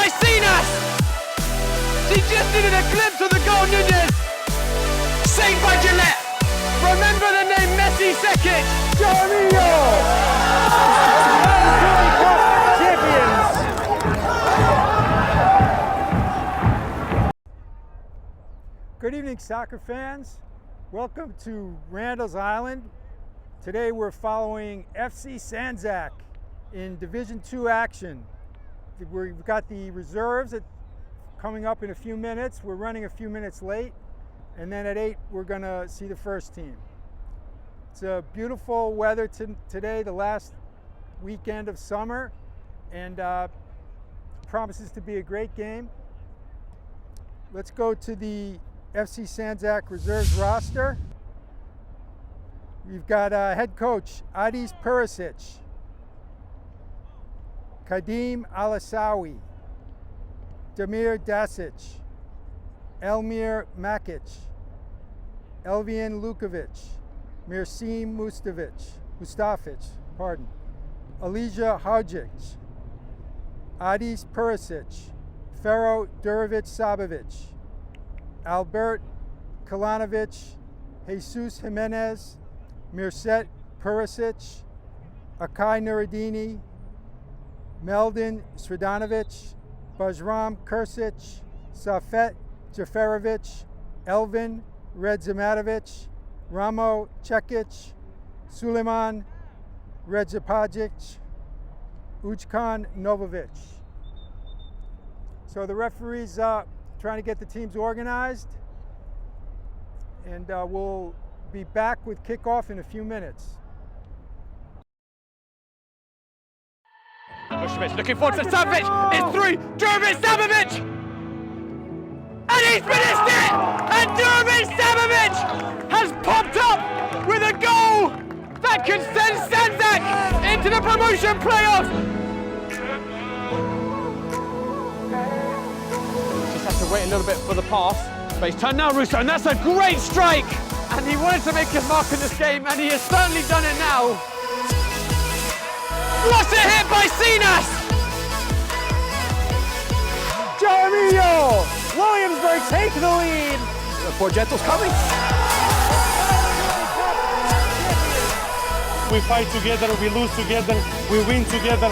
by Sinas! She just needed a glimpse of the goal, Nunez! Saved by Gillette! Remember the name Messi Sekic! Champions! Good evening, soccer fans. Welcome to Randall's Island. Today we're following FC Sandzak in Division 2 action. We've got the reserves coming up in a few minutes. We're running a few minutes late. And then at 8, we're going to see the first team. It's a beautiful weather today, the last weekend of summer, and promises to be a great game. Let's go to the FC Sandzak reserves roster. We've got head coach Adis Perisic, Kadim Alasawi, Damir Dasic, Elmir Makic, Elvian Lukovic, Mirsim Mustafic, Alija Hajic, Adis Perisic, Fero Durovic Sabovic, Albert Kalanovic, Jesus Jimenez, Mirset Perisic, Akai Nuruddini, Meldin Sredanovic, Bajram Kursic, Safet Jaferovic, Elvin Redzimatovic, Ramo Cekic, Suleiman Redzapagic, Ujkan Novovic. So the referee's trying to get the teams organized, and we'll be back with kickoff in a few minutes. Bushevich looking forward to Savic. It's through. Durovic Sabovic! And he's finished it! And Durovic Sabovic has popped up with a goal that could send Sandzak into the promotion playoffs! Just has to wait a little bit for the pass. But he's turned now, Russo, and that's a great strike! And he wanted to make his mark in this game, and he has certainly done it now. What a hit by Sinas! Jeremio! Williamsburg take the lead! The Porgento's coming. We fight together, we lose together, we win together.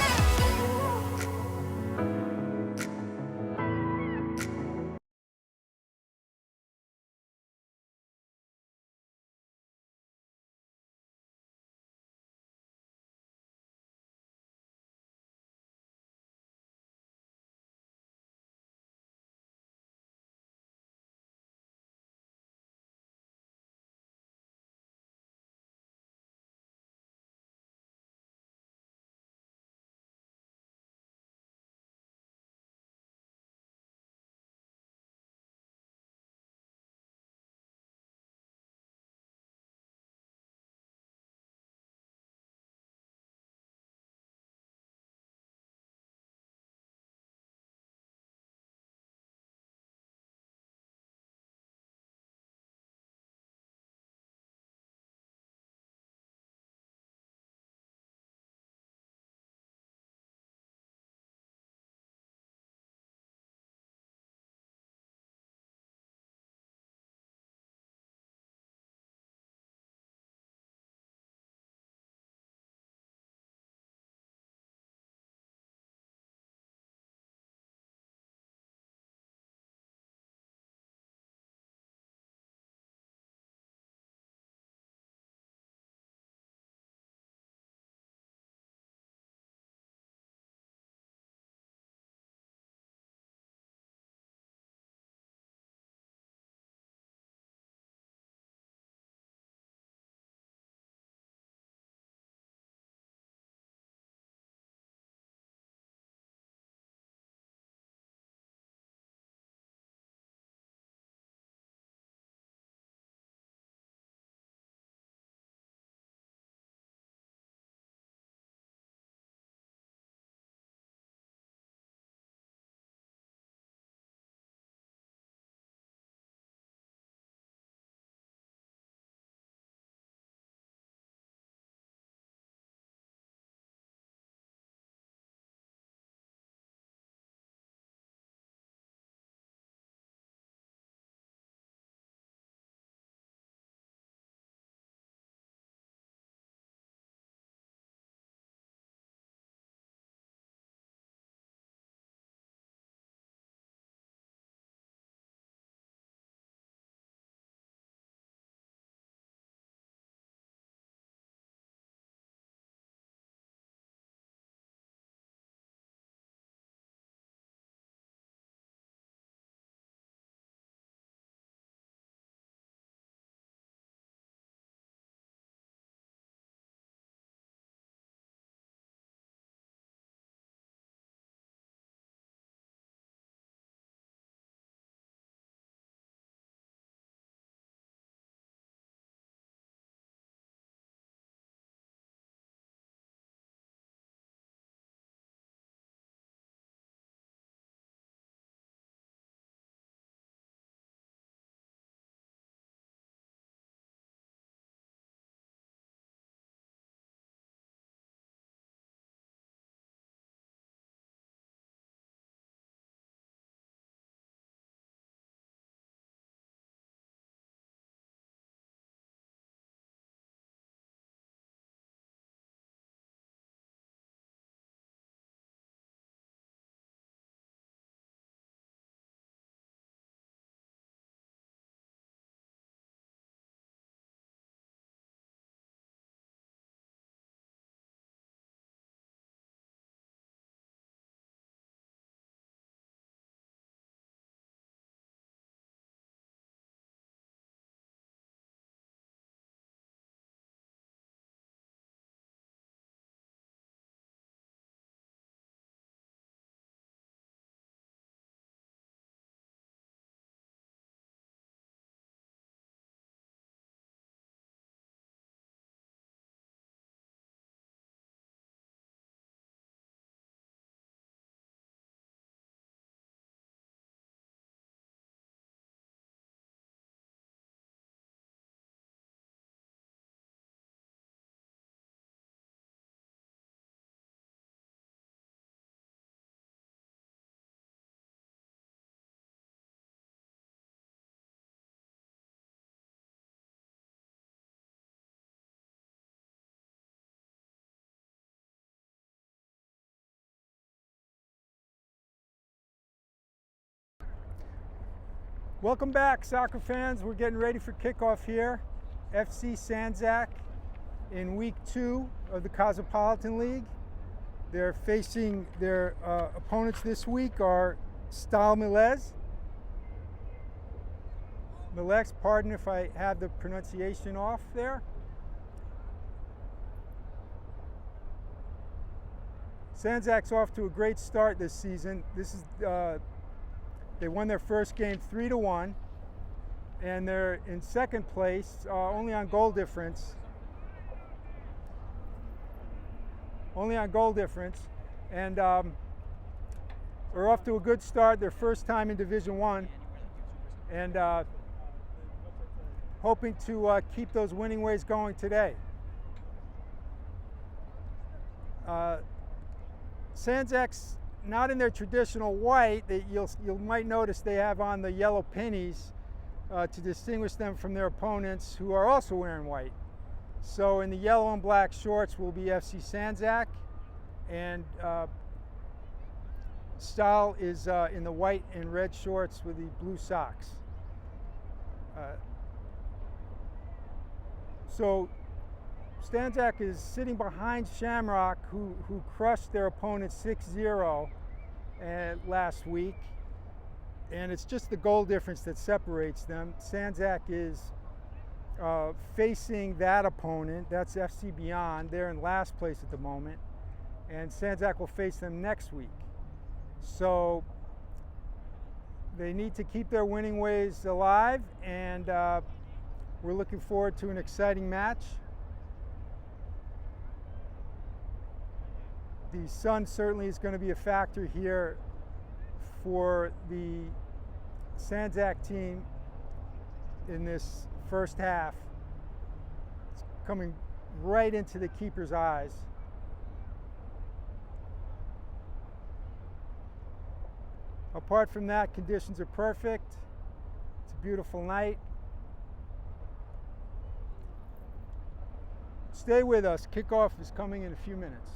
Welcome back, soccer fans. We're getting ready for kickoff here. FC Sandzak in week 2 of the Cosmopolitan League. They're facing their opponents this week are Stal Mielec. Mielec, pardon if I have the pronunciation off there. Sandzak's off to a great start this season. This is they won their first game 3-1, and they're in second place, only on goal difference. And are off to a good start. Their first time in Division 1, and hoping to keep those winning ways going today. Sandzak's not in their traditional white. You might notice they have on the yellow pennies to distinguish them from their opponents who are also wearing white. So in the yellow and black shorts will be FC Sandzak, and Stal is in the white and red shorts with the blue socks. So Sandzak is sitting behind Shamrock, who crushed their opponent 6-0 last week, and it's just the goal difference that separates them. Sandzak is facing that opponent, that's FC Beyond. They're in last place at the moment, and Sandzak will face them next week. So they need to keep their winning ways alive, and we're looking forward to an exciting match. The sun certainly is going to be a factor here for the Sandzak team in this first half. It's coming right into the keeper's eyes. Apart from that, conditions are perfect. It's a beautiful night. Stay with us. Kickoff is coming in a few minutes.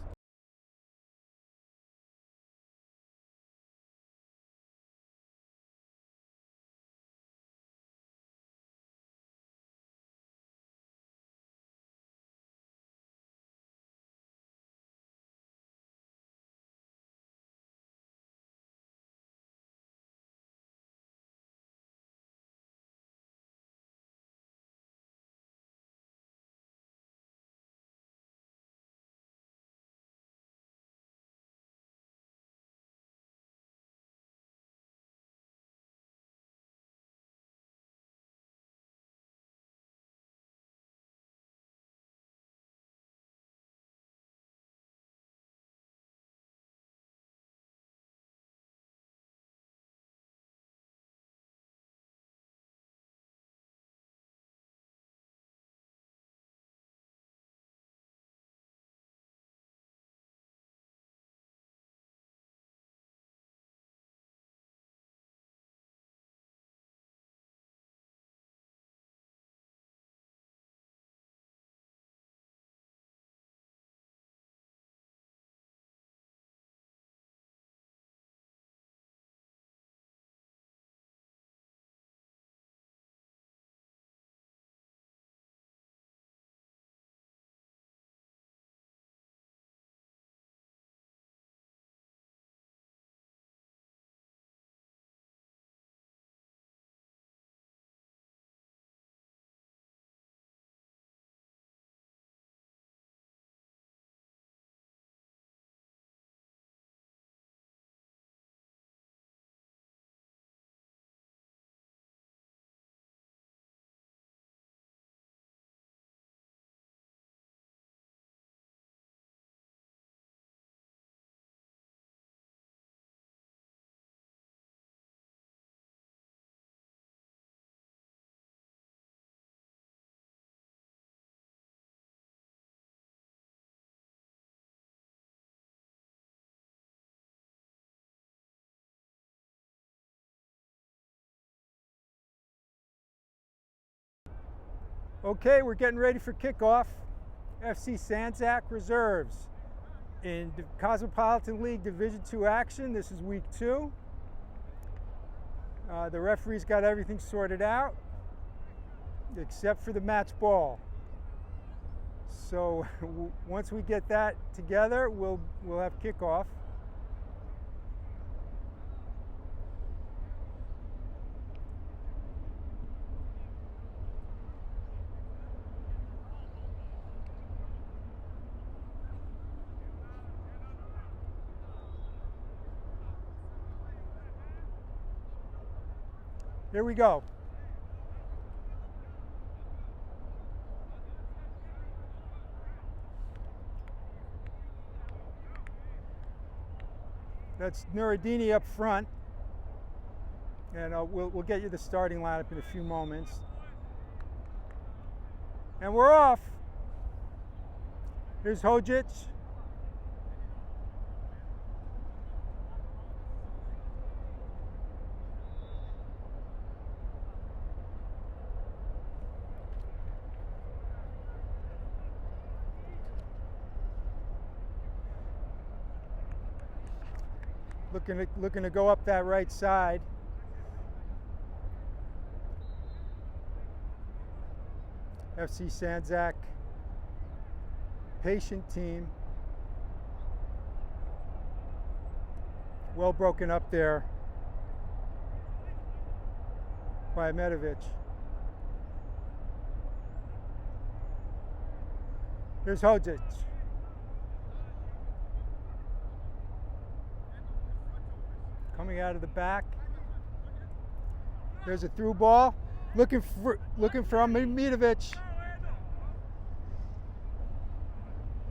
Okay, we're getting ready for kickoff. FC Sandzak reserves in Cosmopolitan League Division 2 action. This is week 2. The referee's got everything sorted out except for the match ball. So once we get that together, we'll have kickoff. Here we go. That's Nureddini up front, and we'll get you the starting lineup in a few moments. And we're off. Here's Hodzic. Looking to go up that right side. FC Sandzak, patient team. Well broken up there by Medovic. Here's Hodzic. Coming out of the back. There's a through ball. Looking for Medovic.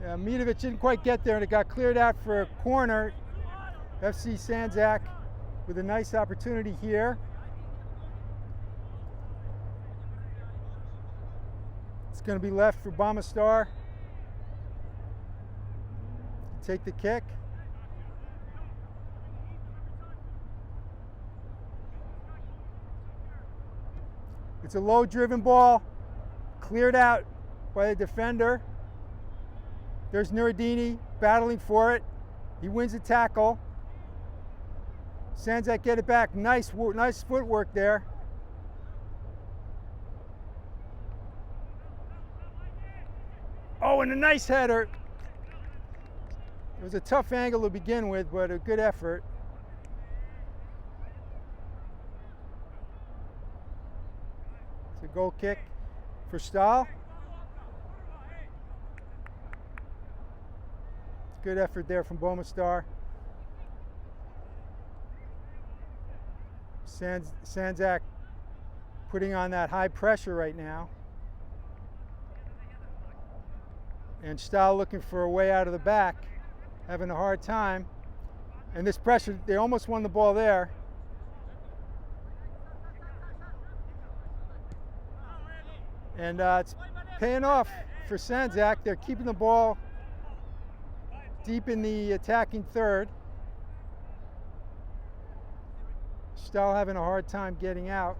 Yeah, Medovic didn't quite get there, and it got cleared out for a corner. FC Sandzak with a nice opportunity here. It's going to be left for Bomastar to take the kick. It's a low-driven ball, cleared out by the defender. There's Nureddini battling for it. He wins the tackle. Sandzak get it back. Nice footwork there. Oh, and a nice header. It was a tough angle to begin with, but a good effort. It's a goal kick for Stal. Good effort there from Bomastar. Sandzak putting on that high pressure right now. And Stal looking for a way out of the back, having a hard time. And this pressure, they almost won the ball there. And it's paying off for Sandzak. They're keeping the ball deep in the attacking third. Stal having a hard time getting out.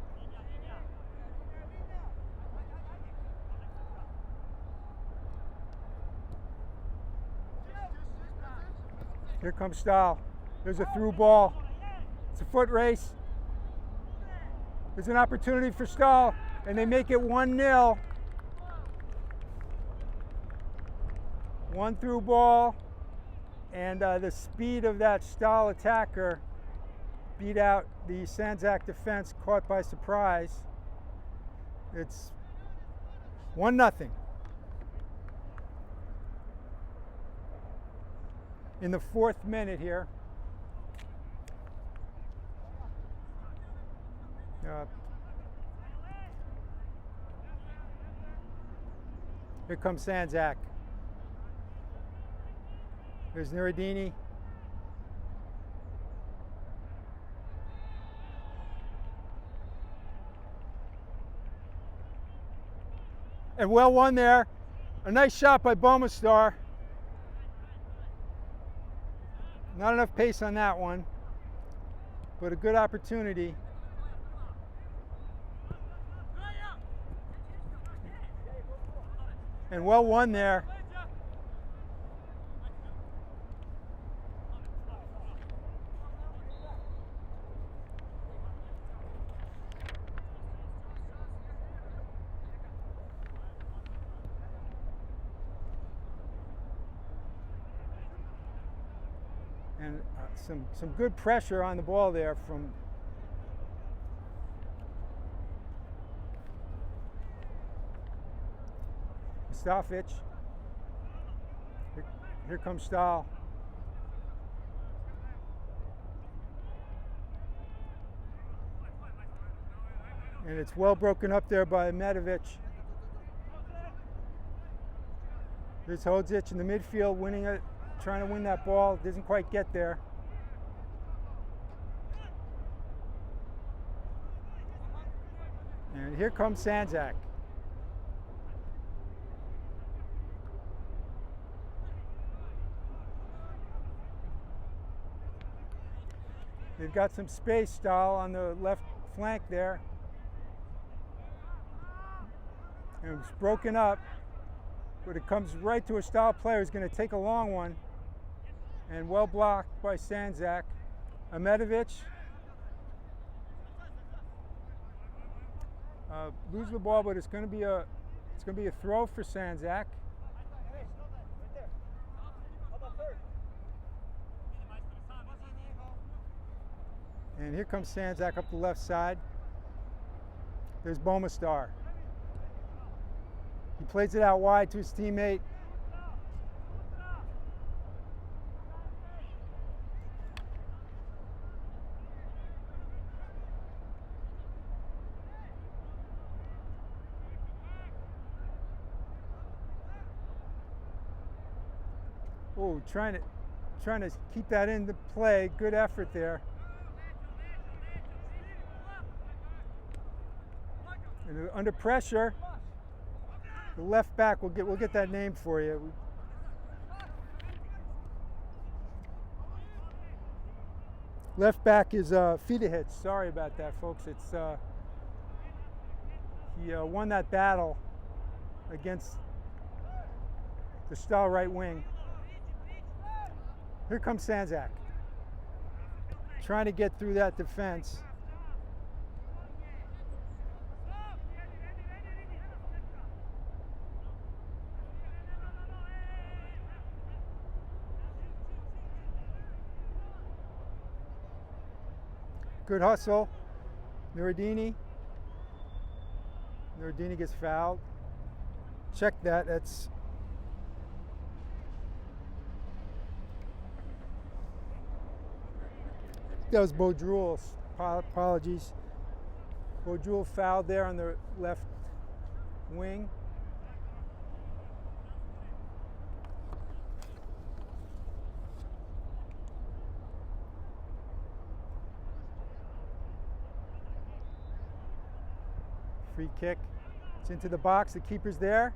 Here comes Stal. There's a through ball. It's a foot race. There's an opportunity for Stal, and they make it 1-0. One through ball, and the speed of that Stal attacker beat out the Sandzak defense, caught by surprise. It's 1-0. In the 4th minute here. Here comes Sandzak. There's Nureddini. And well won there. A nice shot by Bomastar. Not enough pace on that one, but a good opportunity. And well won there. And some good pressure on the ball there from Stalfich. Here comes Stal. And it's well broken up there by Medovich. Here's Hodzic in the midfield, winning it, trying to win that ball. Doesn't quite get there. And here comes Sandzak. They've got some space, Stal, on the left flank there. And it's broken up, but it comes right to a Stal player who's going to take a long one. And well blocked by Sandzak. Ahmedovich loses the ball, but it's going to be a throw for Sandzak. And here comes Sandzak up the left side. There's Bomastar. He plays it out wide to his teammate. Oh, trying to keep that into play. Good effort there. And under pressure, the left back we'll get that name for you. Left back is Fidehich. Sorry about that, folks. It's he won that battle against the Stal right wing. Here comes Sandzak, trying to get through that defense. Good hustle. Nureddini gets fouled. Check that. That was Bodrul. Apologies. Bodrul fouled there on the left wing. Free kick. It's into the box. The keeper's there.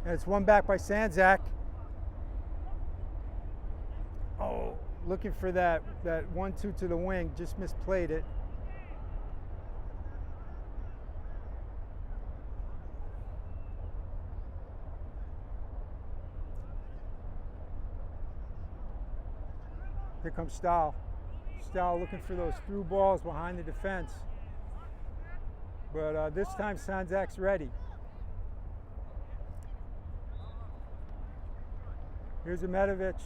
And it's won back by Sandzak. Oh, looking for that 1-2 to the wing. Just misplayed it. Here comes Stal. Stal looking for those through balls behind the defense. But this time Sandzak's ready. Here's Ahmedovich.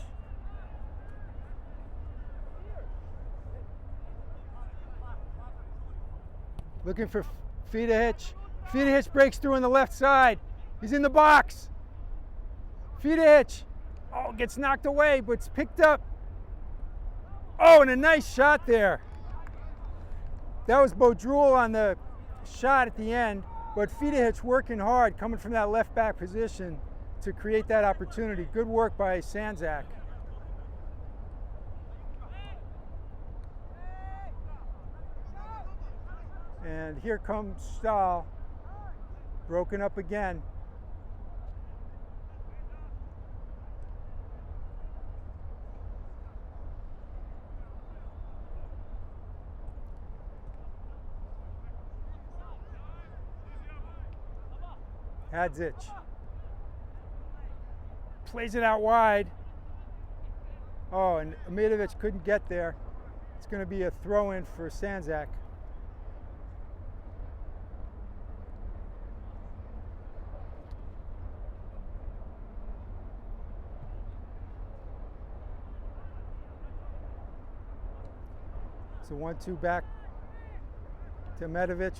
Looking for Fidehich. Fidehich breaks through on the left side. He's in the box. Fidehich. Oh, gets knocked away, but it's picked up. Oh, and a nice shot there. That was Bodrul on the shot at the end, but Fidehich working hard, coming from that left back position to create that opportunity. Good work by Sandzak. And here comes Stal, broken up again. Hadzic plays it out wide. Oh, and Amidovic couldn't get there. It's going to be a throw-in for Sandzak. It's a 1-2 back to Amidovic.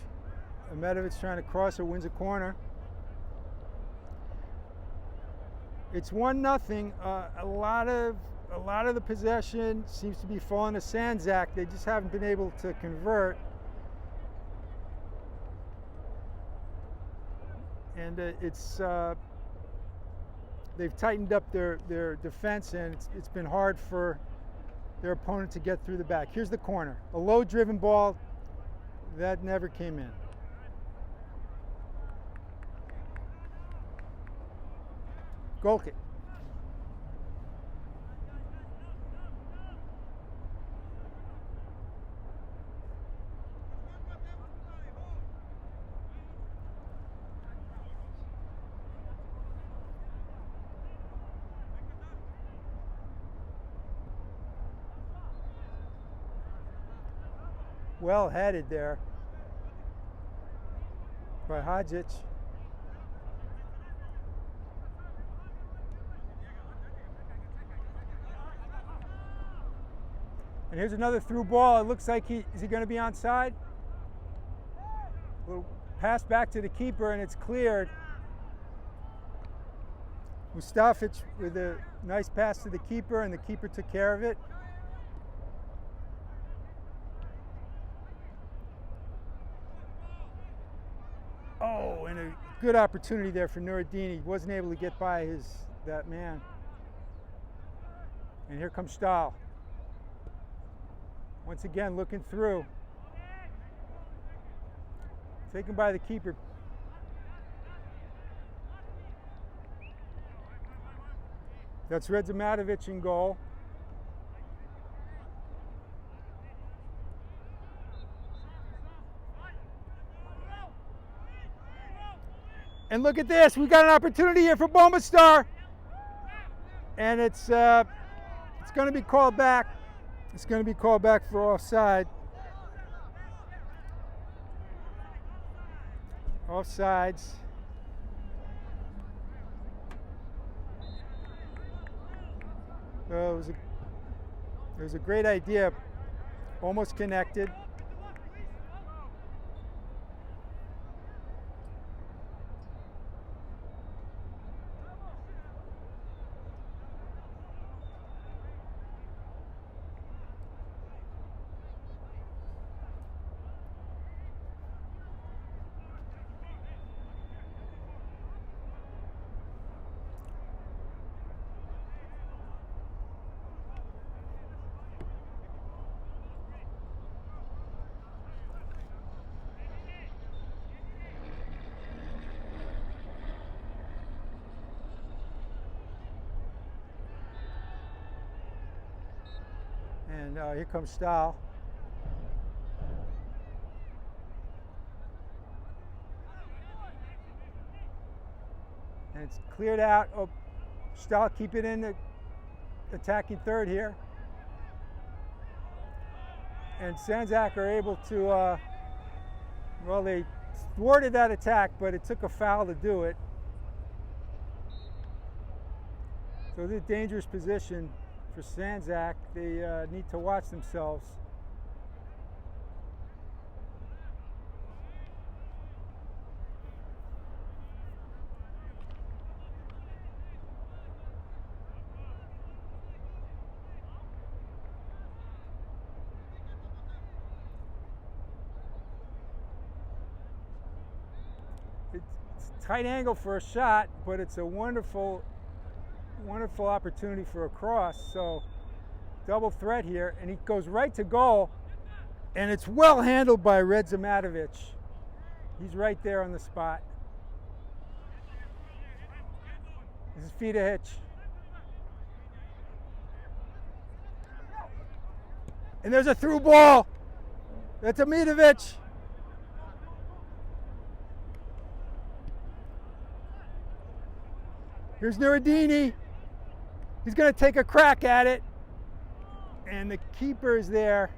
Amidovic trying to cross it, wins a corner. It's 1-0. A lot of the possession seems to be falling to Sandzak. They just haven't been able to convert. And they've tightened up their defense, and it's been hard for their opponent to get through the back. Here's the corner. A low-driven ball that never came in. Goal kick. Well headed there by Hadjic. And here's another through ball. It looks like is he going to be onside? Little pass back to the keeper, and it's cleared. Mustafic with a nice pass to the keeper, and the keeper took care of it. Oh, and a good opportunity there for Nuruddin. He wasn't able to get by that man. And here comes Stal. Once again, looking through. Taken by the keeper. That's Redzimatovic in goal. And look at this, we got an opportunity here for Bombastar. And it's going to be called back. It's going to be called back for offside. Offsides. Well, it was a great idea, almost connected. And here comes Stal. And it's cleared out. Oh, Stal keep it in the attacking third here. And Sandzak are able to, well, they thwarted that attack, but it took a foul to do it. So it's a dangerous position for Sandzak. They need to watch themselves. It's a tight angle for a shot, but it's a wonderful opportunity for a cross. So double threat here, and he goes right to goal, and it's well handled by Redzimatovic. He's right there on the spot. This is Fida. And there's a through ball. That's Amidovic. Here's Nuruddin. He's going to take a crack at it. And the keeper is there.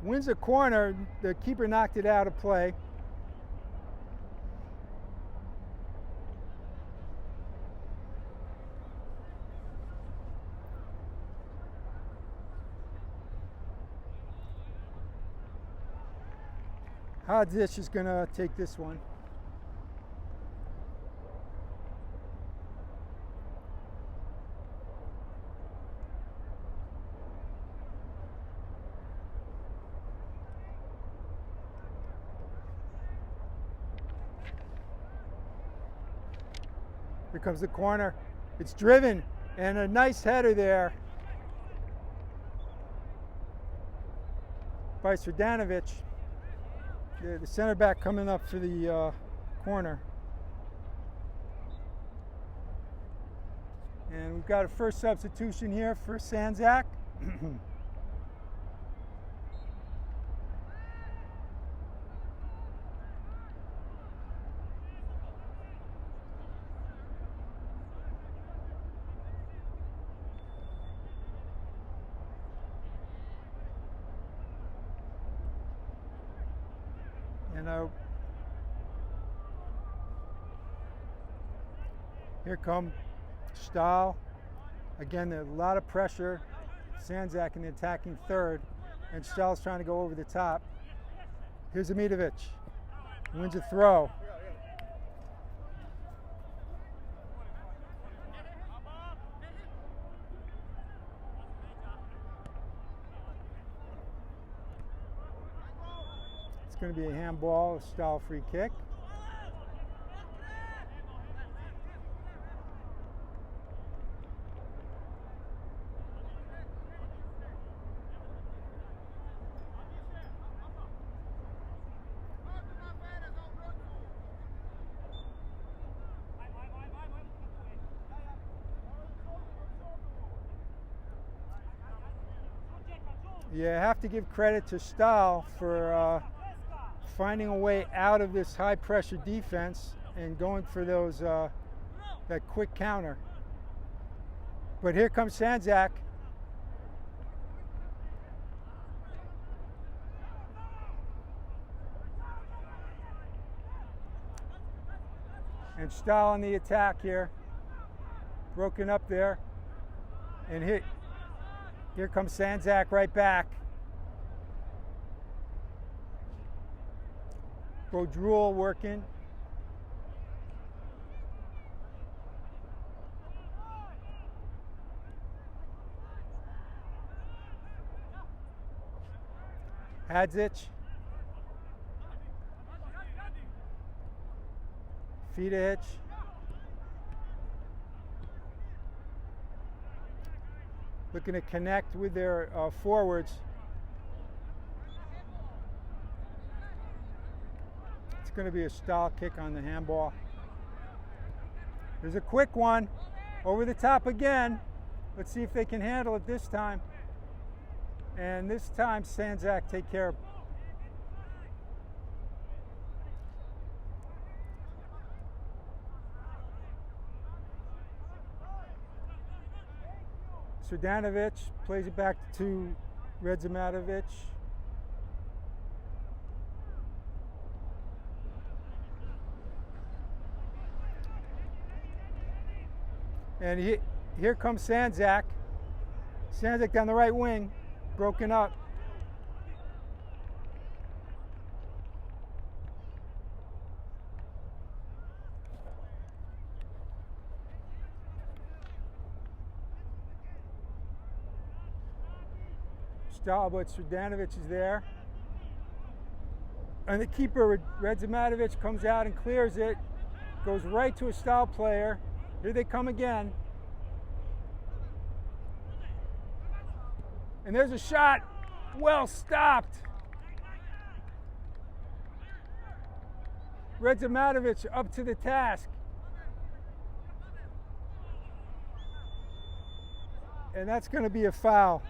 Wins a corner. The keeper knocked it out of play. Hodzic is going to take this one. Here comes the corner. It's driven, and a nice header there by Srdanovic. The center back coming up for the corner. And we've got a first substitution here for Sandzak. And here come Stal. Again, a lot of pressure. Sandzak in the attacking third, and Stal's trying to go over the top. Here's Amidovic. Wins a throw. It's going to be a handball, a Stal free kick. You have to give credit to Stal for finding a way out of this high pressure defense and going for those that quick counter. But here comes Sandzak. And Stal on the attack here. Broken up there. And here comes Sandzak right back. Bodrul working. Hodzic. Fidic. Looking to connect with their forwards. It's going to be a Stal kick on the handball. There's a quick one over the top again. Let's see if they can handle it this time. And this time Sandzak take care of it. Srdanovic plays it back to Redzimatovic. And here comes Sandzak. Sandzak down the right wing, broken up. Stal, but Srdanovic is there. And the keeper, Redzimatovic, comes out and clears it. Goes right to a Stal player. Here they come again. And there's a shot. Well stopped. Redzimatovic up to the task. And that's going to be a foul.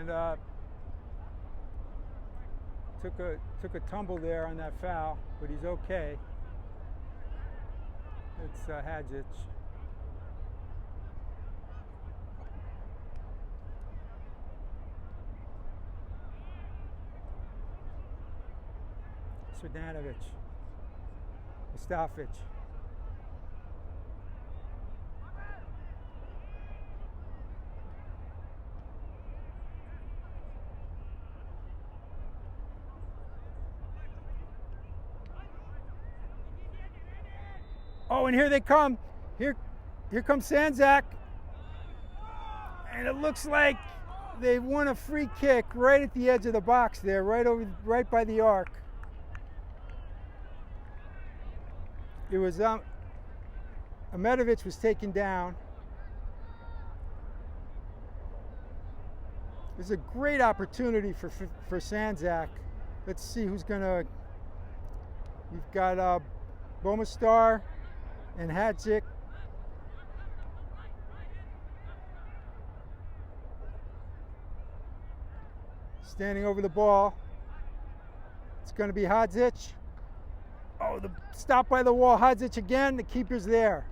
And took a tumble there on that foul, but he's okay. It's Hadjic. Srdanovic. Mustafic. Oh, and here they come. Here comes Sandzak. And it looks like they won a free kick right at the edge of the box there, right by the arc. It was Ahmetovic was taken down. It's a great opportunity for Sandzak. Let's see who's gonna. We've got Bomastar and Hadjic. Standing over the ball. It's going to be Hadjic. Oh, the stop by the wall. Hadjic again. The keeper's there.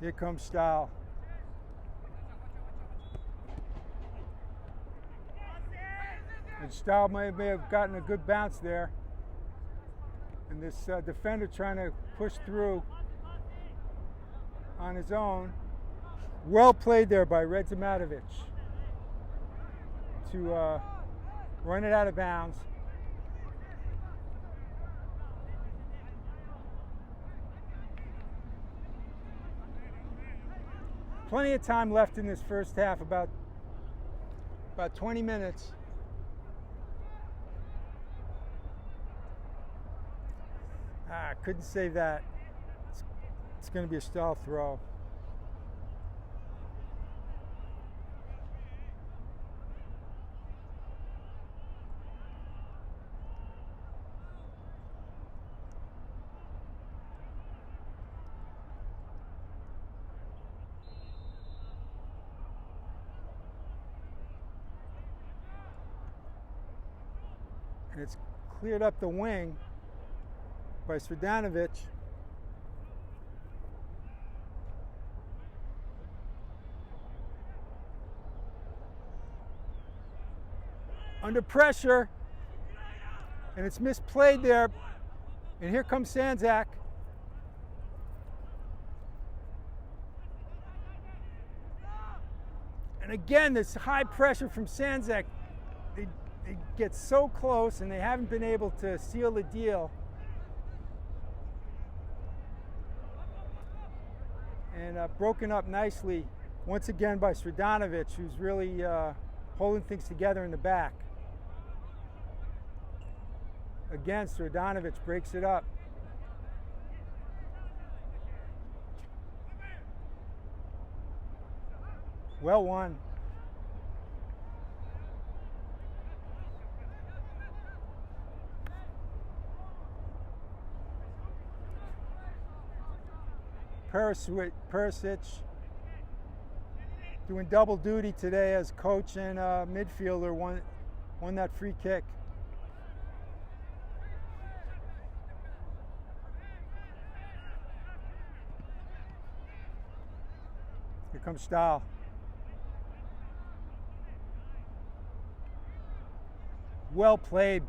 Here comes Stal. And Stal may have gotten a good bounce there. And this defender trying to push through on his own. Well played there by Red Ahmetovic to run it out of bounds. Plenty of time left in this first half, about 20 minutes. Couldn't save that. It's going to be a stall throw. And it's cleared up the wing by Srdanovic. Under pressure, and it's misplayed there. And here comes Sandzak. And again, this high pressure from Sandzak. They get so close, and they haven't been able to seal the deal. And broken up nicely once again by Srdanovic, who's really holding things together in the back. Again, Srdanovic breaks it up. Well won. Perisic doing double duty today as coach and midfielder, won that free kick. Here comes Stal. Well played.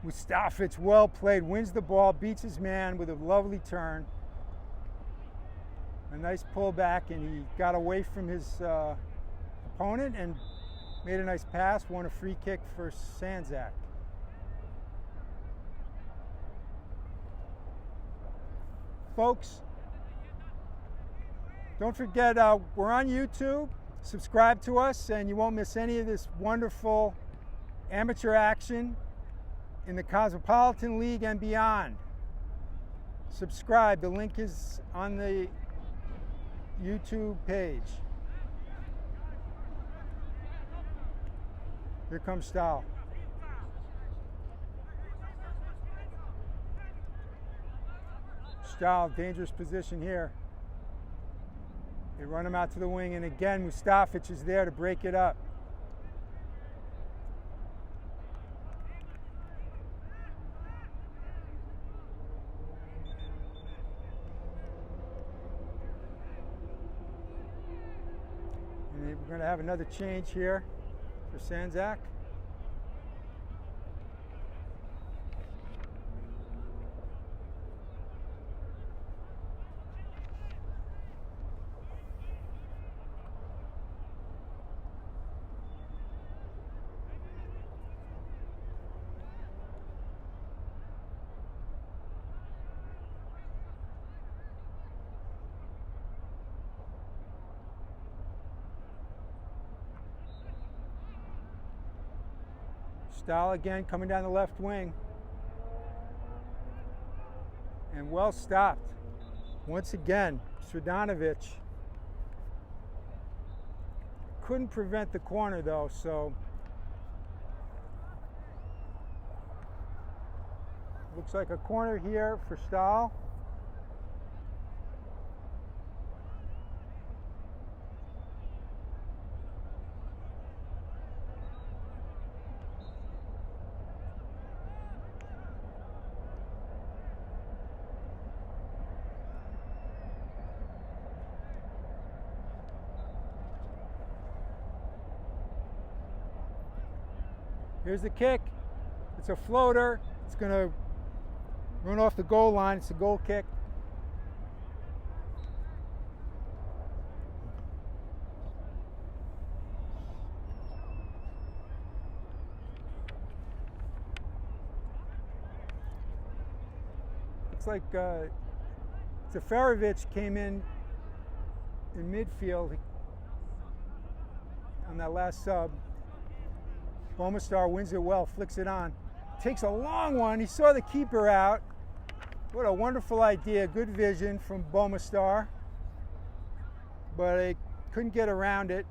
Mustafic, well played, wins the ball, beats his man with a lovely turn. A nice pullback, and he got away from his opponent and made a nice pass, won a free kick for Sandzak. Folks, don't forget, we're on YouTube. Subscribe to us, and you won't miss any of this wonderful amateur action in the Cosmopolitan League and beyond. Subscribe. The link is on the YouTube page. Here comes Stal. Stal, dangerous position here. They run him out to the wing, and again, Mustafic is there to break it up. And we're going to have another change here for Sandzak. Stal again coming down the left wing. And well stopped. Once again, Sredanovic couldn't prevent the corner though, so looks like a corner here for Stal. Here's the kick. It's a floater. It's going to run off the goal line. It's a goal kick. Looks like Zafarovic came in midfield on that last sub. Bomastar wins it well, flicks it on. Takes a long one. He saw the keeper out. What a wonderful idea. Good vision from Bomastar. But he couldn't get around it.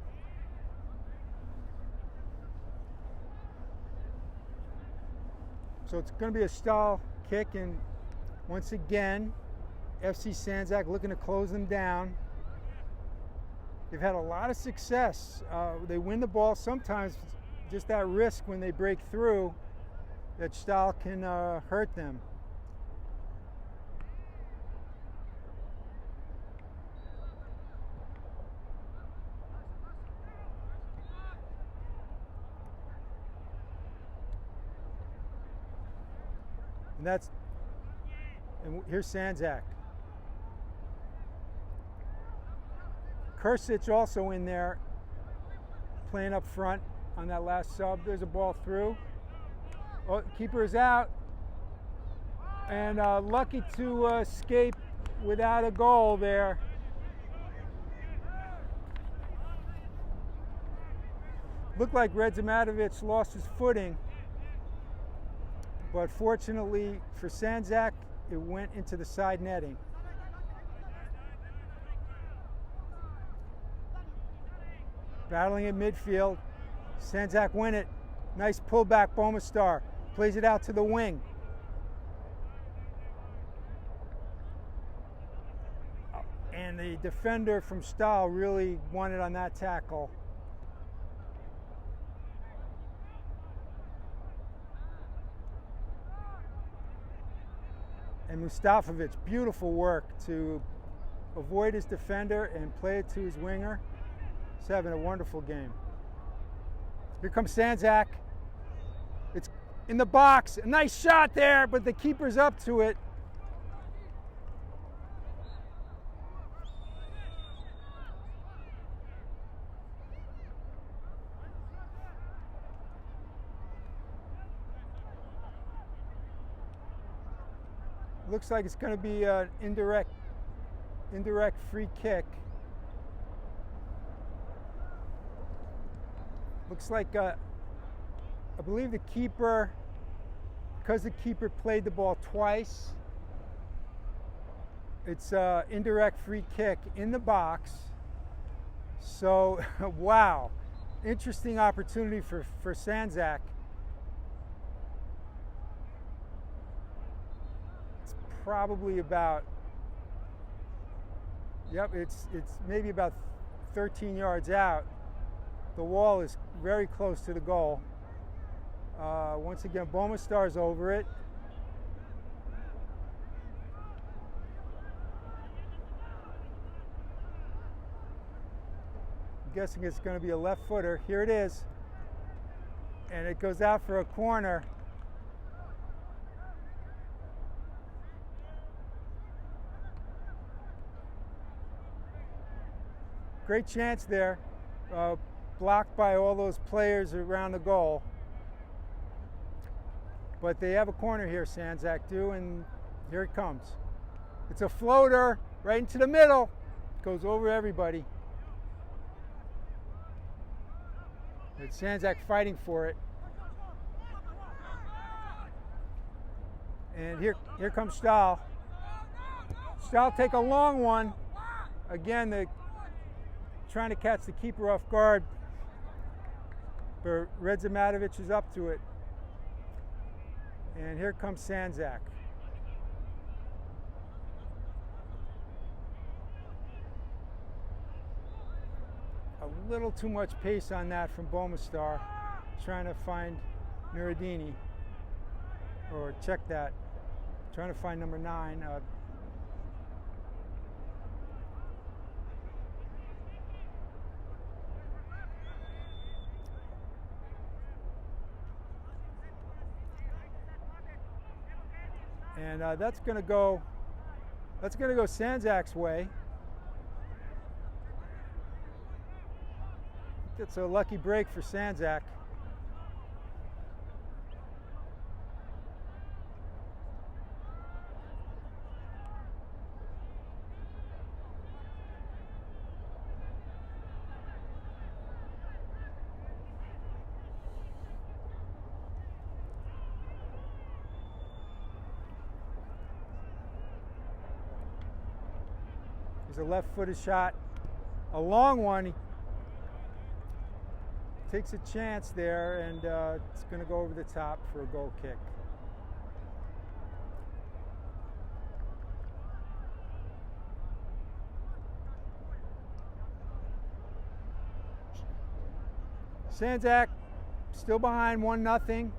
So it's going to be a Stal kick, and once again, FC Sandzak looking to close them down. They've had a lot of success. They win the ball sometimes. Just that risk when they break through that Stal can hurt them. And here's Sandzak. Kursic also in there, playing up front. On that last sub, there's a ball through. Oh, keeper is out. And lucky to escape without a goal there. Looked like Redzimatovic lost his footing. But fortunately for Sandzak, it went into the side netting. Battling at midfield. Sandzak win it. Nice pullback, Bomastar. Plays it out to the wing. And the defender from Stal really won it on that tackle. And Mustafic, beautiful work to avoid his defender and play it to his winger. He's having a wonderful game. Here comes Sandzak. It's in the box. A nice shot there, but the keeper's up to it. Looks like it's going to be an indirect free kick. Looks like, I believe the keeper, because the keeper played the ball twice, it's an indirect free kick in the box. So, wow, interesting opportunity for Sandzak. It's probably about Yep, it's maybe about 13 yards out. The wall is very close to the goal. Once again, Bomastar's over it. I'm guessing it's going to be a left footer. Here it is. And it goes out for a corner. Great chance there, blocked by all those players around the goal. But they have a corner here, Sandzak do, and here it comes. It's a floater right into the middle. Goes over everybody. It's Sandzak fighting for it. And here comes Stal. Stal take a long one. Again, trying to catch the keeper off guard, but Redzimatovic is up to it. And here comes Sandzak. A little too much pace on that from Bomastar, trying to find Nureddini, or check that, trying to find number 9. And that's going to go Sandzak's way. It's a lucky break for Sandzak. There's a left-footed shot, a long one. He takes a chance there, and it's going to go over the top for a goal kick. Sandzak still behind 1-0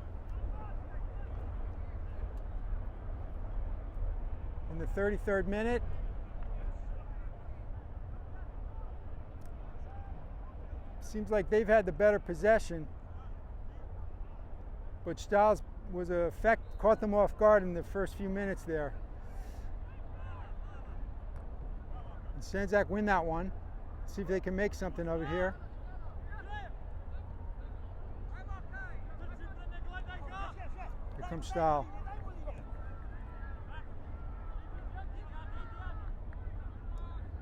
in the 33rd minute. Seems like they've had the better possession, but Stal was a effect, caught them off guard in the first few minutes there. And Sandzak win that one. See if they can make something of it here. Here comes Stal.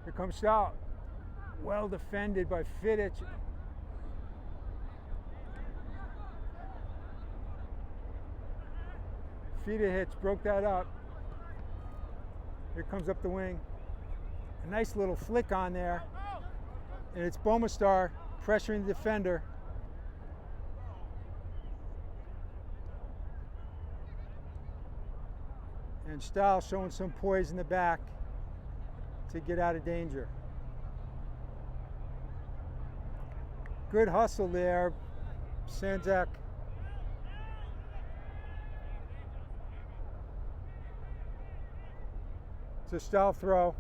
Here comes Stal. Well defended by Fidic. Fidic broke that up. Here comes up the wing. A nice little flick on there. And it's Bomastar pressuring the defender. And Stal showing some poise in the back to get out of danger. Good hustle there, Sandzak. It's a Stal throw.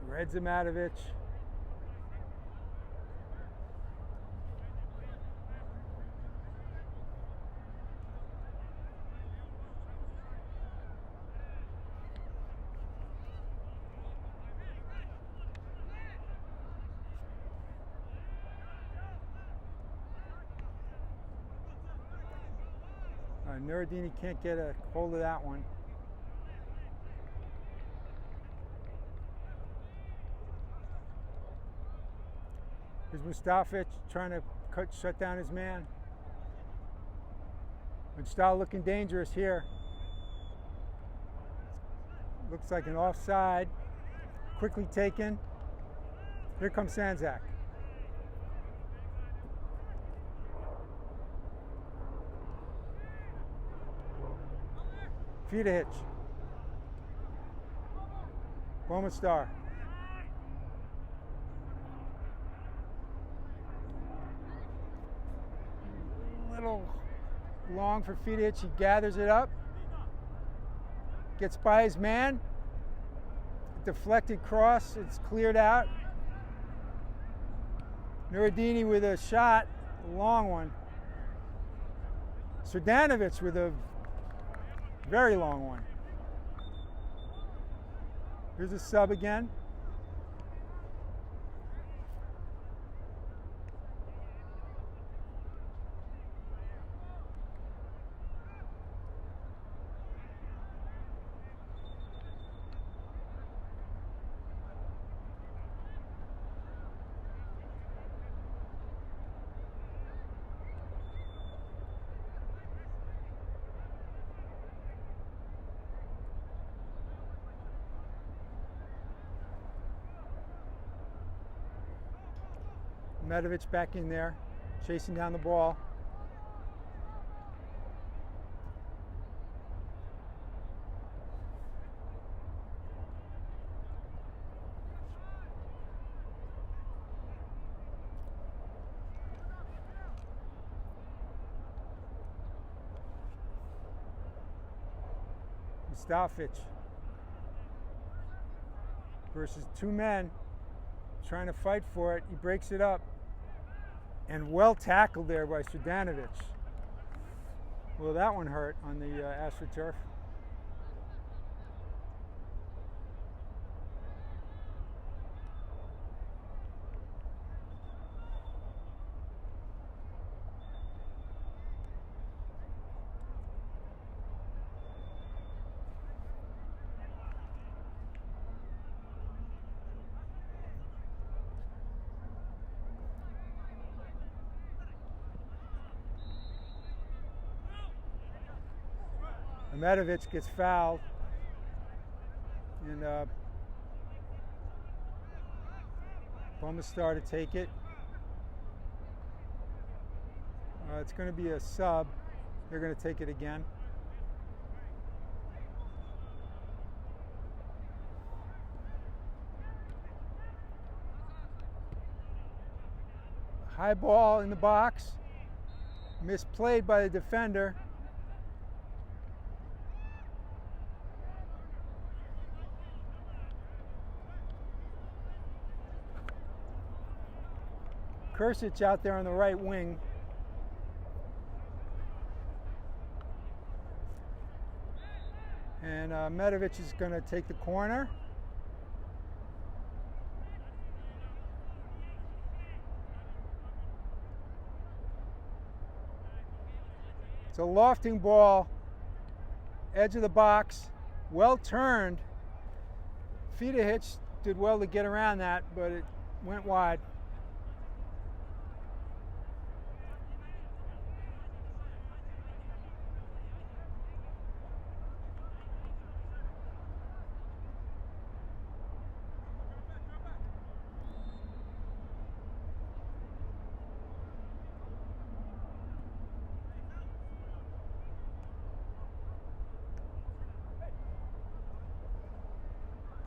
Redzimatovic. Nureddini can't get a hold of that one. Here's Mustafic trying to shut down his man. And Stal looking dangerous here. Looks like an offside. Quickly taken. Here comes Sandzak. Feed a hitch. Bowman Star. Little long for feed a hitch. He gathers it up. Gets by his man. Deflected cross. It's cleared out. Nureddini with a shot. A long one. Srdanovic with a very long one. Here's a sub again. Medovic back in there, chasing down the ball. Mustafic versus two men trying to fight for it. He breaks it up. And well tackled there by Srdanovic. Well, that one hurt on the AstroTurf. Medovic gets fouled, and Bowman Star to take it. It's going to be a sub. They're going to take it again. High ball in the box, misplayed by the defender. Kursic out there on the right wing. And Medovic is going to take the corner. It's a lofting ball, edge of the box, well turned. Feed a hitch did well to get around that, but it went wide.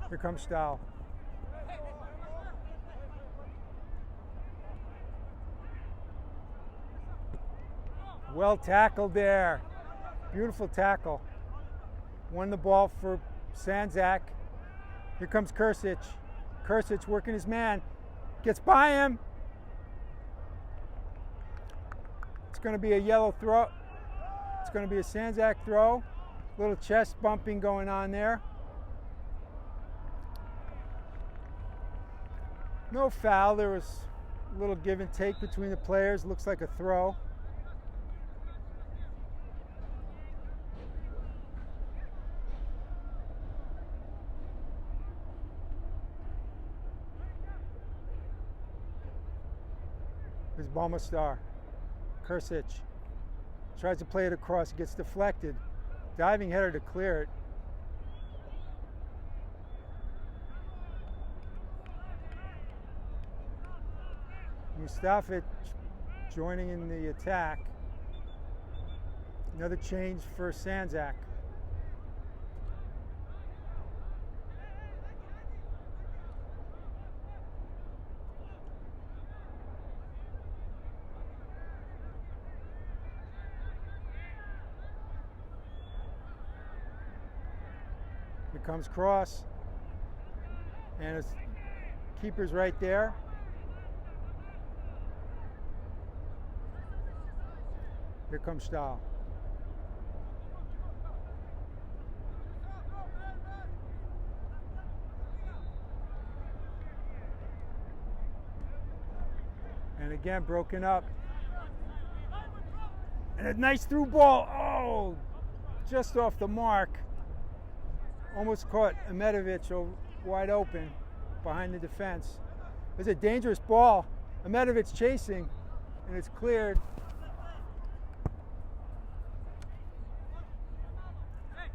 Here comes Stal. Well tackled there. Beautiful tackle. Won the ball for Sandzak. Here comes Kursic. Kursic working his man. Gets by him. It's going to be a yellow throw. It's going to be a Sandzak throw. Little chest bumping going on there. No foul. There was a little give and take between the players. Looks like a throw. Here's Bowman Star. Kursic tries to play it across. It gets deflected. Diving header to clear it. Mustafic joining in the attack. Another change for Sandzak. Here comes cross. And his keeper's right there. Here comes Stal. And again, broken up. And a nice through ball. Oh, just off the mark. Almost caught Ahmedovich wide open behind the defense. It's a dangerous ball. Ahmedovich chasing, and it's cleared.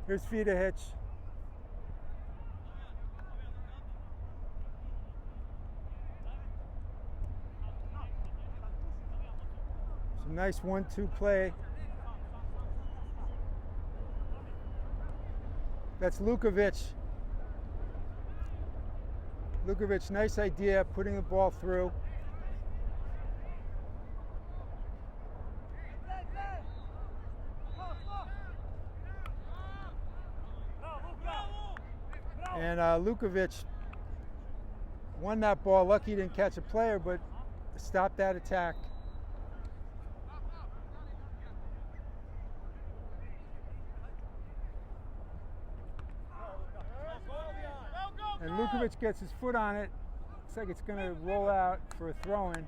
Here's Fidahich. Some nice 1-2 play. That's Lukovic. Lukovic, nice idea, putting the ball through. And Lukovic won that ball. Lucky he didn't catch a player, but stopped that attack. And Lukovic gets his foot on it. Looks like it's going to roll out for a throw-in.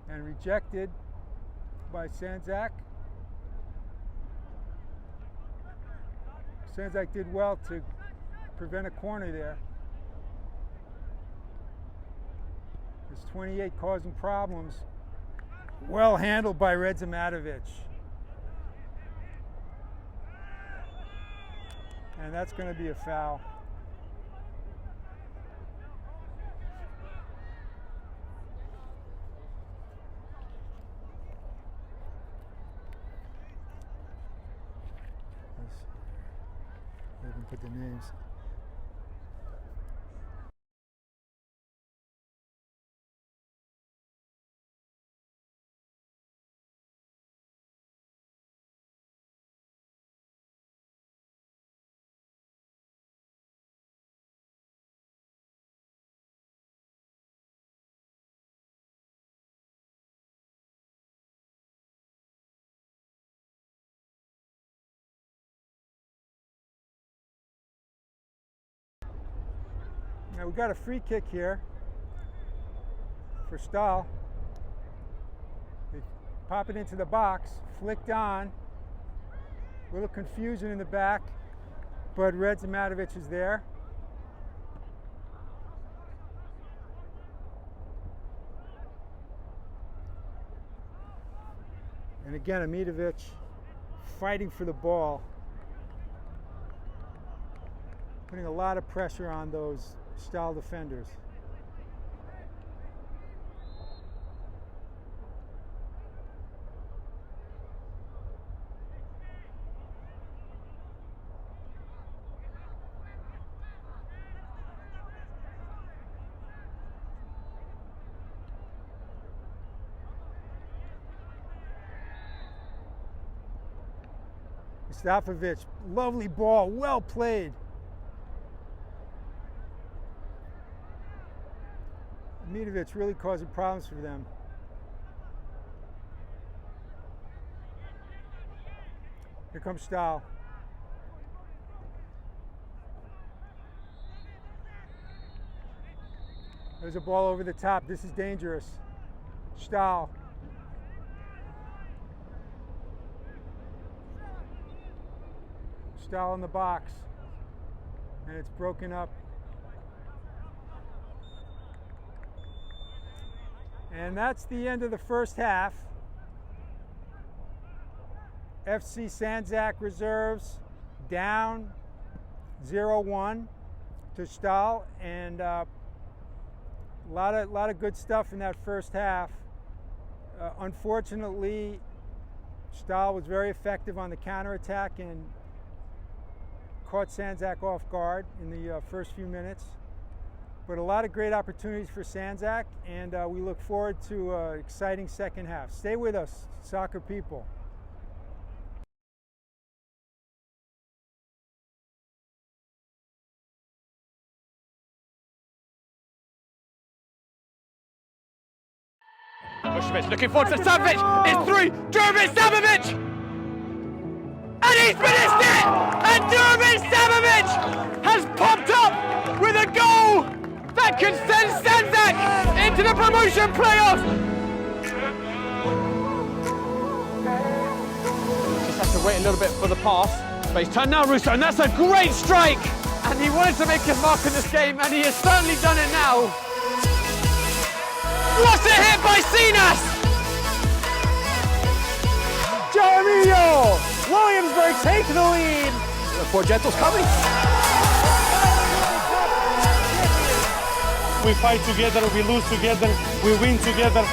And rejected by Sandzak. Sandzak did well to prevent a corner there. It's 28 causing problems. Well handled by Redzimatovic. And that's going to be a foul. They haven't put the names. Now we got a free kick here for Stal. They pop it into the box, flicked on. A little confusion in the back, but Redzimatovic is there. And again, Ahmedovich fighting for the ball, putting a lot of pressure on those Stal defenders. Mustafovic, lovely ball, well played. Ahmedovich really causing problems for them. Here comes Stal. There's a ball over the top. This is dangerous. Stal. Stal in the box. And it's broken up. And that's the end of the first half. FC Sandzak reserves down 0-1. to Stal, and a lot of good stuff in that first half. Unfortunately, Stal was very effective on the counterattack and caught Sandzak off guard in the first few minutes. But a lot of great opportunities for Sandzak, and we look forward to an exciting second half. Stay with us, soccer people. Bushevich looking forward to Savic. It's three. Dervis Savic! And he's finished it! And Dervis Savic has popped up with a goal that can send Sandzak into the promotion playoffs! Just has to wait a little bit for the pass. But he's turned now, Russo, and that's a great strike! And he wanted to make his mark in this game, and he has certainly done it now. What a hit by Sinas! Jeremio! Williamsburg take the lead! Four Gentles coming. We fight together, we lose together, we win together.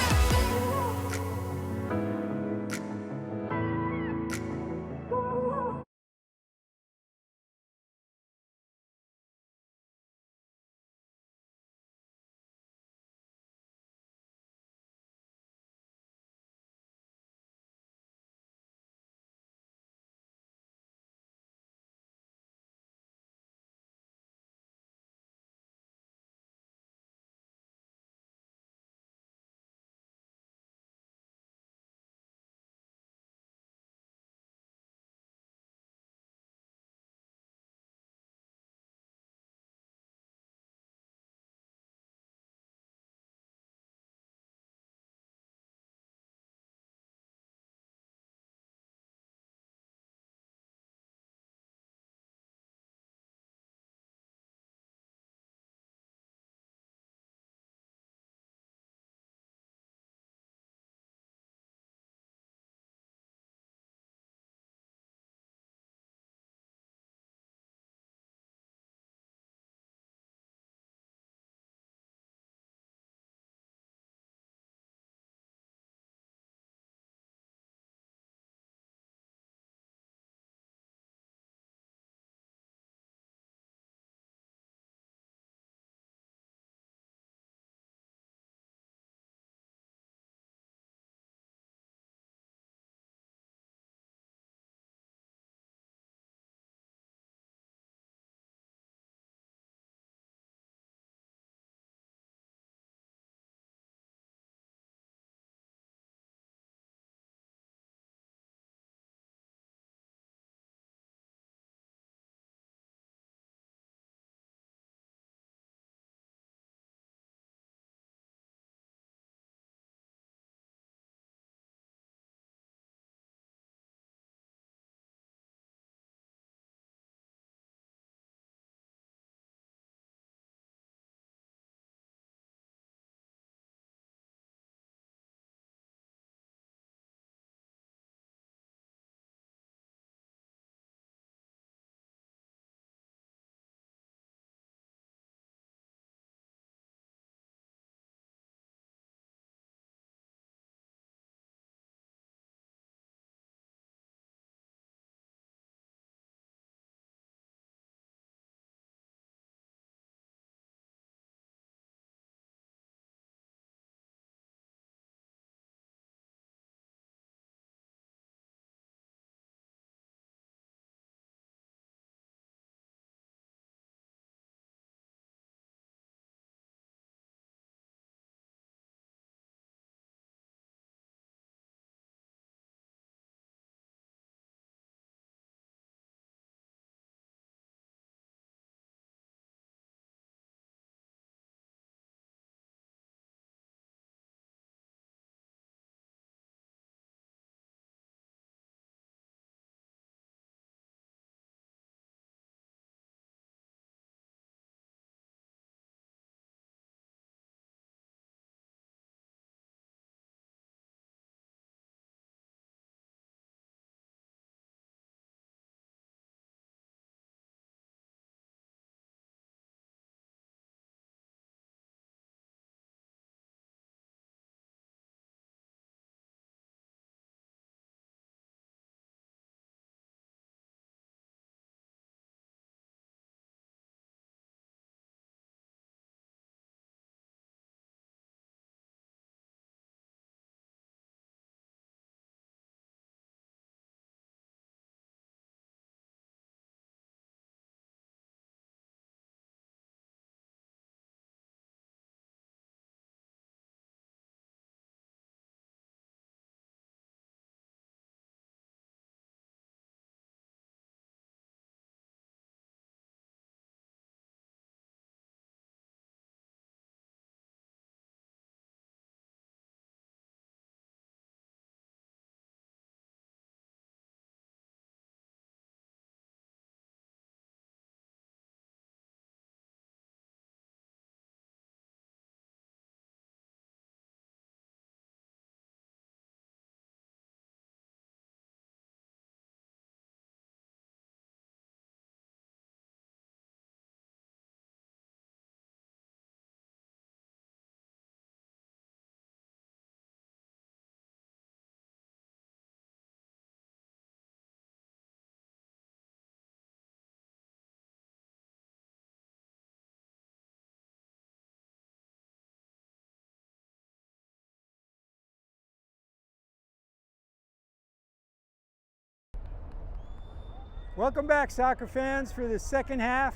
Welcome back, soccer fans, for the second half.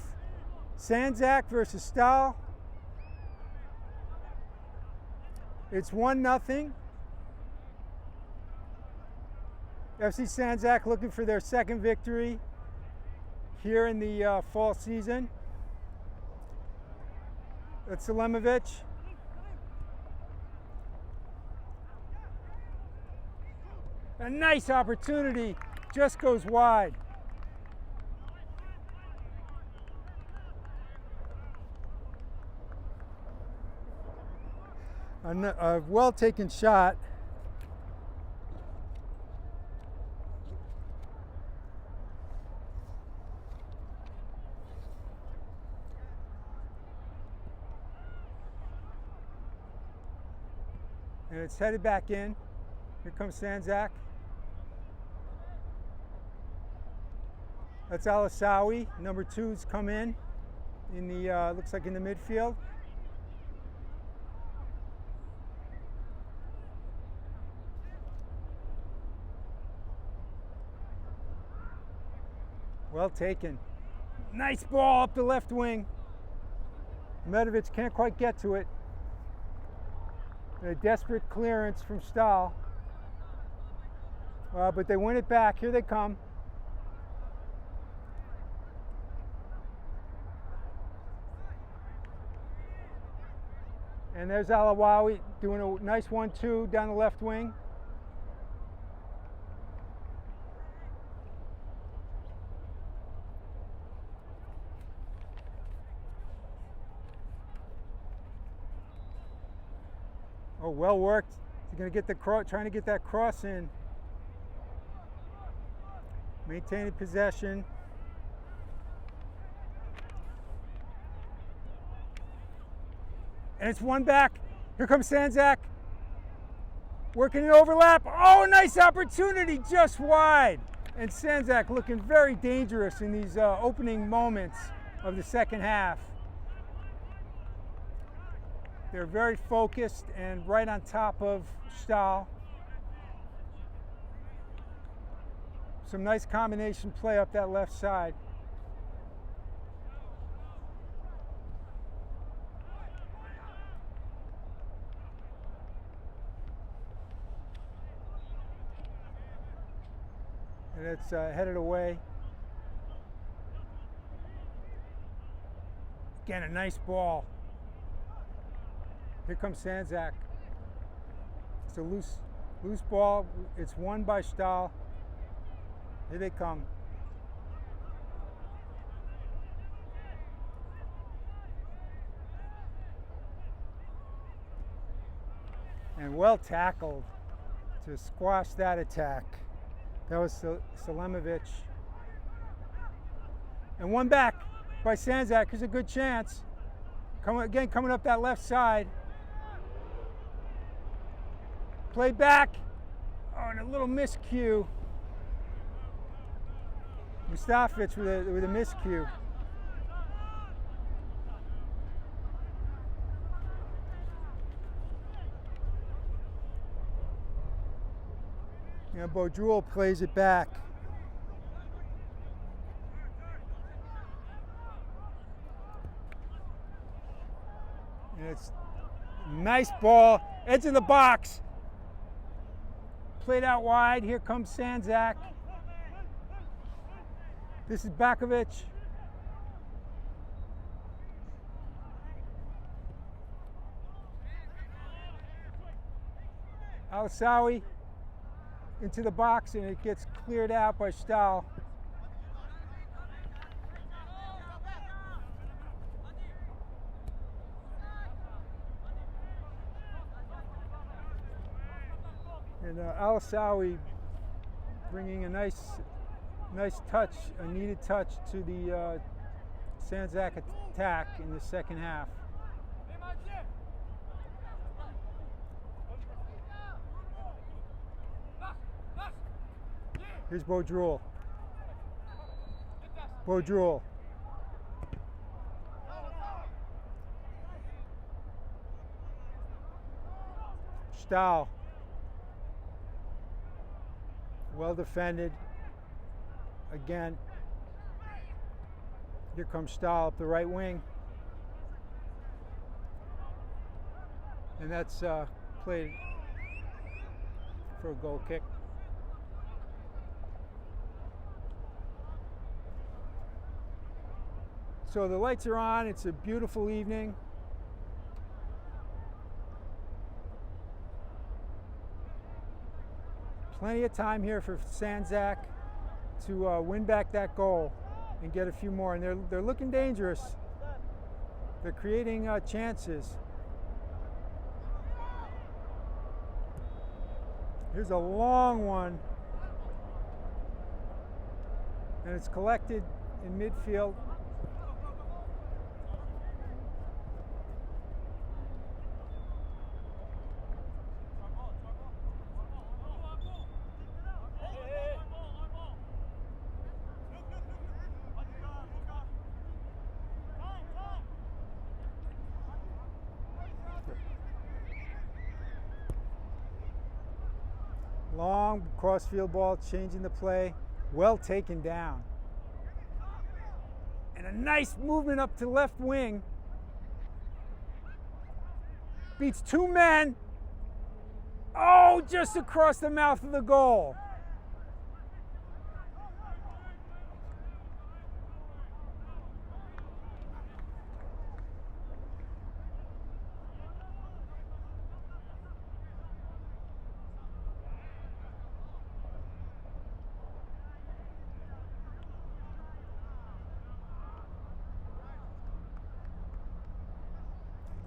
Sandzak versus Stal. It's 1-0. FC Sandzak looking for their second victory here in the fall season. That's Selimovic. A nice opportunity, just goes wide. A well-taken shot. And it's headed back in. Here comes Sandzak. That's Alisawi. Number 2's come in the looks like in the midfield. Well taken. Nice ball up the left wing. Medovic can't quite get to it. A desperate clearance from Stal. But they win it back. Here they come. And there's Alawawi doing a nice 1-2 down the left wing. Oh, well worked. He's going to get the trying to get that cross in. Maintaining possession. And it's one back. Here comes Sandzak. Working an overlap. Oh, nice opportunity, just wide. And Sandzak looking very dangerous in these opening moments of the second half. They're very focused and right on top of Stal. Some nice combination play up that left side. And it's headed away. Again, a nice ball. Here comes Sandzak. It's a loose ball. It's won by Stal. Here they come. And well tackled to squash that attack. That was Selimovic. And one back by Sandzak. Here's a good chance. Coming up that left side. Play back. Oh, and a little miscue. Mustafic with a miscue. And Bodrul plays it back. And it's nice ball, edge of the box. Played out wide. Here comes Sandzak. This is Bakovic. Alisawi into the box, and it gets cleared out by Stal. And Alisawi bringing a nice touch, a needed touch to the Sandzak attack in the second half. Here's Bodrul. Bodrul. Stal. Well defended. Again, Here comes Stal up the right wing. And that's played for a goal kick. So the lights are on. It's a beautiful evening. Plenty of time here for Sandzak to win back that goal and get a few more. And they're looking dangerous. They're creating chances. Here's a long one. And it's collected in midfield. Long crossfield ball, changing the play. Well taken down. And a nice movement up to left wing. Beats two men. Oh, just across the mouth of the goal.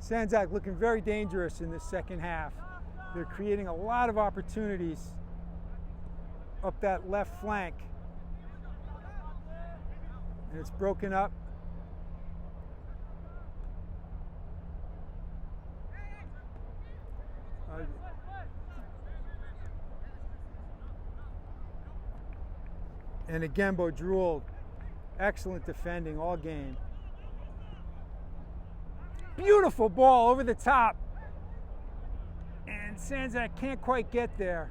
Sandzak looking very dangerous in the second half. They're creating a lot of opportunities up that left flank. And it's broken up. And again, Bodrul, excellent defending all game. Beautiful ball over the top. And Sandzak can't quite get there.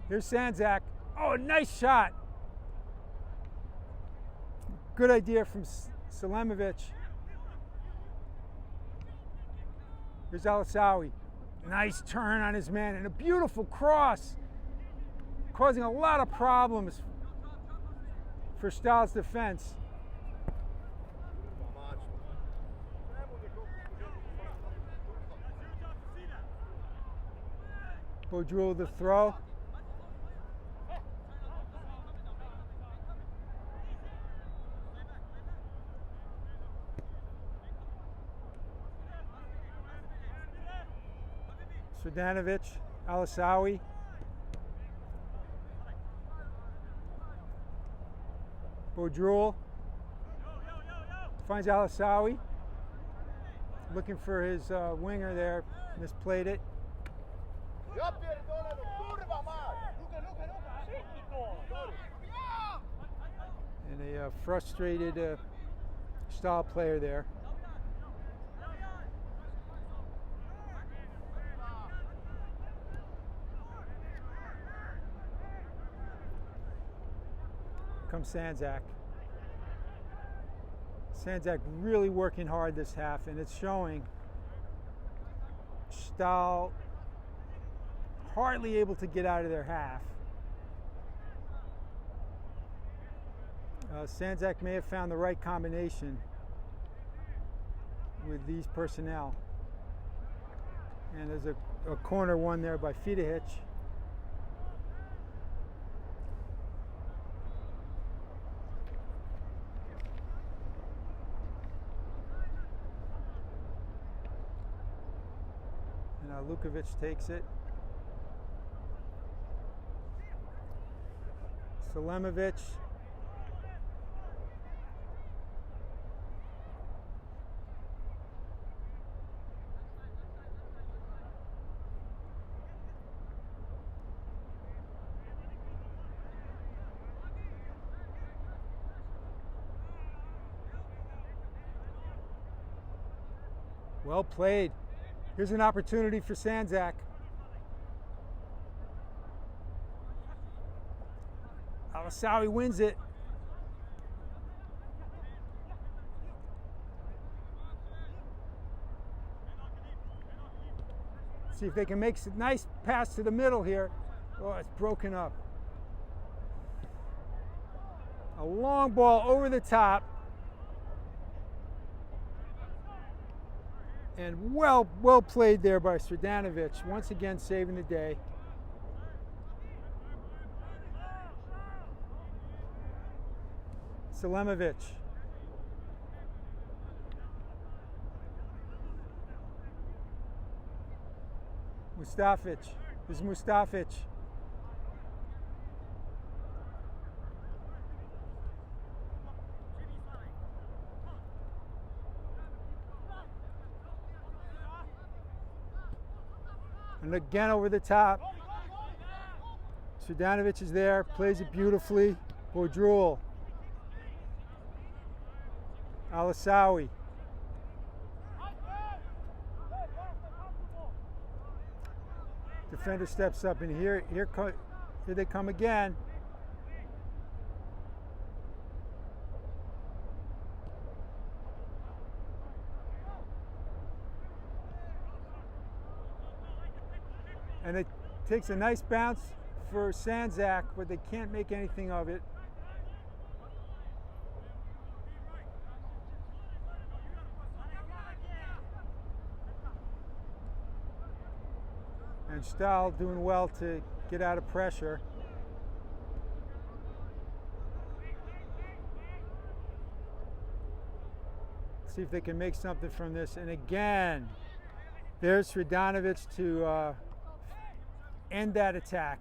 Here's Sandzak. Oh, nice shot. Good idea from Selimovic. Here's Alisawi. Nice turn on his man and a beautiful cross, causing a lot of problems for Stal's defense. Bodrul the throw. Srdanovic, Alisawi. Bodrul finds Alisawi, looking for his winger there, misplayed it. And a frustrated Stal player there. Comes Sandzak. Sandzak really working hard this half, and it's showing. Stal hardly able to get out of their half. Sandzak may have found the right combination with these personnel. And there's a corner won there by Fidahic. Lukovic takes it. Selimovic. Well played. Here's an opportunity for Sandzak. Alisawi wins it. See if they can make a nice pass to the middle here. Oh, it's broken up. A long ball over the top. And well played there by Sredanovic, once again saving the day. Selemovic. Mustafic. This is Mustafic. And again over the top. Sredanovic is there, plays it beautifully. Bodrul. Alisawi. Defender steps up, and here they come again. And it takes a nice bounce for Sandzak, but they can't make anything of it. And Stal doing well to get out of pressure. See if they can make something from this. And again, there's Sredanovic to end that attack.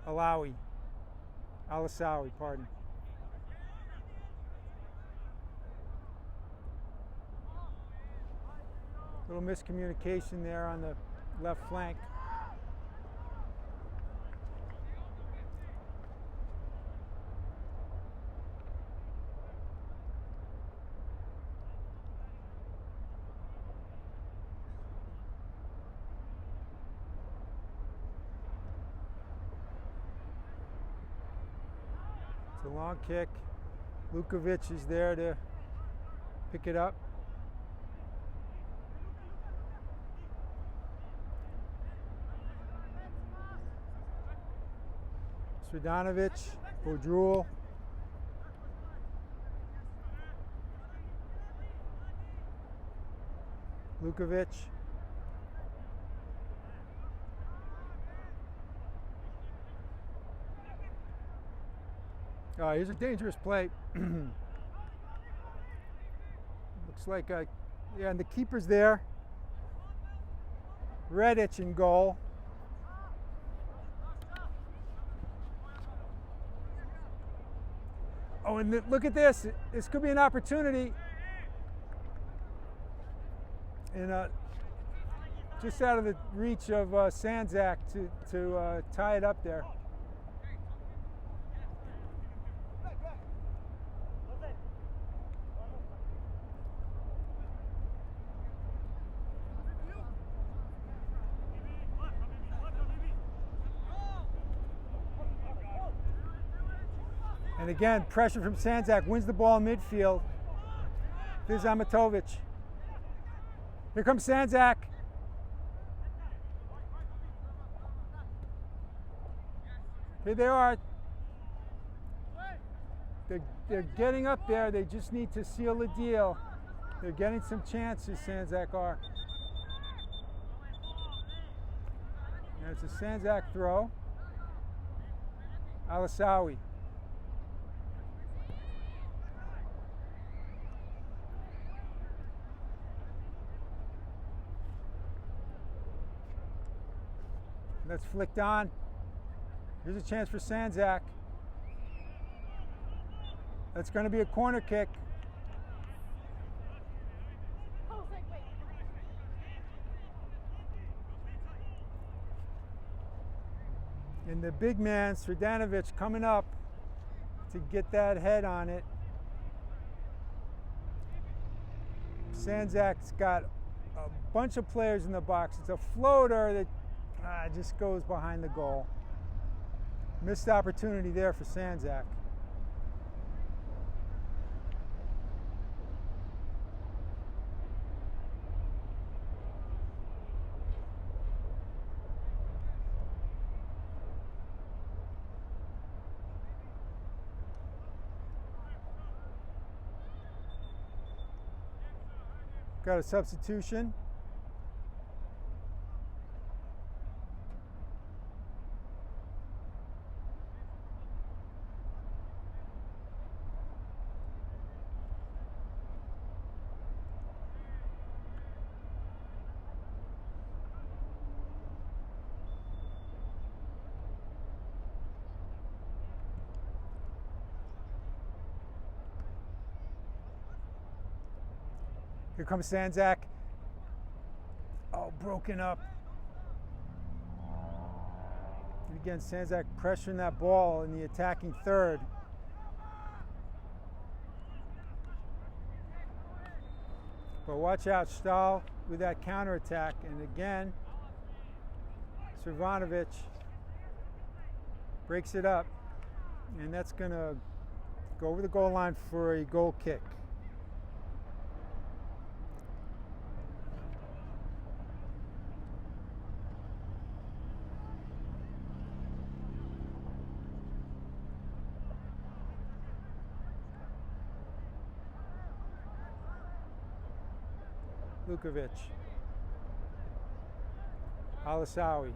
Alisawi, pardon. Little miscommunication there on the left flank. It's a long kick. Lukovic is there to pick it up. Sredanovic, Bodrul. Lukovic. Here's a dangerous play. Looks like, yeah, and the keeper's there. Redic in goal. Oh, and look at this. This could be an opportunity. And just out of the reach of Sandzak to tie it up there. And again, pressure from Sandzak, wins the ball in midfield. Here's Amatovic. Here comes Sandzak. Here they are. They're getting up there. They just need to seal the deal. They're getting some chances, Sandzak are. And it's a Sandzak throw. Alisawi. That's flicked on. Here's a chance for Sandzak. That's going to be a corner kick. And the big man, Sredanovic, coming up to get that head on it. Sandzak's got a bunch of players in the box. It's a floater that just goes behind the goal. Missed opportunity there for Sandzak. Got a substitution. Here comes Sandzak. Oh, broken up. And again, Sandzak pressuring that ball in the attacking third. But watch out, Stal with that counterattack. And again, Srvanovic breaks it up. And that's going to go over the goal line for a goal kick. Lukovic, Alisawi.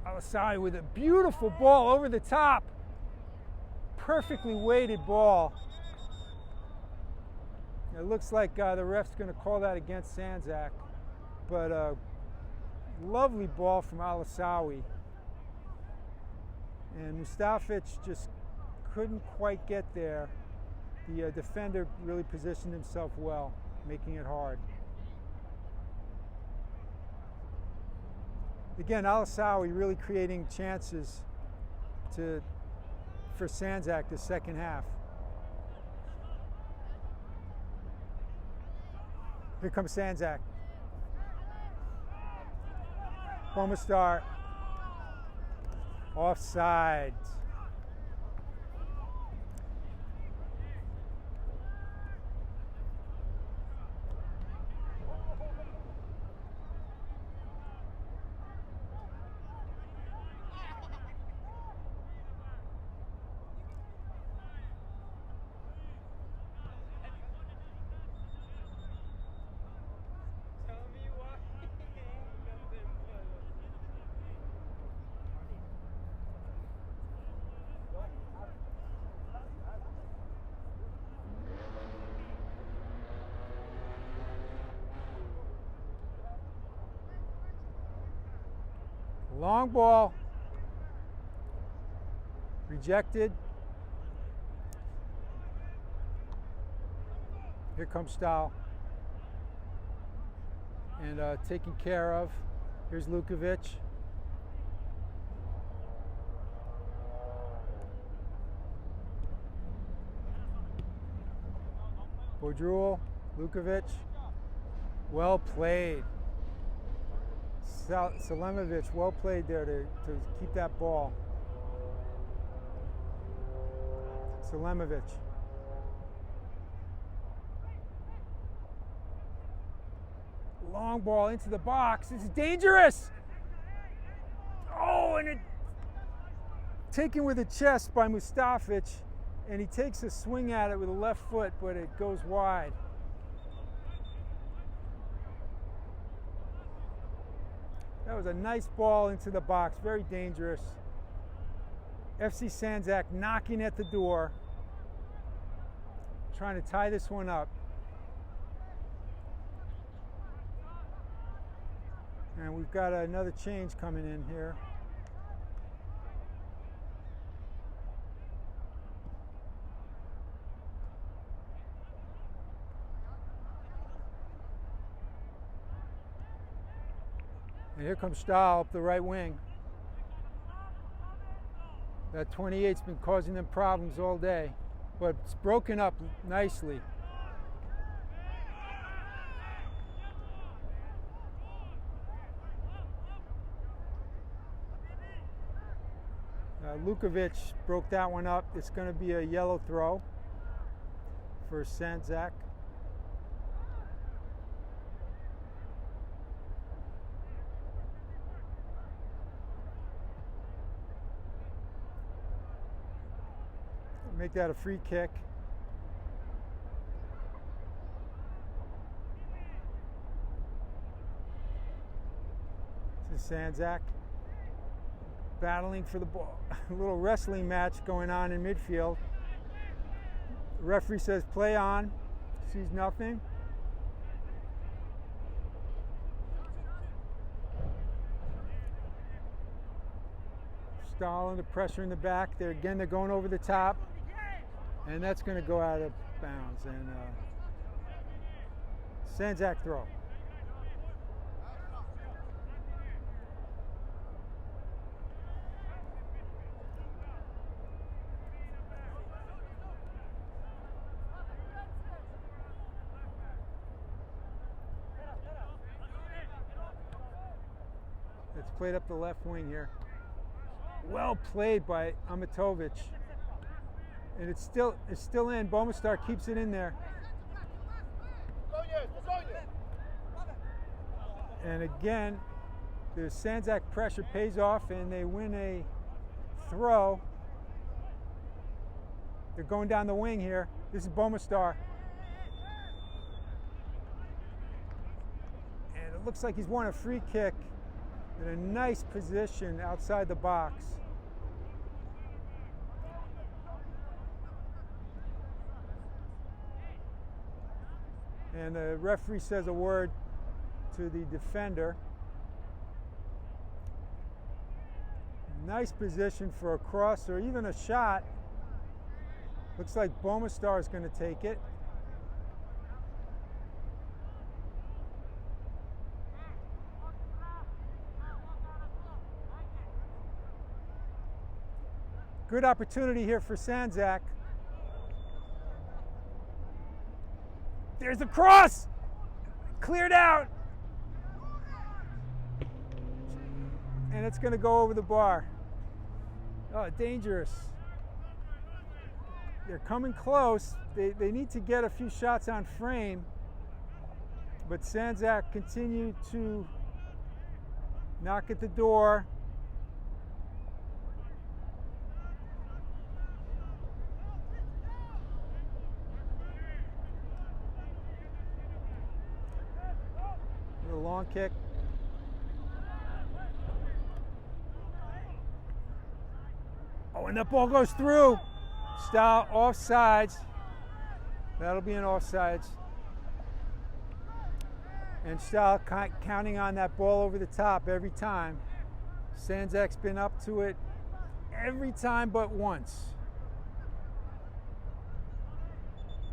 Alisawi with a beautiful ball over the top. Perfectly weighted ball. It looks like the ref's going to call that against Sandzak, but a lovely ball from Alisawi. And Mustafic just couldn't quite get there. The defender really positioned himself well, making it hard. Again, Alisawi really creating chances for Sandzak the second half. Here comes Sandzak. Bomastar. Offside. Long ball, rejected. Here comes Stal. And taken care of. Here's Lukovic. Bodrul, Lukovic. Well played. Selimovic, well played there to keep that ball. Selimovic. Long ball into the box. It's dangerous. Oh, and it taken with the chest by Mustafic, and he takes a swing at it with the left foot, but it goes wide. That was a nice ball into the box, very dangerous. FC Sandzak knocking at the door, trying to tie this one up. And we've got another change coming in here. And here comes Stal up the right wing. That 28's been causing them problems all day, but it's broken up nicely. Lukovic broke that one up. It's going to be a yellow throw for Sandzak. Make that a free kick. This is Sandzak battling for the ball. A little wrestling match going on in midfield. The referee says play on. Sees nothing. Stal under pressure in the back. They're going over the top. And that's going to go out of bounds. And Sandzak throw. It's played up the left wing here. Well played by Amatovic. And it's still in. Bomastar keeps it in there. And again, the Sandzak pressure pays off and they win a throw. They're going down the wing here. This is Bomastar. And it looks like he's won a free kick in a nice position outside the box. And the referee says a word to the defender. Nice position for a cross or even a shot. Looks like Bomastar is going to take it. Good opportunity here for Sandzak. There's the cross! Cleared out! And it's going to go over the bar. Oh, dangerous. They're coming close. They need to get a few shots on frame. But Sandzak continued to knock at the door. A long kick. Oh, and that ball goes through. Stal offsides. That'll be an offsides. And Stal counting on that ball over the top every time. Sandzak's been up to it every time but once.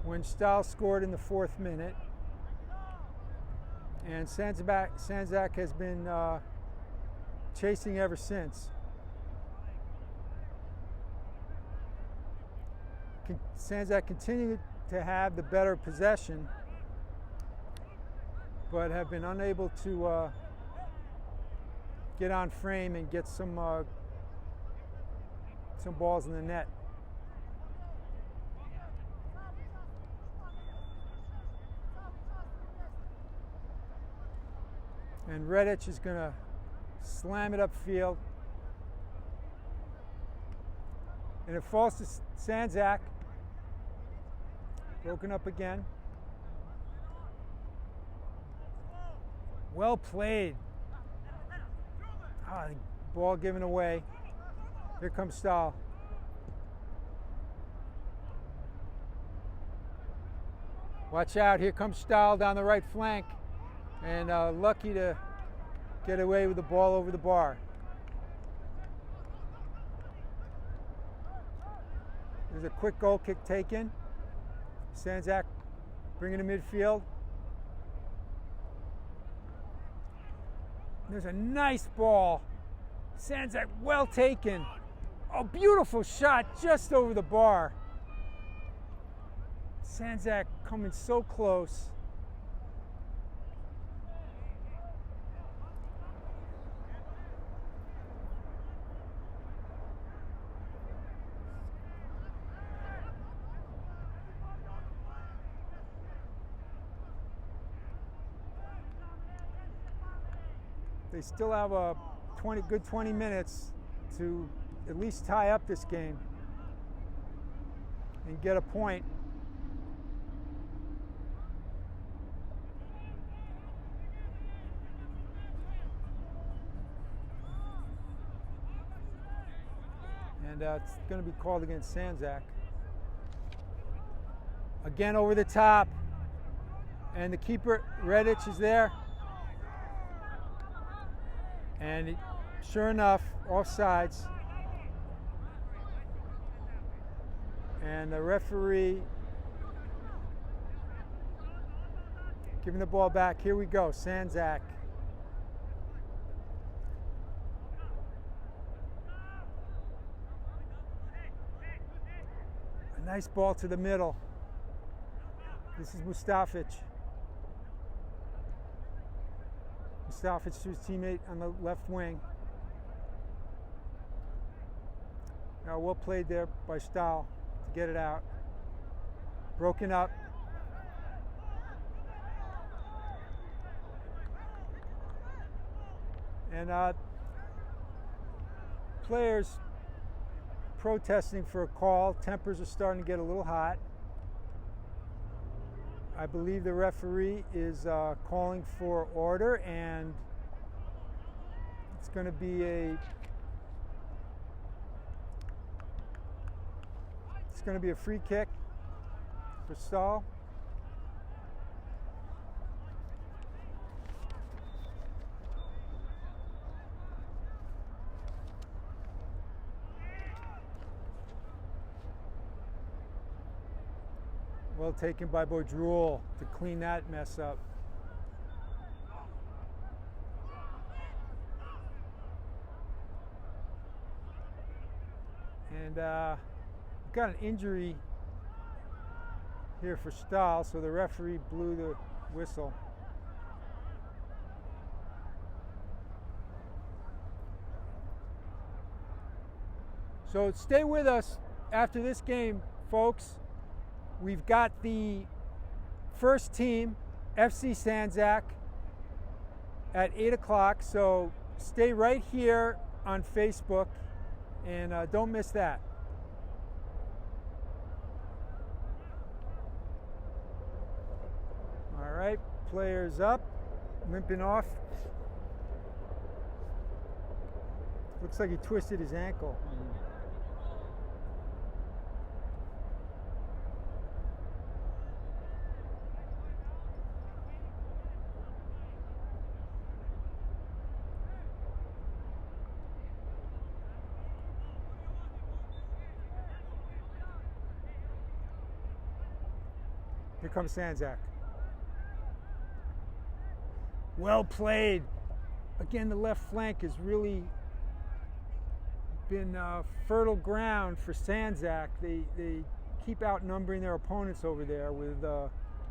When Stal scored in the 4th minute. And Sandzak has been chasing ever since. Sandzak continued to have the better possession, but have been unable to get on frame and get some balls in the net. And Redic is going to slam it upfield. And it falls to Sandzak. Broken up again. Well played. Ah, the ball given away. Here comes Stal. Watch out, here comes Stal down the right flank. And lucky to get away with the ball over the bar. There's a quick goal kick taken. Sandzak bringing to midfield. There's a nice ball. Sandzak well taken. A beautiful shot just over the bar. Sandzak coming so close. They still have a good 20 minutes to at least tie up this game and get a point. And it's going to be called against Sandzak. Again over the top. And the keeper, Redditch, is there. And sure enough, offsides. And the referee giving the ball back. Here we go, Sandzak. A nice ball to the middle. This is Mustafic. Mustafic to his teammate on the left wing. Now well played there by Stal to get it out. Broken up. And players protesting for a call. Tempers are starting to get a little hot. I believe the referee is calling for order, and it's going to be a free kick for Stal. Well taken by Bodrul to clean that mess up. And we've got an injury here for Stal, so the referee blew the whistle. So stay with us after this game, folks. We've got the first team, FC Sandzak, at 8 o'clock, so stay right here on Facebook and don't miss that. All right, players up, limping off. Looks like he twisted his ankle. Here comes Sandzak. Well played. Again, the left flank has really been fertile ground for Sandzak. They keep outnumbering their opponents over there with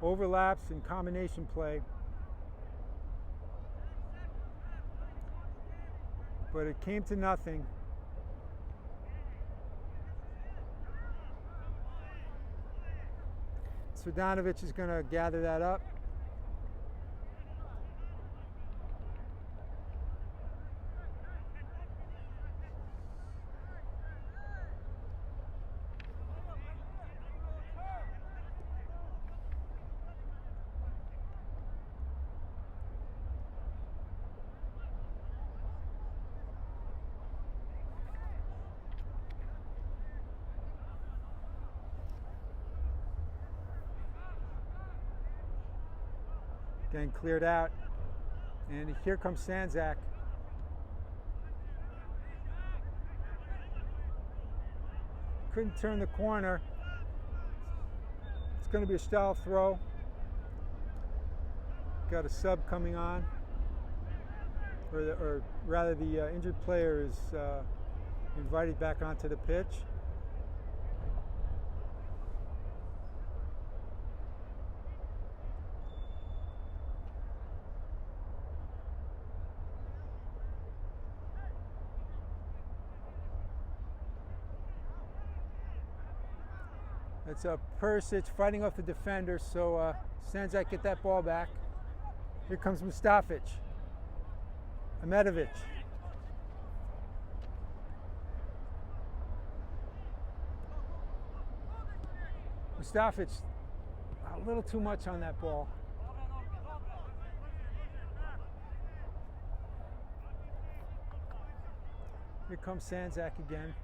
overlaps and combination play. But it came to nothing. Svedanovic is going to gather that up. Getting cleared out, and here comes Sandzak. Couldn't turn the corner. It's going to be a Stal throw. Got a sub coming on, or rather the injured player is invited back onto the pitch. It's Perisic fighting off the defender, so Sandzak get that ball back. Here comes Mustafic. Ahmetovic. Mustafic, a little too much on that ball. Here comes Sandzak again.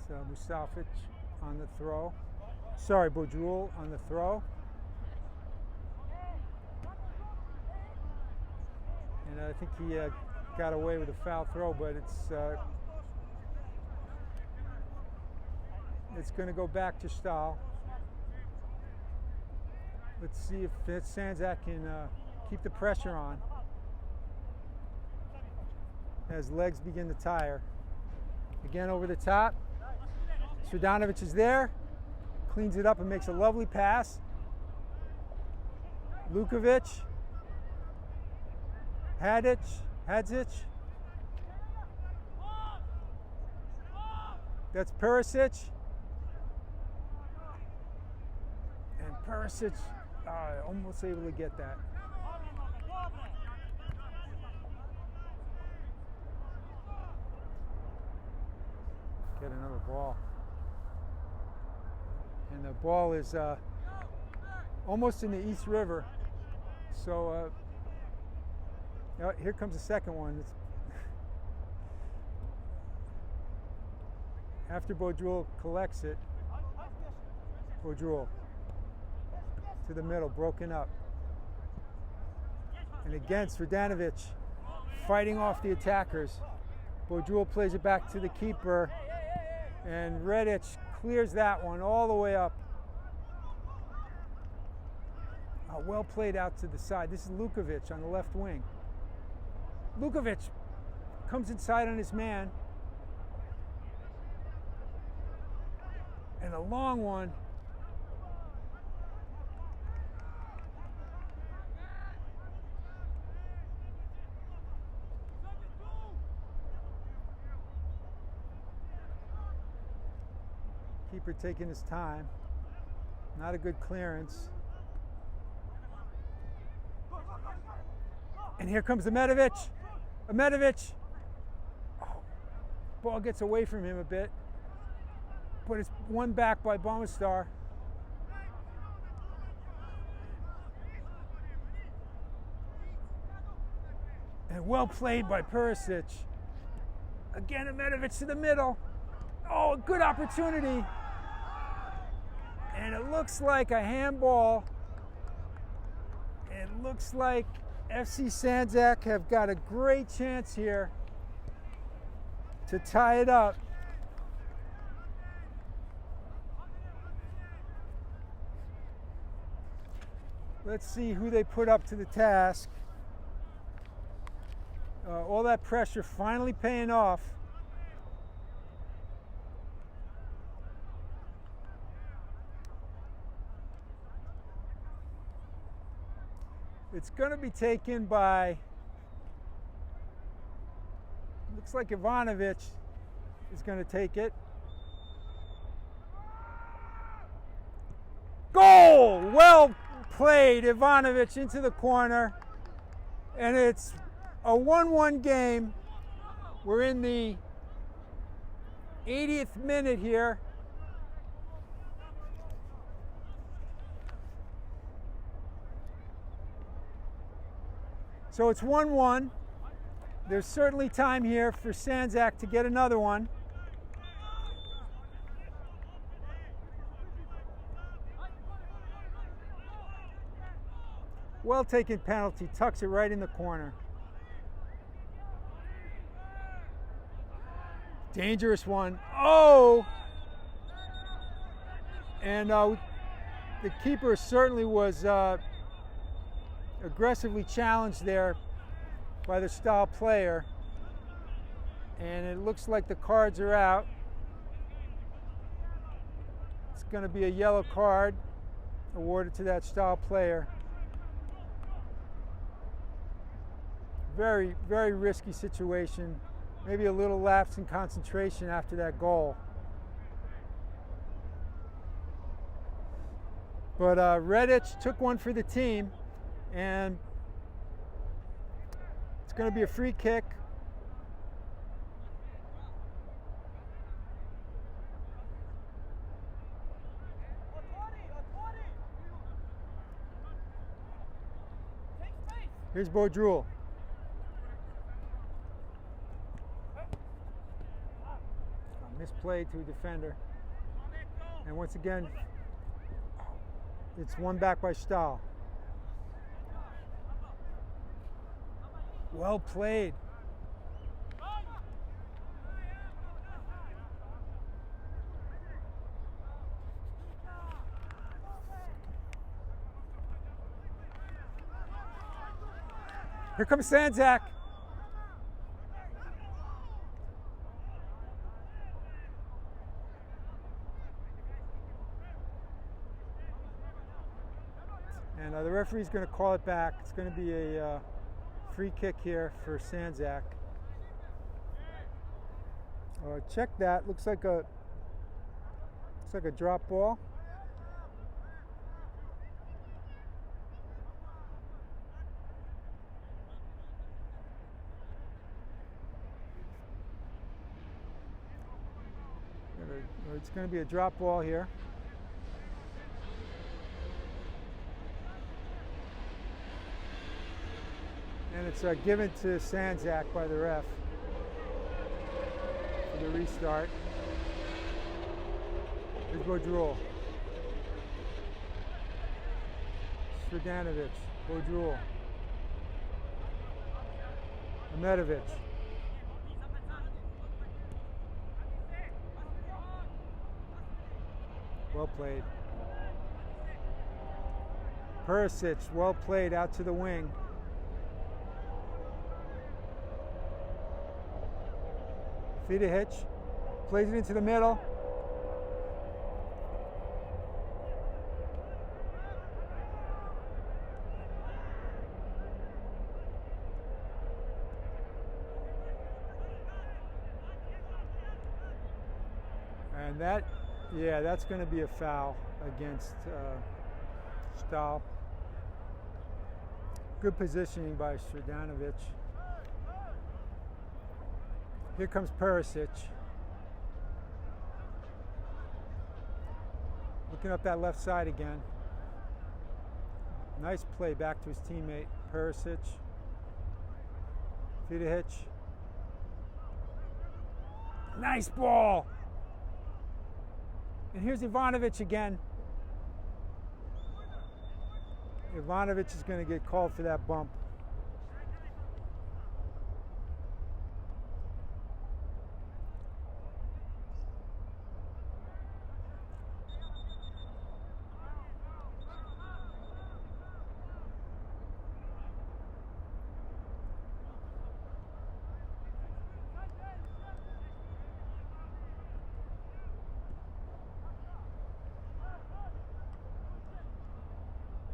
So Mustafic on the throw. Sorry, Bojul on the throw. And I think he got away with a foul throw, but it's going to go back to Stal. Let's see if Sandzak can keep the pressure on as legs begin to tire. Again over the top. Sredanovic is there, cleans it up and makes a lovely pass. Lukovic, Hadzic. That's Perisic. And Perisic almost able to get that. Get another ball. And the ball is almost in the East River. So here comes the second one. After Bojul collects it, Bojul to the middle, broken up. And again, Sredanovic fighting off the attackers. Bojul plays it back to the keeper, and Redic clears that one all the way up. Well played out to the side. This is Lukovic on the left wing. Lukovic comes inside on his man. And a long one. Keeper taking his time. Not a good clearance. And here comes Ahmetovic. Ahmetovic. Oh, ball gets away from him a bit. But it's won back by Bombastar. And well played by Perisic. Again, Ahmetovic to the middle. Oh, a good opportunity. And it looks like a handball. It looks like FC Sandzak have got a great chance here to tie it up. Let's see who they put up to the task. All that pressure finally paying off. It's going to be taken by, looks like Ivanovic is going to take it. Goal! Well played, Ivanovic into the corner. And it's a 1-1 game. We're in the 80th minute here. So it's 1-1. There's certainly time here for Sandzak to get another one. Well taken penalty, tucks it right in the corner. Dangerous one. Oh! And the keeper certainly was aggressively challenged there by the Stal player. And it looks like the cards are out. It's going to be a yellow card awarded to that Stal player. Very, very risky situation. Maybe a little lapse in concentration after that goal. But Redic took one for the team, and It's going to be a free kick. Here's Baudrul. Misplay to a defender. And once again, it's won back by Stal. Well played. Here comes Sandzak. And the referee's going to call it back. It's going to be a free kick here for Sandzak. Check that. Looks like a drop ball. It's going to be a drop ball here. And it's given to Sandzak by the ref for the restart. Here's Baudrul. Sredanovic. Baudrul. Ahmetovic. Well played. Perisic, well played out to the wing. Vidic plays it into the middle. And that's going to be a foul against Stal. Good positioning by Sredanovic. Here comes Perisic. Looking up that left side again. Nice play back to his teammate, Perisic. Vidic. Nice ball! And here's Ivanovic again. Ivanovic is going to get called for that bump.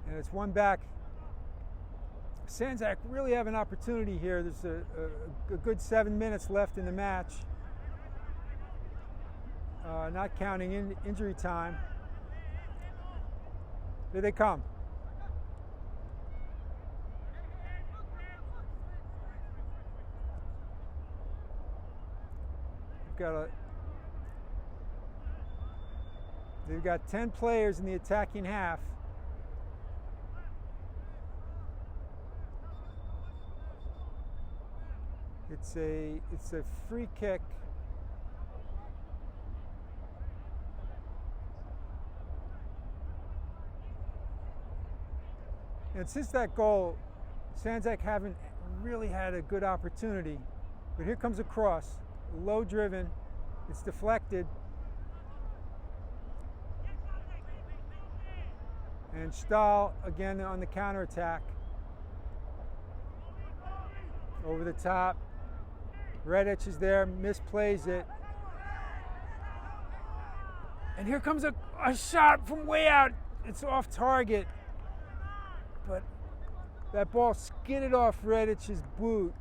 And it's one back. Sandzak really have an opportunity here. There's a good 7 minutes left in the match. Not counting injury time. Here they come. They've got 10 players in the attacking half. It's a free kick. And since that goal, Sandzak haven't really had a good opportunity. But here comes a cross, low driven. It's deflected. And Stal again on the counterattack. Over the top. Redic is there, misplays it. And here comes a shot from way out. It's off target. But that ball skidded off Redic's boot,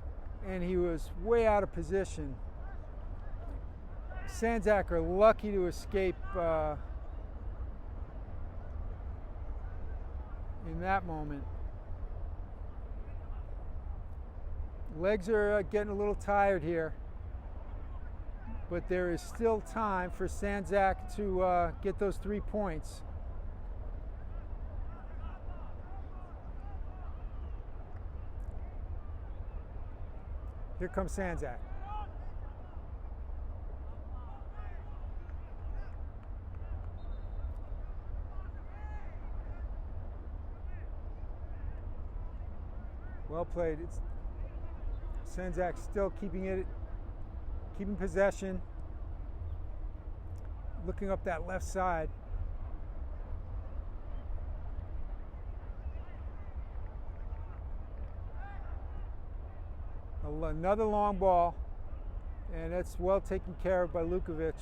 and he was way out of position. Sandzak are lucky to escape in that moment. Legs are getting a little tired here, but there is still time for Sandzak to get those 3 points. Here comes Sandzak. Well played. It's Sandzak still keeping possession, looking up that left side. Another long ball, and that's well taken care of by Lukovic.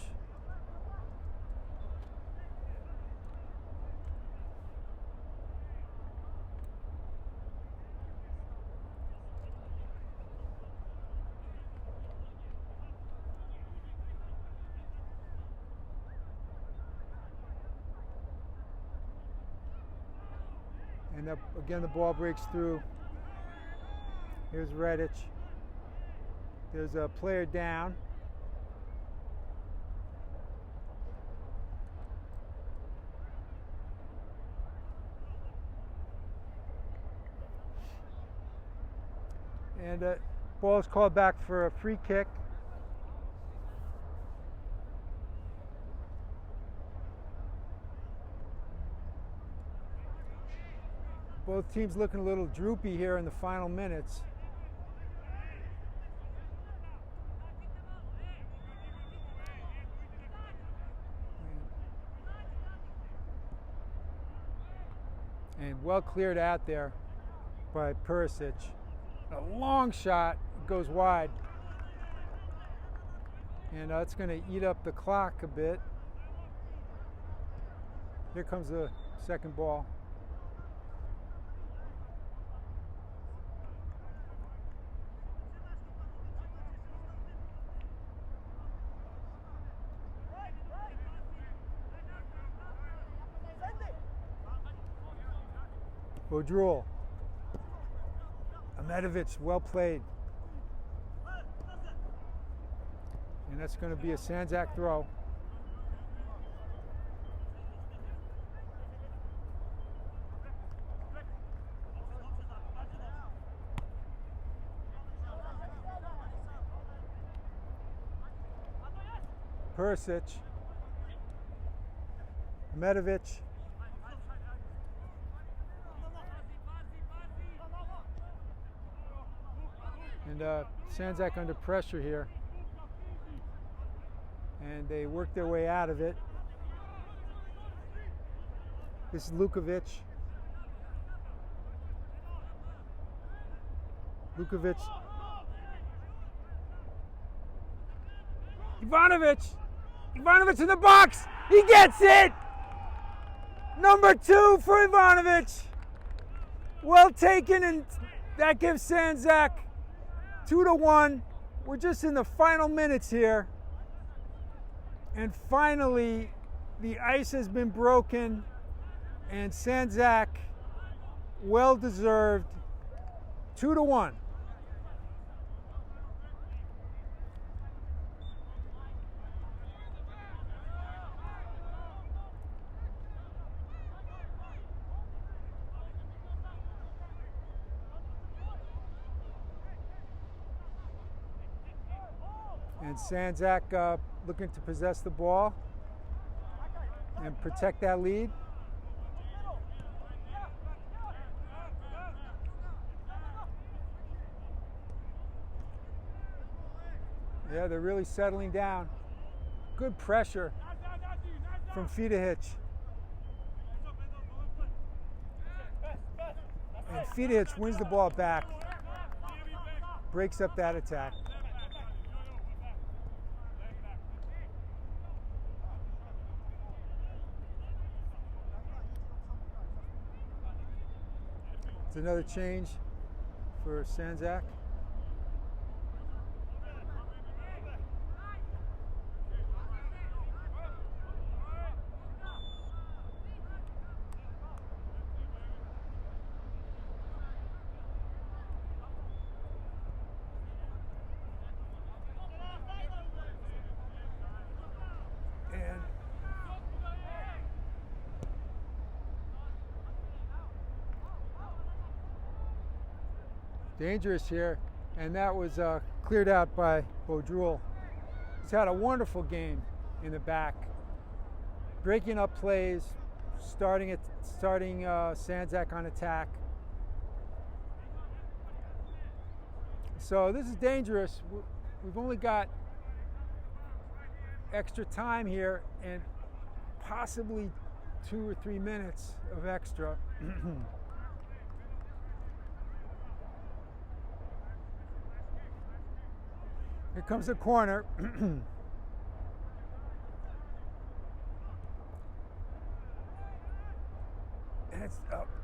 And again, the ball breaks through. Here's Redditch. There's a player down. And ball is called back for a free kick. Both teams looking a little droopy here in the final minutes. And well cleared out there by Perisic. A long shot, goes wide. And that's going to eat up the clock a bit. Here comes the second ball. Bodrul. Ahmetovic, well played. And that's going to be a Sandzak throw. Perisic. Ahmetovic. And Sandzak under pressure here. And they work their way out of it. This is Lukovic. Lukovic. Ivanovic. Ivanovic in the box. He gets it. Number 2 for Ivanovic. Well taken, and that gives Sandzak 2-1. We're just in the final minutes here. And finally, the ice has been broken, and Sandzak, well deserved, 2-1. And Sandzak looking to possess the ball and protect that lead. Yeah, they're really settling down. Good pressure from Fidahic. And Fidahic wins the ball back, breaks up that attack. It's another change for Sandzak. dangerous here, and that was cleared out by Bodrul. He's had a wonderful game in the back, breaking up plays, starting Sandzak on attack. So this is dangerous. We've only got extra time here and possibly 2 or 3 minutes of extra. Here comes the corner. And it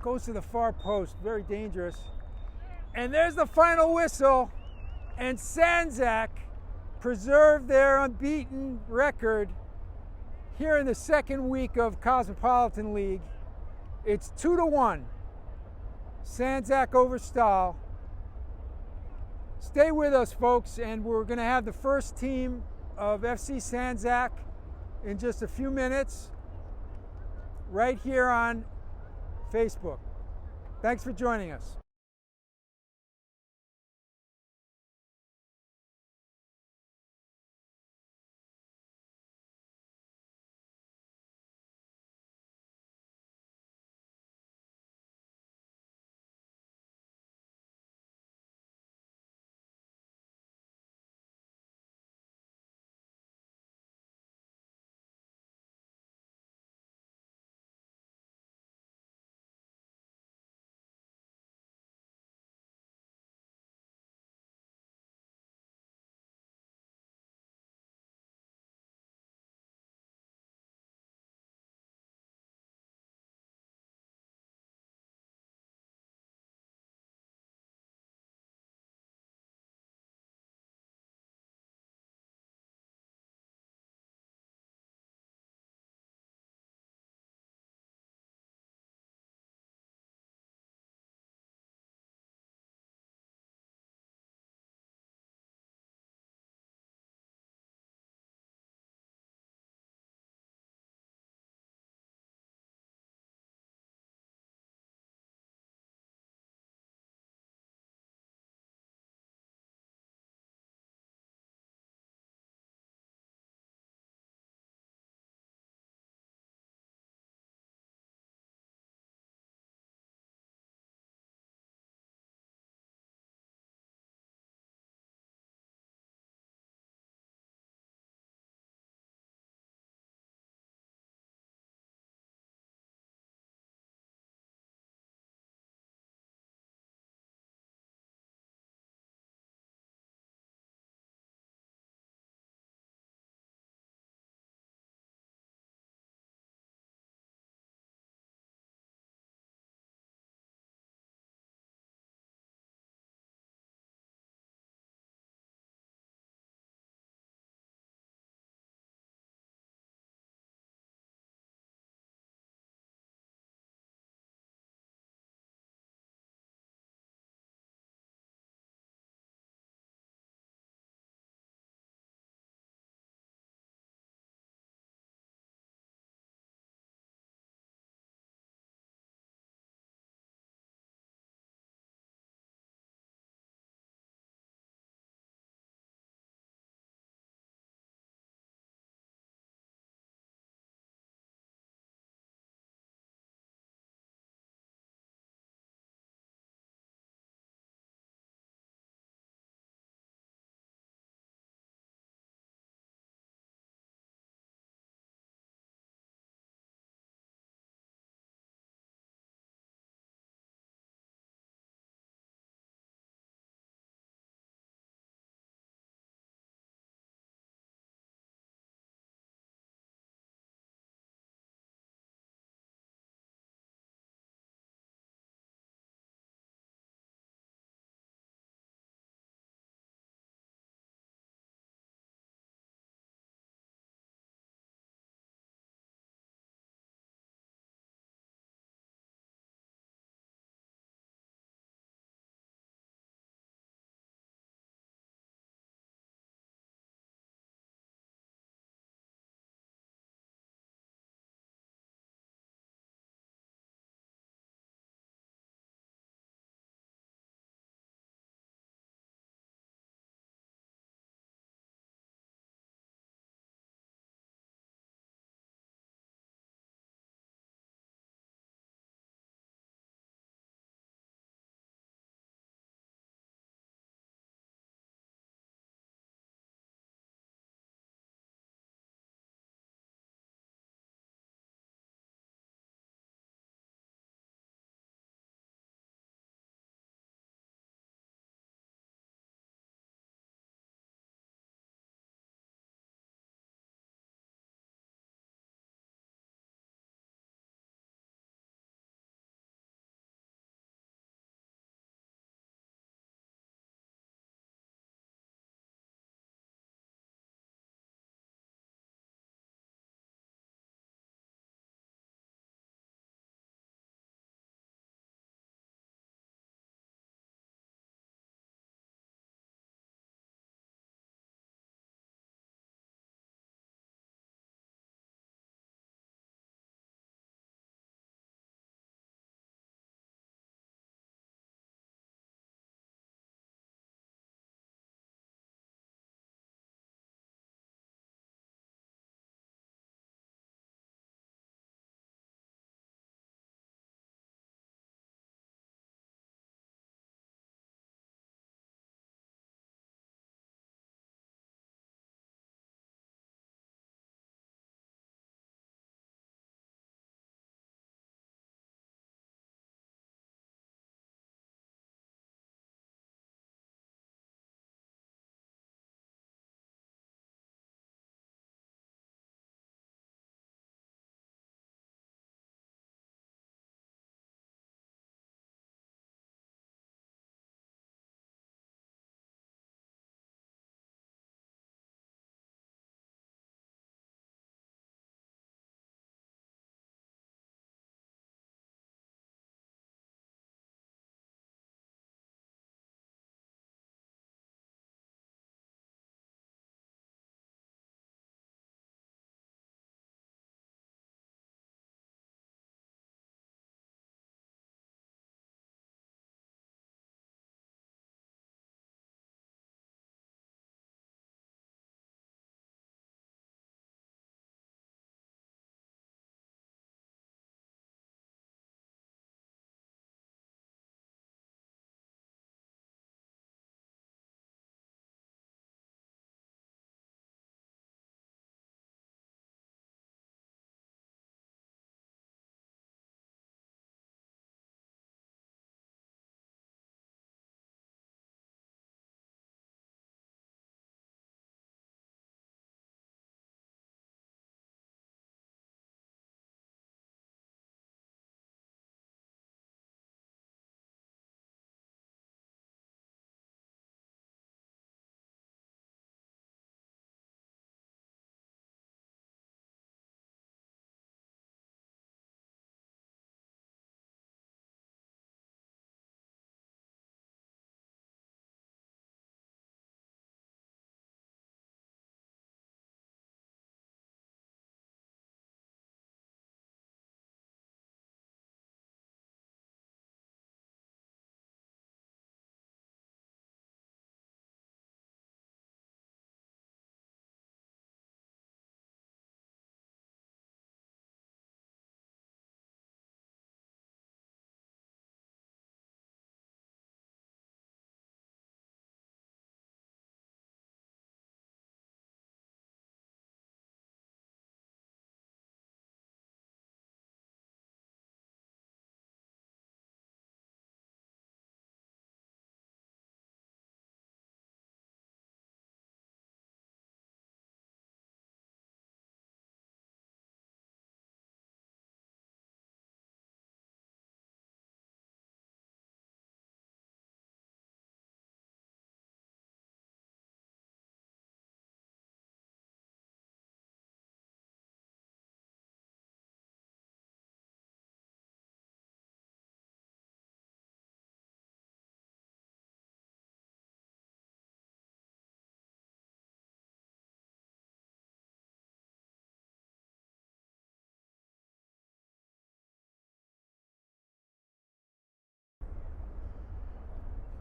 goes to the far post, very dangerous. And there's the final whistle, and Sandzak preserved their unbeaten record here in the second week of Cosmopolitan League. It's 2-1. Sandzak over Stal. Stay with us, folks, and we're going to have the first team of FC Sandzak in just a few minutes right here on Facebook. Thanks for joining us.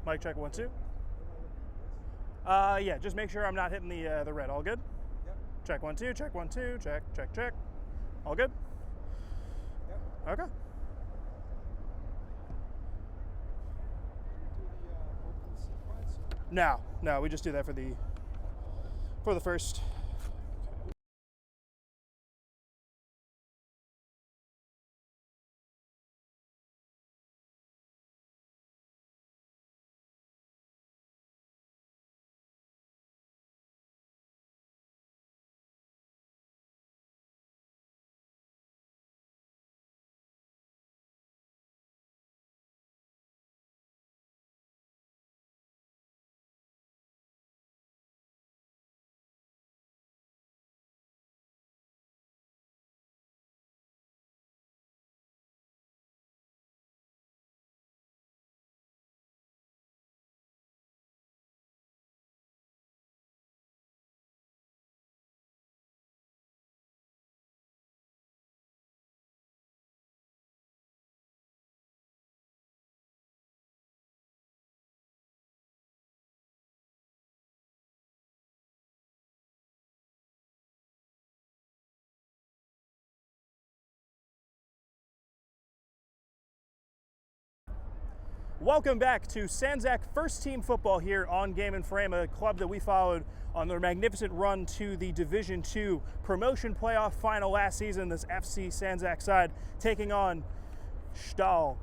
Mic check 1 2. Yeah, just make sure I'm not hitting the red. All good? Yep. Check 1 2, check 1 2, check, check, check. All good? Yep. Okay. Do the open sequence? No, we just do that for the first. Welcome back to Sandzak First Team Football here on Game and Frame, a club that we followed on their magnificent run to the Division II promotion playoff final last season. This FC Sandzak side taking on Stal.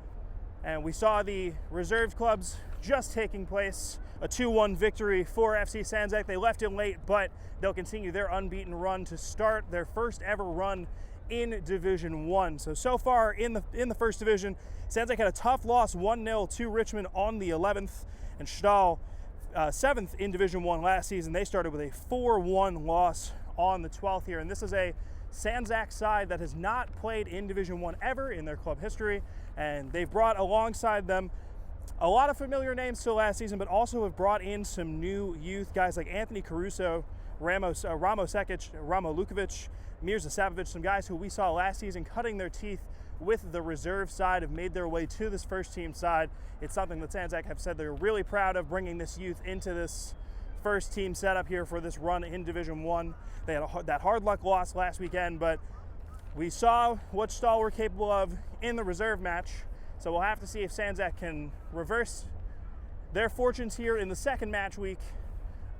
And we saw the reserve clubs just taking place, a 2-1 victory for FC Sandzak. They left it late, but they'll continue their unbeaten run to start their first ever run in Division 1. So far in the first division, Sandzak had a tough loss, 1-0 to Richmond on the 11th, and Stal, 7th in Division 1 last season. They started with a 4-1 loss on the 12th here, and this is a Sandzak side that has not played in Division 1 ever in their club history, and they've brought alongside them a lot of familiar names to last season, but also have brought in some new youth, guys like Anthony Caruso, Ramo Sekic, Ramo Lukovic, Mirza Sabovic, some guys who we saw last season cutting their teeth with the reserve side, have made their way to this first team side. It's something that Sandzak have said they're really proud of, bringing this youth into this first team setup here for this run in Division 1. They had that hard luck loss last weekend, but we saw what Stal were capable of in the reserve match. So we'll have to see if Sandzak can reverse their fortunes here in the second match week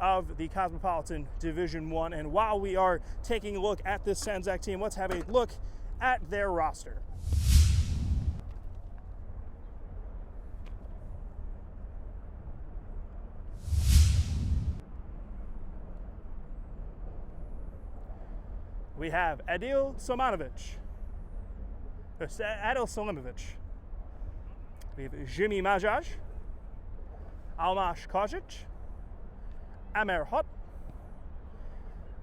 of the Cosmopolitan Division 1. And while we are taking a look at this Sandzak team, let's have a look at their roster. We have Adil Salimovic. We have Jimmy Majaj, Almash Kojic, Amer Hot,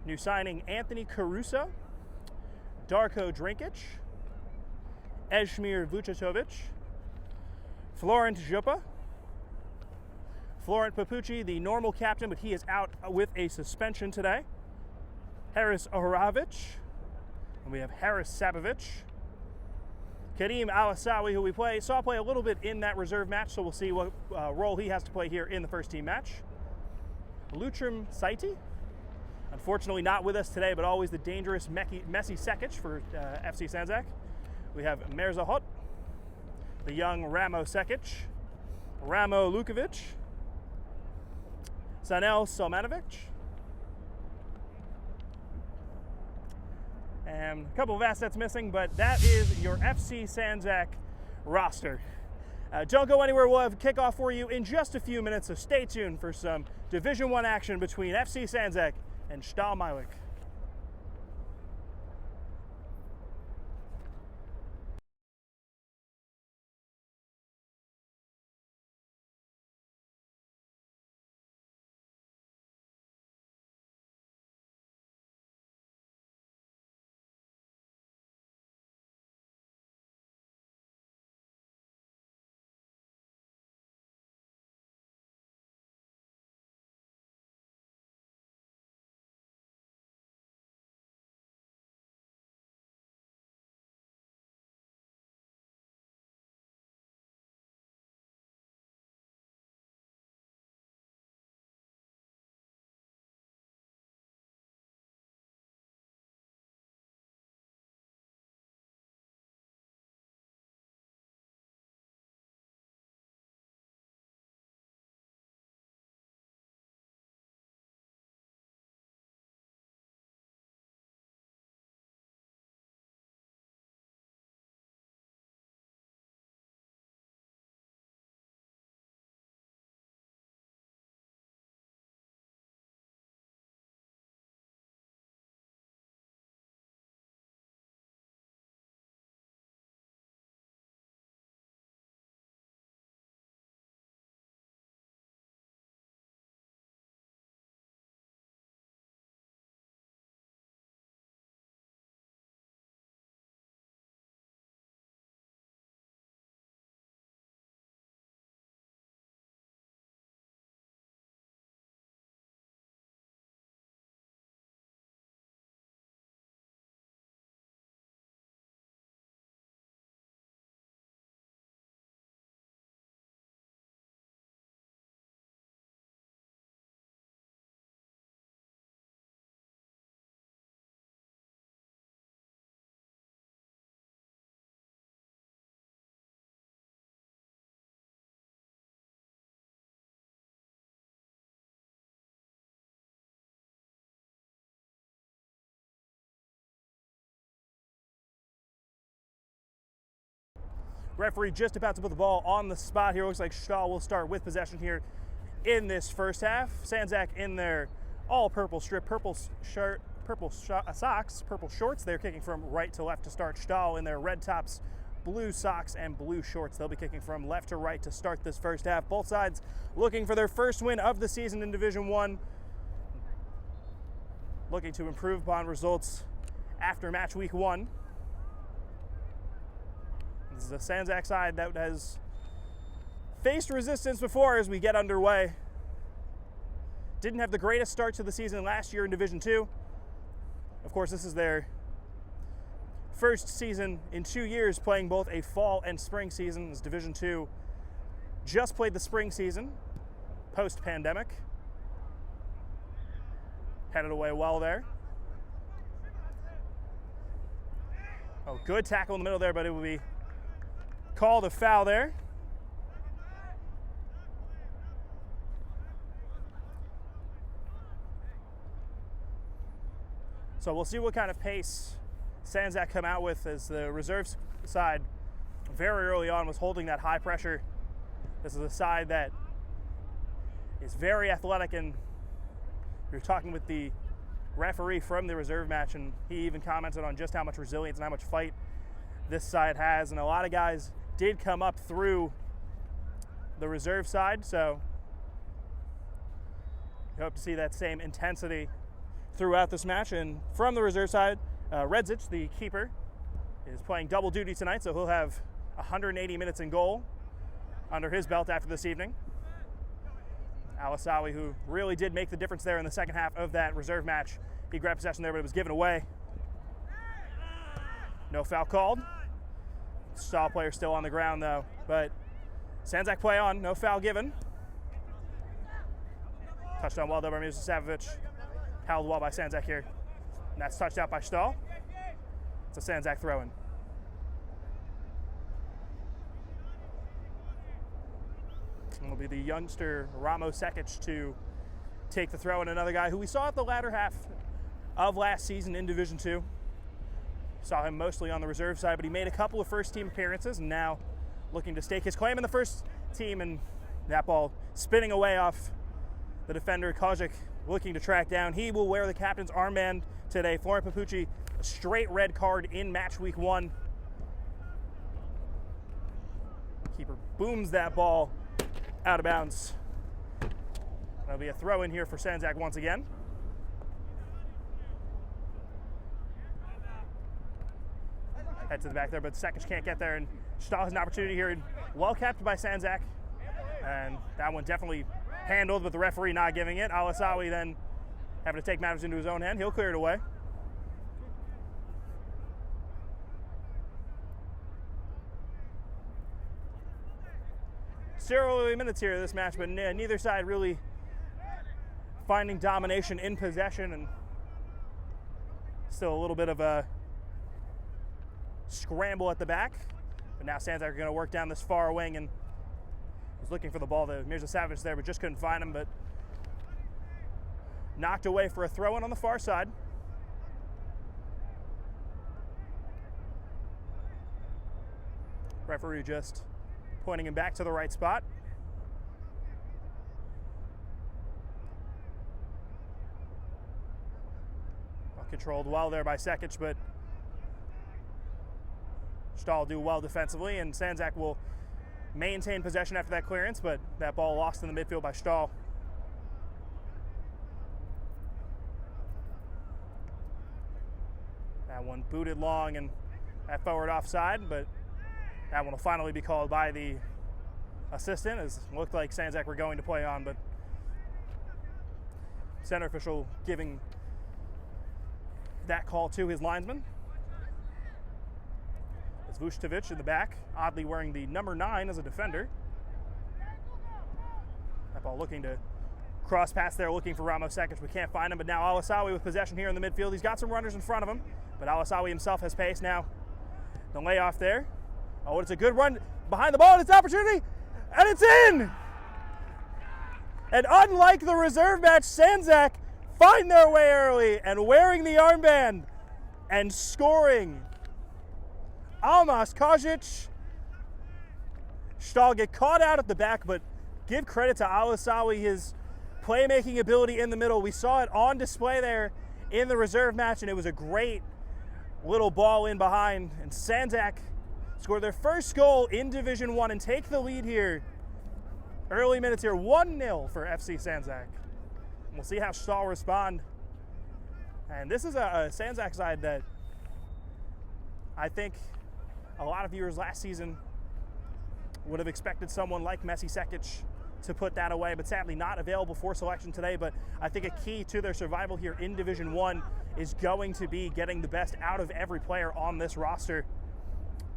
new signing Anthony Caruso, Darko Drinkic, Eshmir Vucetovic, Florent Jupa, Florent Papucci, the normal captain, but he is out with a suspension today, Haris Ohorovic, and we have Haris Sabovic, Karim Alasawi, who we saw play a little bit in that reserve match, so we'll see what role he has to play here in the first team match. Lutrim Saiti, unfortunately not with us today, but always the dangerous Messi Sekic for FC Sandzak. We have Mirza Hot, the young Ramo Sekic, Ramo Lukovic, Sanel Salmanovic, and a couple of assets missing, but that is your FC Sandzak roster. Don't go anywhere. We'll have kickoff for you in just a few minutes, so stay tuned for some Division 1 action between FC Sandzak and Stal Mielec. Referee just about to put the ball on the spot here. Looks like Stal will start with possession here in this first half. Sandzak in their all-purple strip, purple shirt, socks, purple shorts. They're kicking from right to left to start. Stal in their red tops, blue socks, and blue shorts. They'll be kicking from left to right to start this first half. Both sides looking for their first win of the season in Division 1. Looking to improve upon results after match week 1. This is a Sandzak side that has faced resistance before as we get underway. Didn't have the greatest start to the season last year in Division 2. Of course, this is their first season in 2 years playing both a fall and spring season, as Division 2 just played the spring season post-pandemic. Headed away well there. Oh, good tackle in the middle there, but it will be called a foul there. So we'll see what kind of pace Sandzak come out with, as the reserve side very early on was holding that high pressure. This is a side that is very athletic, and we were talking with the referee from the reserve match, and he even commented on just how much resilience and how much fight this side has. And a lot of guys did come up through the reserve side, so we hope to see that same intensity throughout this match. And from the reserve side, Redzic, the keeper, is playing double duty tonight, so he'll have 180 minutes in goal under his belt after this evening. Alisawi, who really did make the difference there in the second half of that reserve match. He grabbed possession there, but it was given away. No foul called. Stal player still on the ground though, but Sandzak play on, no foul given. Touchdown well done by Milosavljevic. Held well by Sandzak here. And that's touched out by Stal. It's a Sandzak throw-in. It'll be the youngster Ramo Sekic to take the throw-in, another guy who we saw at the latter half of last season in Division 2. Saw him mostly on the reserve side, but he made a couple of first-team appearances and now looking to stake his claim in the first team, and that ball spinning away off the defender, Kojic, looking to track down. He will wear the captain's armband today. Florian Papucci, a straight red card in match week 1. Keeper booms that ball out of bounds. That'll be a throw in here for Sandzak once again. Head to the back there, but Sekic can't get there, and Stal has an opportunity here. Well kept by Sandzak, and that one definitely handled, but the referee not giving it. Alisawi then having to take matters into his own hand. He'll clear it away. Still early minutes here of this match, but neither side really finding domination in possession, and still a little bit of a scramble at the back. But now Sandzak are going to work down this far wing, and was looking for the ball. The Milosavljevic there, but just couldn't find him, but knocked away for a throw-in on the far side. Referee just pointing him back to the right spot. Well controlled well there by Sekic, but Stal do well defensively, and Sandzak will maintain possession after that clearance, but that ball lost in the midfield by Stal. That one booted long and that forward offside, but that one will finally be called by the assistant, as it looked like Sandzak were going to play on, but center official giving that call to his linesman. It's Vucevic in the back, oddly wearing the number 9 as a defender. That ball looking to cross pass there, looking for Ramo Sekic. We can't find him, but now Alisawi with possession here in the midfield. He's got some runners in front of him, but Alisawi himself has pace now. The layoff there. Oh, it's a good run behind the ball, and it's an opportunity, and it's in! And unlike the reserve match, Sandzak find their way early and wearing the armband and scoring. Almas Kojic Stal get caught out at the back, but give credit to Alisawi, his playmaking ability in the middle. We saw it on display there in the reserve match, and it was a great little ball in behind. And Sandzak scored their first goal in Division 1 and take the lead here. Early minutes here, 1-0 for FC Sandzak. And we'll see how Stal respond. And this is a Sandzak side that I think a lot of viewers last season would have expected someone like Messi Sekic to put that away, but sadly not available for selection today. But I think a key to their survival here in Division 1 is going to be getting the best out of every player on this roster.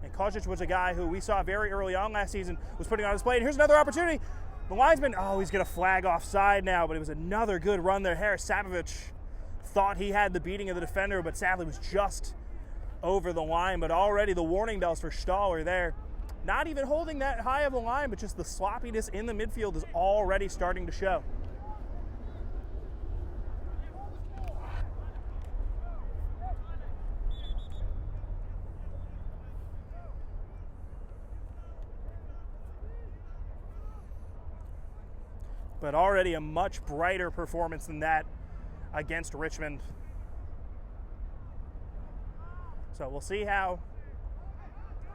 And Kojic was a guy who we saw very early on last season was putting on display. And here's another opportunity. The linesman, oh, he's going to flag offside now, but it was another good run there. Harasabovic thought he had the beating of the defender, but sadly was just over the line. But already the warning bells for Stal are there. Not even holding that high of a line, but just the sloppiness in the midfield is already starting to show. But already a much brighter performance than that against Richmond. So we'll see how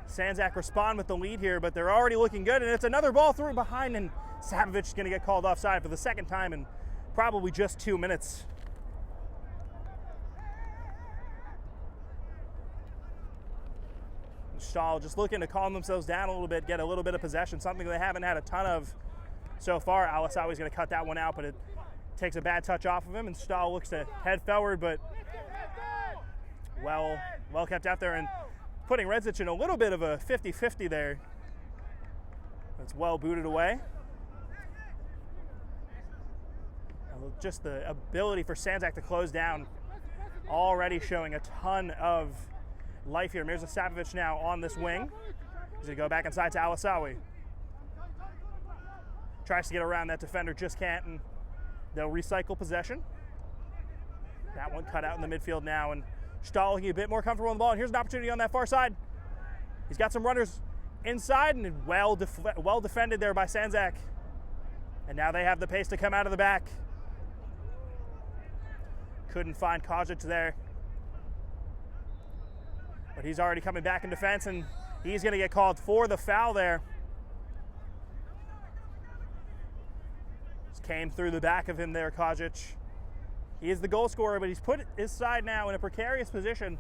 Sandzak respond with the lead here, but they're already looking good, and it's another ball through behind, and Sabovic is going to get called offside for the second time in probably just 2 minutes. Stal just looking to calm themselves down a little bit, get a little bit of possession, something they haven't had a ton of so far. Alisawi's going to cut that one out, but it takes a bad touch off of him, and Stal looks to head forward, but well kept out there, and putting Redzic in a little bit of a 50-50 there. That's well booted away. Just the ability for Sandzak to close down already showing a ton of life here. Mirza Sabovic now on this wing. He's going to go back inside to Alisawi. Tries to get around that defender, just can't, and they'll recycle possession. That one cut out in the midfield now, and Stal looking a bit more comfortable on the ball, and here's an opportunity on that far side. He's got some runners inside, and well defended there by Sandzak. And now they have the pace to come out of the back. Couldn't find Kojic there. But he's already coming back in defense, and he's going to get called for the foul there. Just came through the back of him there, Kojic. He is the goal scorer, but he's put his side now in a precarious position.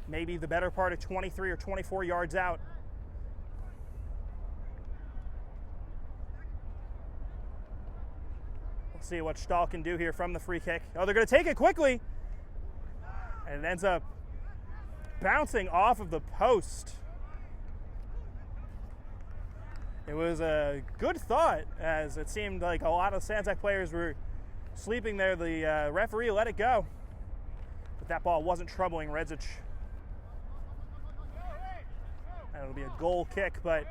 Maybe the better part of 23 or 24 yards out. We'll see what Stal can do here from the free kick. Oh, they're going to take it quickly. And it ends up bouncing off of the post. It was a good thought, as it seemed like a lot of Sandzak players were sleeping there. The referee let it go, but that ball wasn't troubling Redzic. And it'll be a goal kick, but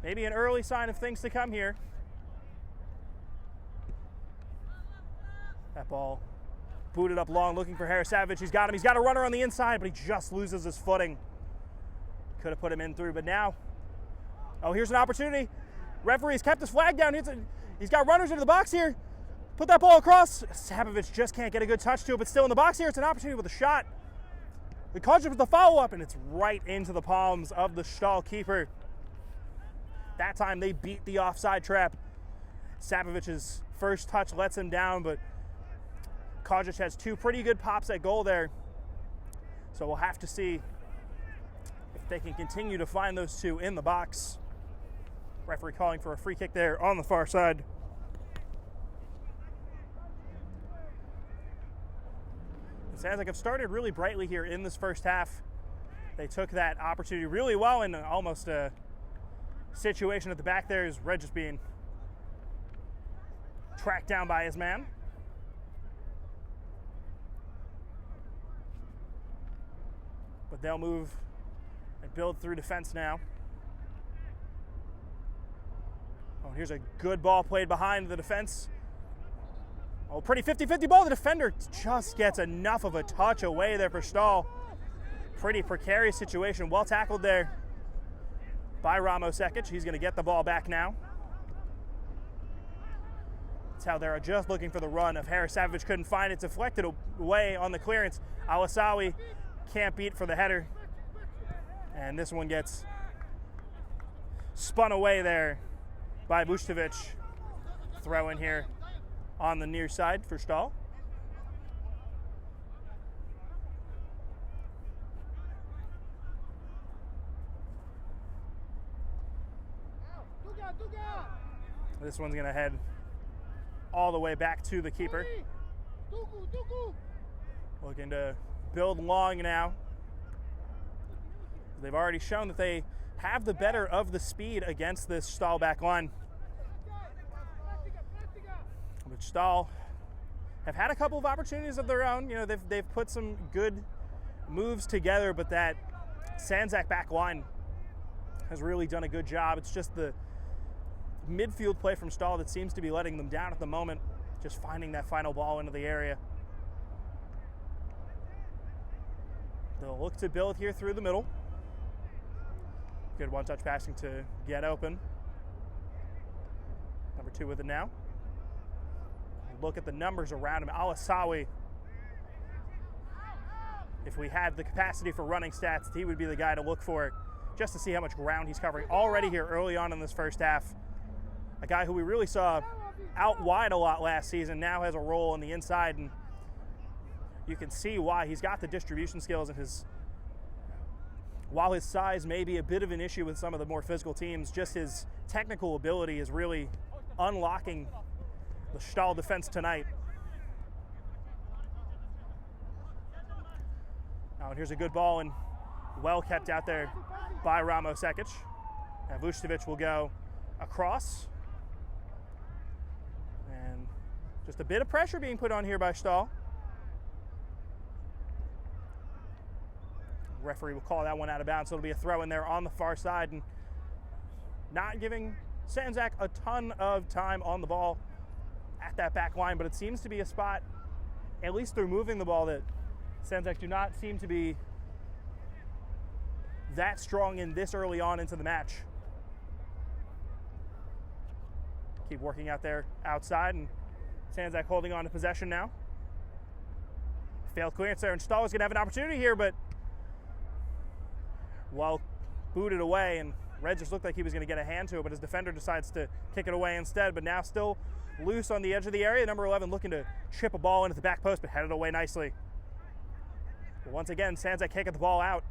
maybe an early sign of things to come here. That ball booted up long, looking for Harasabovic. He's got him. He's got a runner on the inside, but he just loses his footing. Could have put him in through, but now, oh, here's an opportunity. Referee's kept his flag down. He's got runners into the box here. Put that ball across. Sabovic just can't get a good touch to it, but still in the box here. It's an opportunity with a shot. The Kojic with the follow-up, and it's right into the palms of the Stal keeper. That time they beat the offside trap. Sabovic's first touch lets him down, but Kojic has two pretty good pops at goal there. So we'll have to see if they can continue to find those two in the box. Referee calling for a free kick there on the far side. Sandzak have started really brightly here in this first half. They took that opportunity really well in almost a situation at the back there. Is Red just being tracked down by his man. But they'll move and build through defense now. Oh, here's a good ball played behind the defense. Oh, pretty 50-50 ball. The defender just gets enough of a touch away there for Stal. Pretty precarious situation. Well tackled there. by Ramo Sekic. He's going to get the ball back now. That's how they're just looking for the run of Harris Savage. Couldn't find it. Deflected away on the clearance. Alasawi can't beat for the header. And this one gets spun away there by Vucevic. Throw in here on the near side for Stal. This one's going to head all the way back to the keeper. Looking to build long now. They've already shown that they have the better of the speed against this Stal back line. But Stal have had a couple of opportunities of their own. You know, they've put some good moves together, but that Sandzak back line has really done a good job. It's just the midfield play from Stal that seems to be letting them down at the moment, just finding that final ball into the area. They'll look to build here through the middle. Good one-touch passing to get open. Number 2 with it now. Look at the numbers around him. Alasawi, if we had the capacity for running stats, he would be the guy to look for just to see how much ground he's covering already here early on in this first half. A guy who we really saw out wide a lot last season now has a role on the inside, and you can see why. He's got the distribution skills, and while his size may be a bit of an issue with some of the more physical teams, just his technical ability is really unlocking the Stal defense tonight. Now, and here's a good ball and well kept out there by Ramo Sekic. Now Vucevic will go across. And just a bit of pressure being put on here by Stal. Referee will call that one out of bounds, so it'll be a throw in there on the far side, and not giving Sandzak a ton of time on the ball at that back line, but it seems to be a spot, at least through moving the ball, that Sandzak do not seem to be that strong in this early on into the match. Keep working out there outside, and Sandzak holding on to possession now. Failed clearance there, and Stal is going to have an opportunity here, but well booted away, and Red just looked like he was going to get a hand to it, but his defender decides to kick it away instead. But now still loose on the edge of the area. Number 11 looking to chip a ball into the back post, but headed away nicely. But once again, Sandzak kicking the ball out.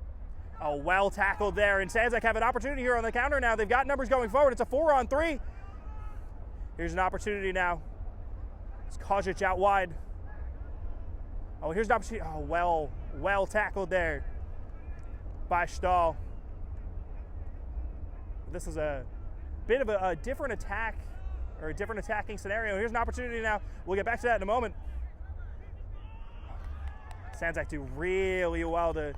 Oh, well tackled there, and Sandzak have an opportunity here on the counter now. They've got numbers going forward. It's a 4-on-3. Here's an opportunity now. It's Kojic out wide. Oh, here's an opportunity. Oh, well tackled there by Stal. This is a bit of a different attack, or a different attacking scenario. Here's an opportunity now. We'll get back to that in a moment. Sandzak do really well to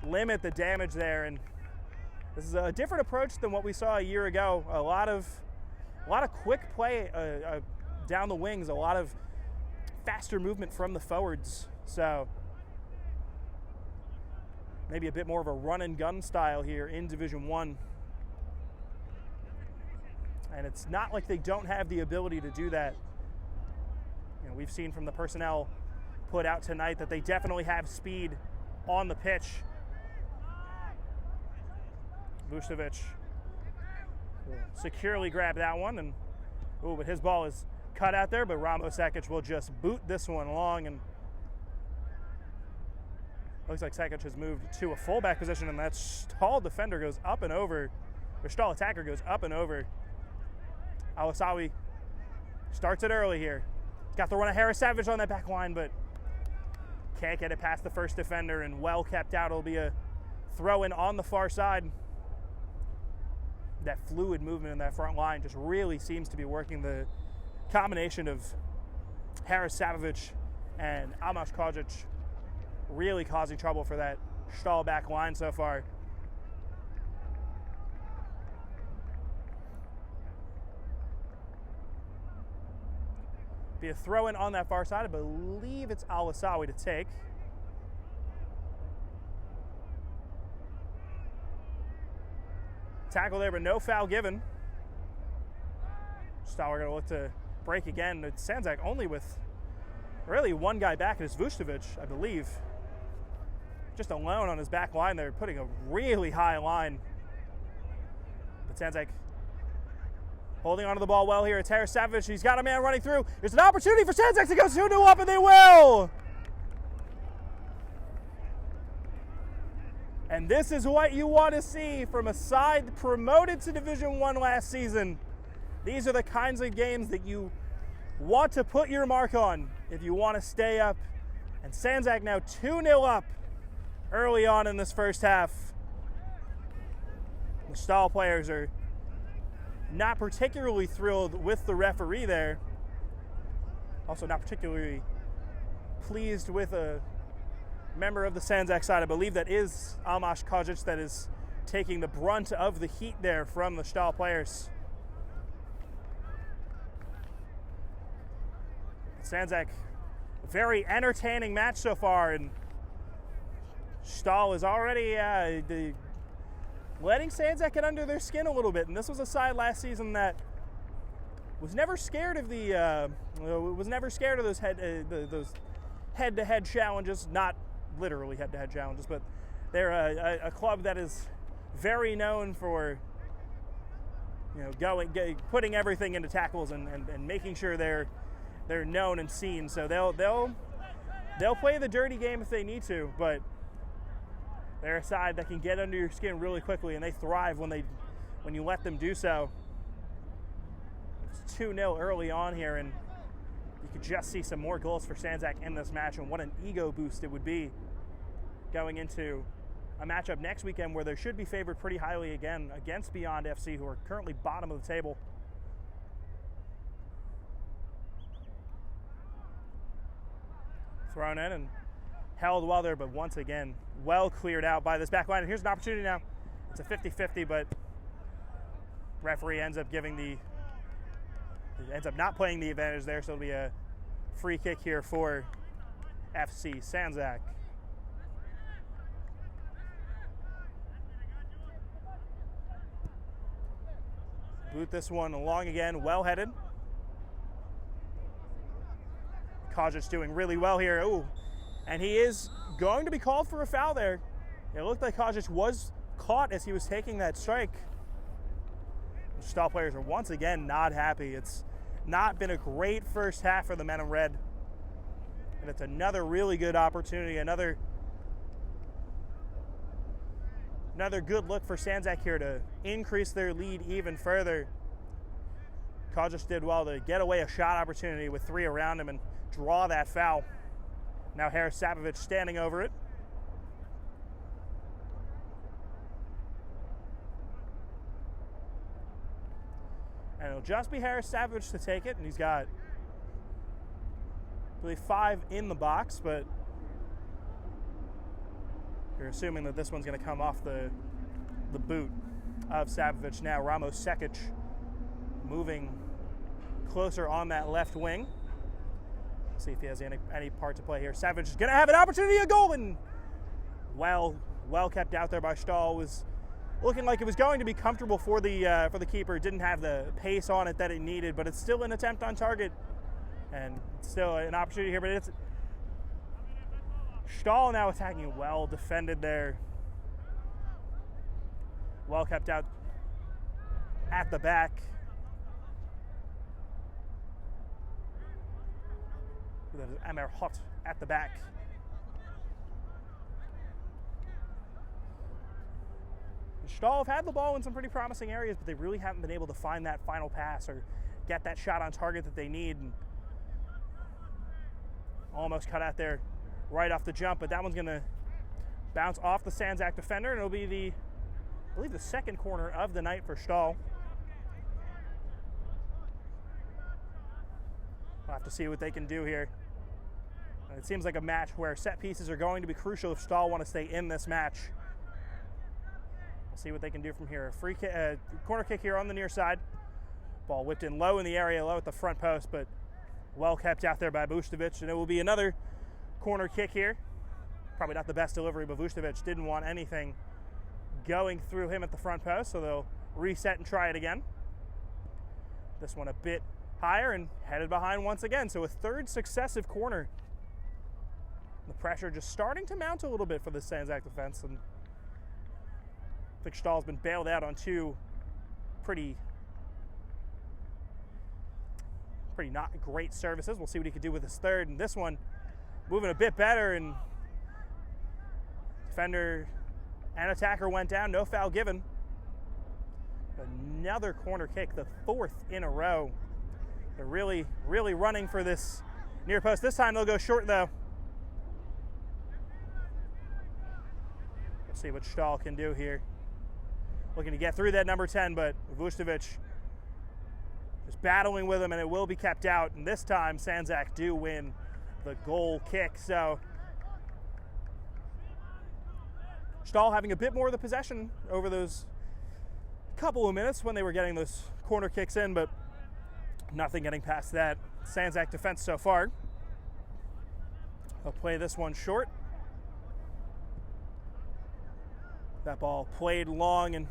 limit the damage there, and this is a different approach than what we saw a year ago. A lot of quick play down the wings, a lot of faster movement from the forwards. So maybe a bit more of a run and gun style here in Division 1. And it's not like they don't have the ability to do that. You know, we've seen from the personnel put out tonight that they definitely have speed on the pitch. Vucevic will securely grab that one, and but his ball is cut out there, but Ramo Sekic will just boot this one along, and looks like Sekic has moved to a fullback position, and that Stal defender goes up and over, or Stal attacker goes up and over. Alasawi starts it early here. He's got the run of Harris Savage on that back line, but can't get it past the first defender, and well kept out. It'll be a throw in on the far side. That fluid movement in that front line just really seems to be working. The combination of Harris Savage and Amash Kojic really causing trouble for that Stal back line so far. Be a throw in on that far side. I believe it's Alasawi to take. Tackle there, but no foul given. Stal going to look to break again. It's Sandzak only with really one guy back, and it's Vucevic, I believe. Just alone on his back line there, putting a really high line. But Sandzak holding onto the ball well here. It's Harris Savage. He's got a man running through. There's an opportunity for Sandzak to go 2-0 up, and they will! And this is what you want to see from a side promoted to Division I last season. These are the kinds of games that you want to put your mark on if you want to stay up. And Sandzak now 2-0 up early on in this first half. The Stal players are not particularly thrilled with the referee there. Also not particularly pleased with a member of the Sandzak side. I believe that is Almash Kojic that is taking the brunt of the heat there from the Stal players. Sandzak, very entertaining match so far, and Stal is already letting Sandzak get under their skin a little bit. And this was a side last season that was never scared of those head-to-head challenges. Not literally head-to-head challenges, but they're a club that is very known for putting everything into tackles and making sure they're known and seen. So they'll play the dirty game if they need to, but they're a side that can get under your skin really quickly, and they thrive when you let them do so. It's 2-0 early on here, and you could just see some more goals for Sandzak in this match, and what an ego boost it would be going into a matchup next weekend where they should be favored pretty highly again against Beyond FC, who are currently bottom of the table. Thrown in and held well there, but once again, well cleared out by this back line. And here's an opportunity now. It's a 50-50, but referee ends up not playing the advantage there, so it'll be a free kick here for FC Sandzak. Boot this one along again, well headed. Kojic doing really well here. Ooh, and he is going to be called for a foul there. It looked like Kojic was caught as he was taking that strike. The Stal players are once again not happy. It's not been a great first half for the men in red. And it's another really good opportunity, another good look for Sandzak here to increase their lead even further. Kojic did well to get away a shot opportunity with 3 around him and draw that foul. Now Harris Savage standing over it. And it'll just be Harris Savage to take it, and he's got, I believe, 5 in the box, but you're assuming that this one's going to come off the boot of Savage. Now Ramos Sekic moving closer on that left wing. See if he has any part to play here. Savage is going to have an opportunity, a goal, and well kept out there by Stal. Was looking like it was going to be comfortable for the keeper. Didn't have the pace on it that it needed, but it's still an attempt on target and still an opportunity here. But it's Stal now attacking, well defended there. Well kept out at the back. That is Amer Hot at the back. Stal have had the ball in some pretty promising areas, but they really haven't been able to find that final pass or get that shot on target that they need. And almost cut out there right off the jump, but that one's going to bounce off the Sandzak defender, and it'll be I believe the second corner of the night for Stal. We'll have to see what they can do here. It seems like a match where set pieces are going to be crucial if Stal want to stay in this match. We'll see what they can do from here. A free kick, corner kick here on the near side. Ball whipped in low in the area, low at the front post, but well kept out there by Vucevic, and it will be another corner kick here. Probably not the best delivery, but Vucevic didn't want anything going through him at the front post, so they'll reset and try it again. This one a bit higher and headed behind once again. So a third successive corner. The pressure just starting to mount a little bit for the Sandzak defense, and I think Stahl's been bailed out on two pretty not great services. We'll see what he could do with his third, and this one moving a bit better, and defender and attacker went down, no foul given. Another corner kick, the fourth in a row. They're really running for this near post. This time they'll go short though. We'll see what Stahl can do here. Looking to get through that number 10, but Vucevic just battling with him, and it will be kept out. And this time Sandzak do win the goal kick. So Stahl having a bit more of the possession over those couple of minutes when they were getting those corner kicks in, but nothing getting past that Sandzak defense so far. They'll play this one short. That ball played long, and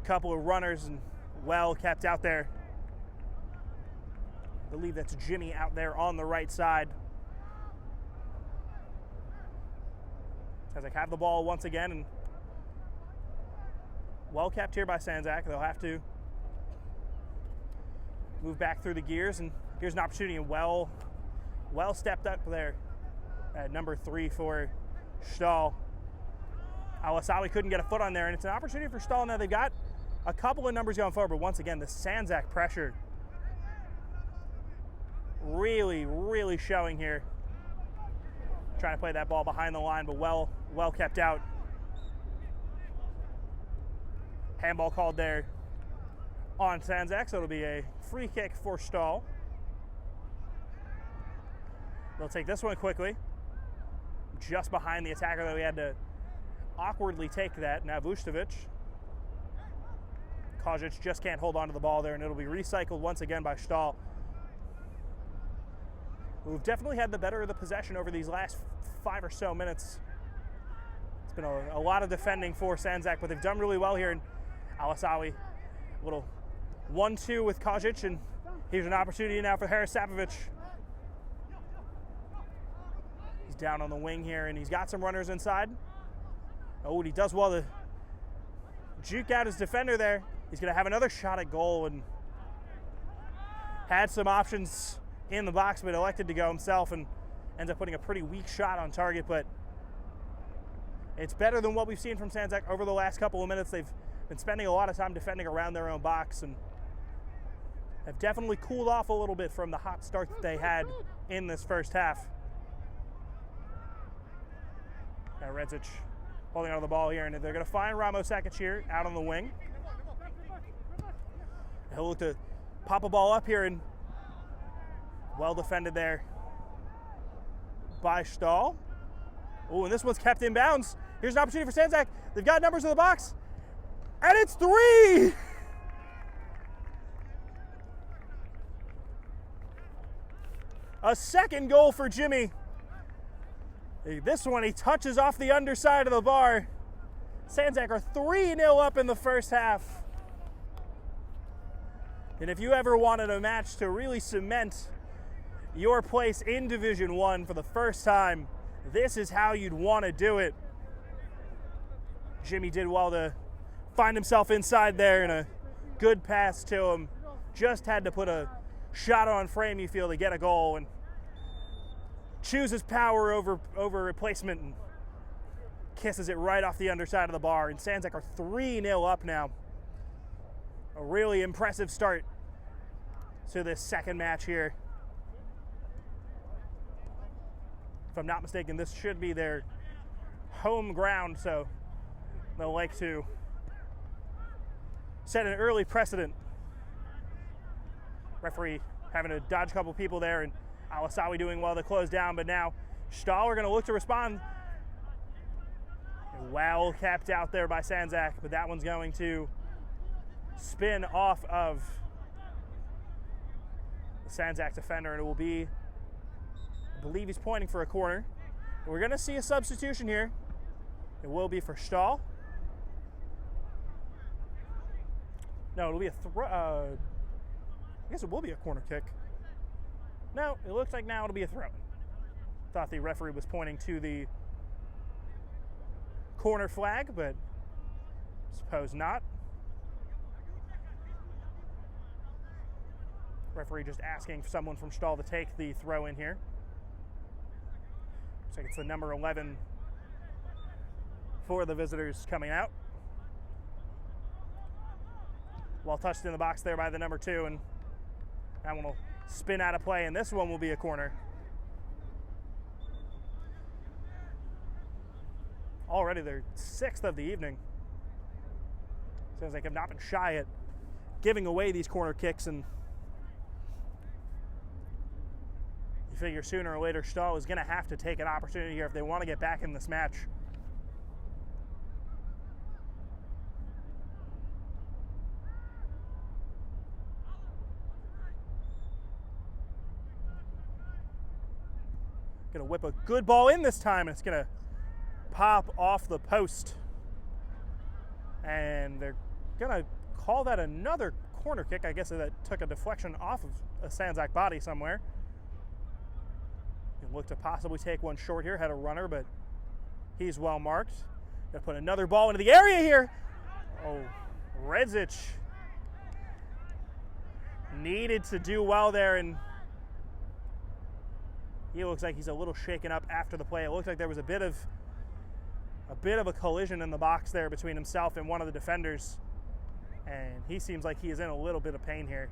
a couple of runners and well kept out there. I believe that's Jimmy out there on the right side. Sandzak have the ball once again, and well kept here by Sandzak. They'll have to move back through the gears, and here's an opportunity, and well stepped up there at number 3 for Stal. Al-Asawi couldn't get a foot on there, and it's an opportunity for Stal now. They've got a couple of numbers going forward, but once again, the Sandzak pressure really showing here. Trying to play that ball behind the line, but well kept out. Handball called there on Sandzak, so it'll be a free kick for Stal. They'll take this one quickly. Just behind the attacker, though, he had to awkwardly take that. Now Vucevic. Kojic just can't hold on to the ball there, and it'll be recycled once again by Stal. We've definitely had the better of the possession over these last 5 or so minutes. It's been a lot of defending for Sandzak, but they've done really well here. And Al-Asawi, a little 1-2 with Kojic, and here's an opportunity now for Harasapovic. He's down on the wing here, and he's got some runners inside. Oh, and he does well to juke out his defender there. He's going to have another shot at goal, and had some options in the box, but elected to go himself and ends up putting a pretty weak shot on target. But it's better than what we've seen from Sandzak over the last couple of minutes. They've been spending a lot of time defending around their own box, and have definitely cooled off a little bit from the hot start that they had in this first half. Now Redzic holding on to the ball here, and they're going to find Ramo Sakic here out on the wing. He'll look to pop a ball up here, and well defended there by Stal. Oh, and this one's kept in bounds. Here's an opportunity for Sandzak. They've got numbers in the box, and it's 3! A second goal for Jimmy. This one, he touches off the underside of the bar. Sandzak are 3-0 up in the first half. And if you ever wanted a match to really cement your place in Division 1 for the first time, this is how you'd want to do it. Jimmy did well to find himself inside there, and a good pass to him. Just had to put a shot on frame, you feel, to get a goal, and chooses power over replacement and kisses it right off the underside of the bar. And Sandzak are 3-0 up now. A really impressive start to this second match here. If I'm not mistaken, this should be their home ground, so they'll like to set an early precedent. Referee having to dodge a couple people there, and Al-Asawi doing well to close down, but now Stal are going to look to respond. Well kept out there by Sandzak, but that one's going to spin off of the Sandzak defender, and it will be, I believe he's pointing for a corner. We're going to see a substitution here. It will be for Stal. No, it'll be a I guess it will be a corner kick. No, it looks like now it'll be a throw. Thought the referee was pointing to the corner flag, but suppose not. Referee just asking someone from Stal to take the throw in here. Looks like it's the number 11 for the visitors coming out. Well touched in the box there by the number 2, and that one will spin out of play, and this one will be a corner. Already their 6th of the evening. Sounds like they've not been shy at giving away these corner kicks, and you figure sooner or later Stal is going to have to take an opportunity here if they want to get back in this match. Going to whip a good ball in this time, and it's going to pop off the post. And they're going to call that another corner kick. I guess that took a deflection off of a Sandzak body somewhere. He looked to possibly take one short here, had a runner, but he's well marked. Going to put another ball into the area here. Oh, Redzic needed to do well there, and he looks like he's a little shaken up after the play. It looked like there was a bit of a collision in the box there between himself and one of the defenders, and he seems like he is in a little bit of pain here.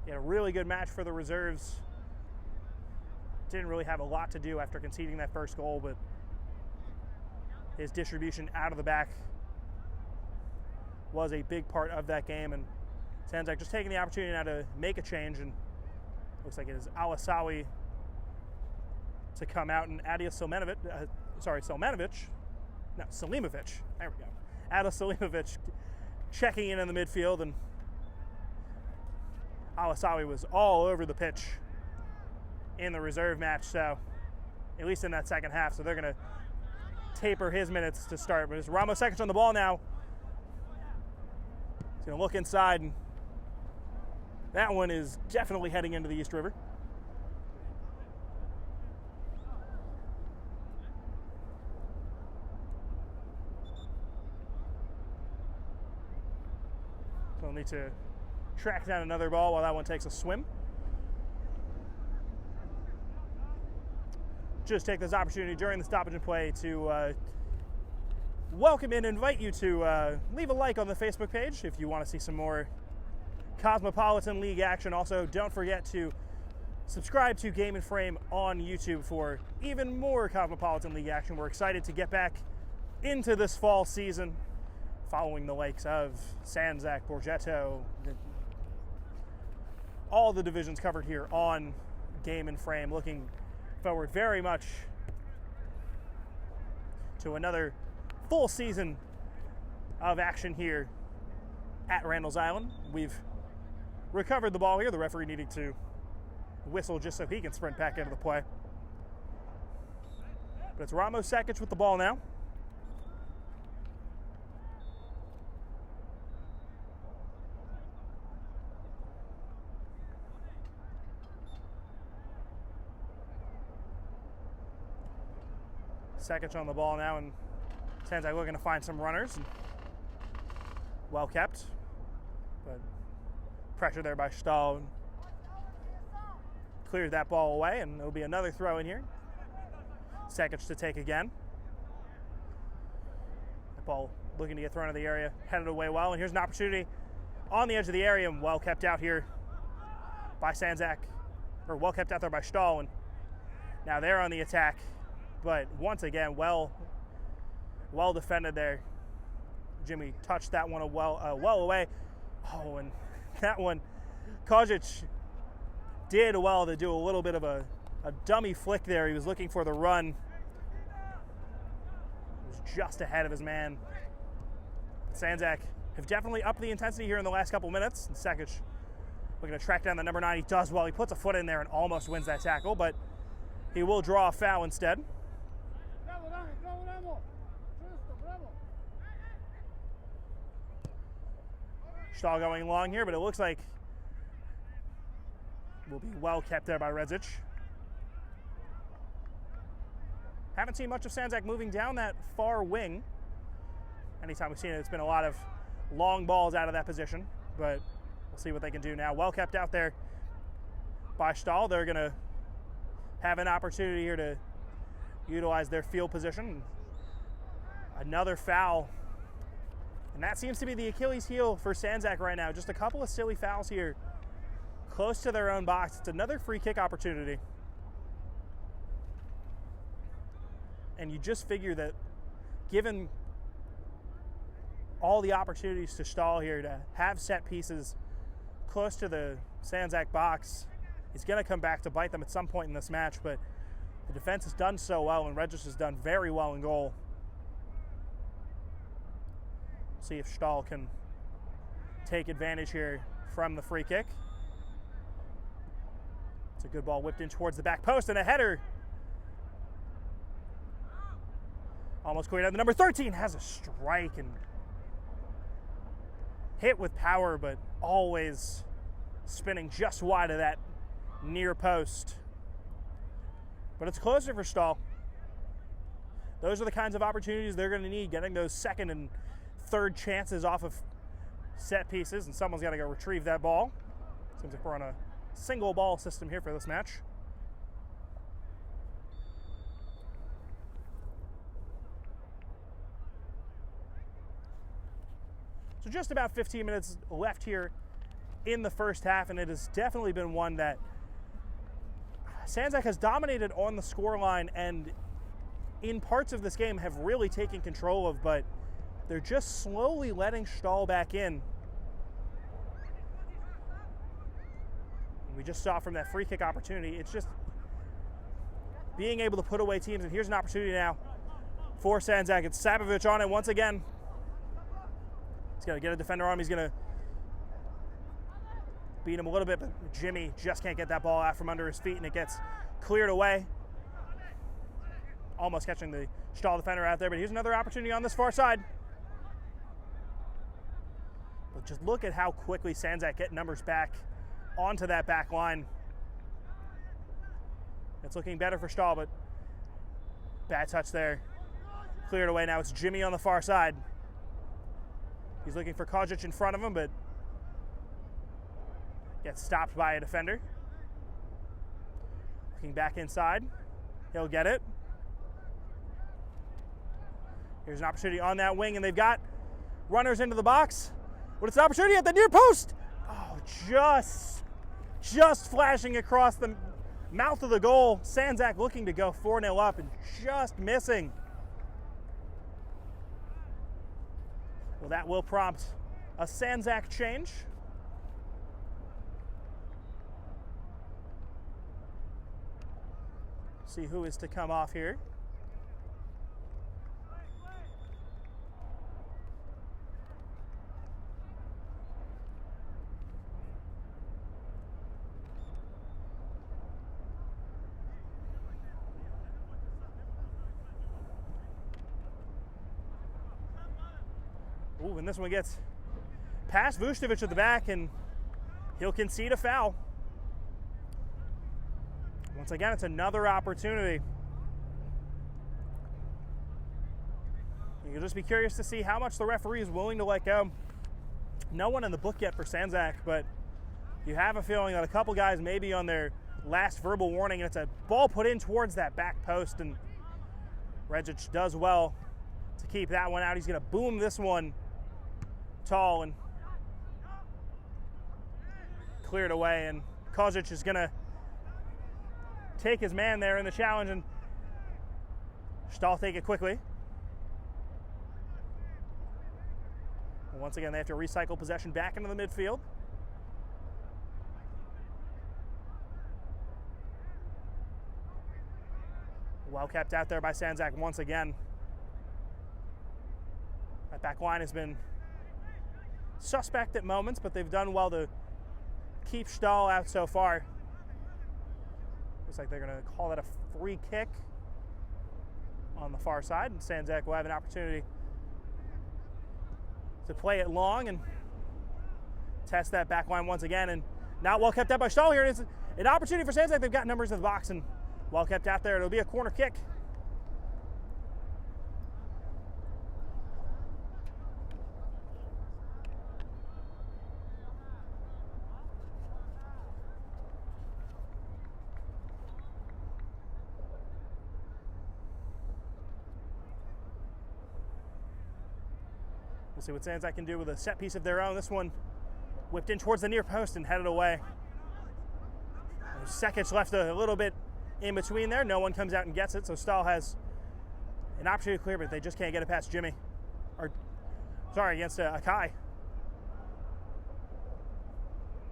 He had a really good match for the reserves. Didn't really have a lot to do after conceding that first goal, but his distribution out of the back was a big part of that game, and Sandzak just taking the opportunity now to make a change, and looks like it is Alisawi to come out, and Selimovic. There we go. Ada Selimovic checking in the midfield, and Alisawi was all over the pitch in the reserve match, so at least in that second half, so they're going to taper his minutes to start. But it's Ramos Sekic on the ball now. He's going to look inside, and that one is definitely heading into the East River. So we'll need to track down another ball while that one takes a swim. Just take this opportunity during the stoppage and play to welcome and invite you to leave a like on the Facebook page if you want to see some more Cosmopolitan League action. Also, don't forget to subscribe to Game and Frame on YouTube for even more Cosmopolitan League action. We're excited to get back into this fall season following the likes of Sandzak, Borgetto, all the divisions covered here on Game and Frame. Looking forward very much to another full season of action here at Randall's Island. We've recovered the ball here. The referee needing to whistle just so he can sprint back into the play. But it's Ramos Sekic with the ball now. Sekic on the ball now, and Sandzak looking to find some runners. Well kept, but pressure there by Stal. Cleared that ball away, and there'll be another throw in here. Sekic to take again. The ball looking to get thrown in the area, headed away well, and here's an opportunity on the edge of the area, and well kept out here by Sandzak, or well kept out there by Stal, and now they're on the attack. But once again, well defended there. Jimmy touched that one well away. Oh, and that one, Kojic did well to do a little bit of a dummy flick there. He was looking for the run. He was just ahead of his man. Sandzak have definitely upped the intensity here in the last couple minutes. And Sekic looking to track down the number 9. He does well. He puts a foot in there and almost wins that tackle, but he will draw a foul instead. Stal going long here, but it looks like will be well kept there by Redzic. Haven't seen much of Sandzak moving down that far wing. Anytime we've seen it, it's been a lot of long balls out of that position, but we'll see what they can do now. Well kept out there by Stal. They're going to have an opportunity here to utilize their field position. Another foul. And that seems to be the Achilles heel for Sandzak right now. Just a couple of silly fouls here close to their own box. It's another free kick opportunity. And you just figure that given all the opportunities to Stal here to have set pieces close to the Sandzak box, he's going to come back to bite them at some point in this match, but the defense has done so well and Regis has done very well in goal. See if Stal can take advantage here from the free kick. It's a good ball whipped in towards the back post and a header. Almost cleared out. The number 13 has a strike and hit with power, but always spinning just wide of that near post. But it's closer for Stal. Those are the kinds of opportunities they're going to need, getting those second and third chances off of set pieces, and someone's got to go retrieve that ball. Seems like we're on a single ball system here for this match. So just about 15 minutes left here in the first half, and it has definitely been one that Sandzak has dominated on the scoreline and in parts of this game have really taken control of, but they're just slowly letting Stal back in. We just saw from that free kick opportunity, it's just being able to put away teams, and here's an opportunity now for Sandzak. It's Sabovic on it once again. He's going to get a defender on him. He's going to beat him a little bit, but Jimmy just can't get that ball out from under his feet, and it gets cleared away. Almost catching the Stal defender out there, but here's another opportunity on this far side. But just look at how quickly Sandzak get numbers back onto that back line. It's looking better for Stal, but bad touch there. Cleared away. Now it's Jimmy on the far side. He's looking for Kojic in front of him, but gets stopped by a defender. Looking back inside. He'll get it. Here's an opportunity on that wing, and they've got runners into the box. But it's an opportunity at the near post. Oh, just flashing across the mouth of the goal. Sandzak looking to go 4-0 up and just missing. Well, that will prompt a Sandzak change. See who is to come off here. Ooh, and this one gets past Vucevic at the back, and he'll concede a foul. Once again, it's another opportunity. You'll just be curious to see how much the referee is willing to let go. No one in the book yet for Sandzak, but you have a feeling that a couple guys may be on their last verbal warning, and it's a ball put in towards that back post, and Redzic does well to keep that one out. He's going to boom this one tall and cleared away, and Kojic is going to take his man there in the challenge, and Stal take it quickly. And once again, they have to recycle possession back into the midfield. Well kept out there by Sandzak once again. That back line has been suspect at moments, but they've done well to keep Stal out so far. Looks like they're going to call that a free kick. on the far side, and Sandzak will have an opportunity to play it long and test that back line once again. And not well kept out by Stal here. It's an opportunity for Sandzak. They've got numbers in the box and well kept out there. It'll be a corner kick. We'll see what Sandzak can do with a set piece of their own. This one whipped in towards the near post and headed away. Seconds left a little bit in between there. No one comes out and gets it, so Stal has an opportunity to clear, but they just can't get it past Jimmy. Or, sorry, against Akai.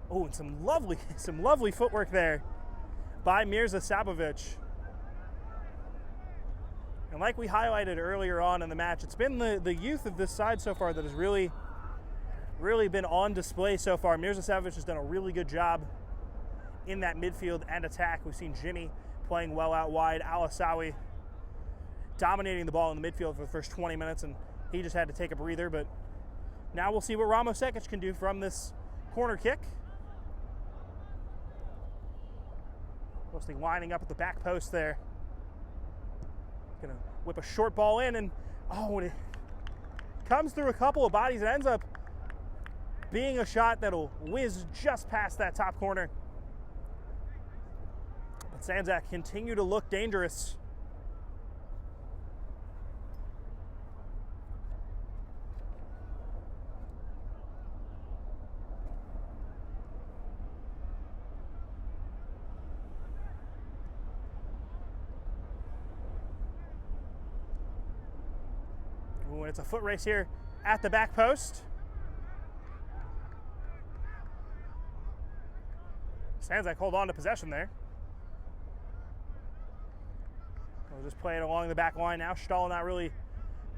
Oh, and some lovely footwork there by Mirza Sabovic. And like we highlighted earlier on in the match, it's been the youth of this side so far that has really been on display so far. Mirza Sabovic has done a really good job in that midfield and attack. We've seen Jimmy playing well out wide, Alasawi dominating the ball in the midfield for the first 20 minutes, and he just had to take a breather. But now we'll see what Ramos Sekic can do from this corner kick. Mostly lining up at the back post there. Gonna whip a short ball in, and it comes through a couple of bodies. It ends up being a shot that'll whiz just past that top corner. But Sandzak continue to look dangerous. Ooh, and it's a foot race here at the back post. Sandzak hold on to possession there. We'll just play it along the back line now. Stal not really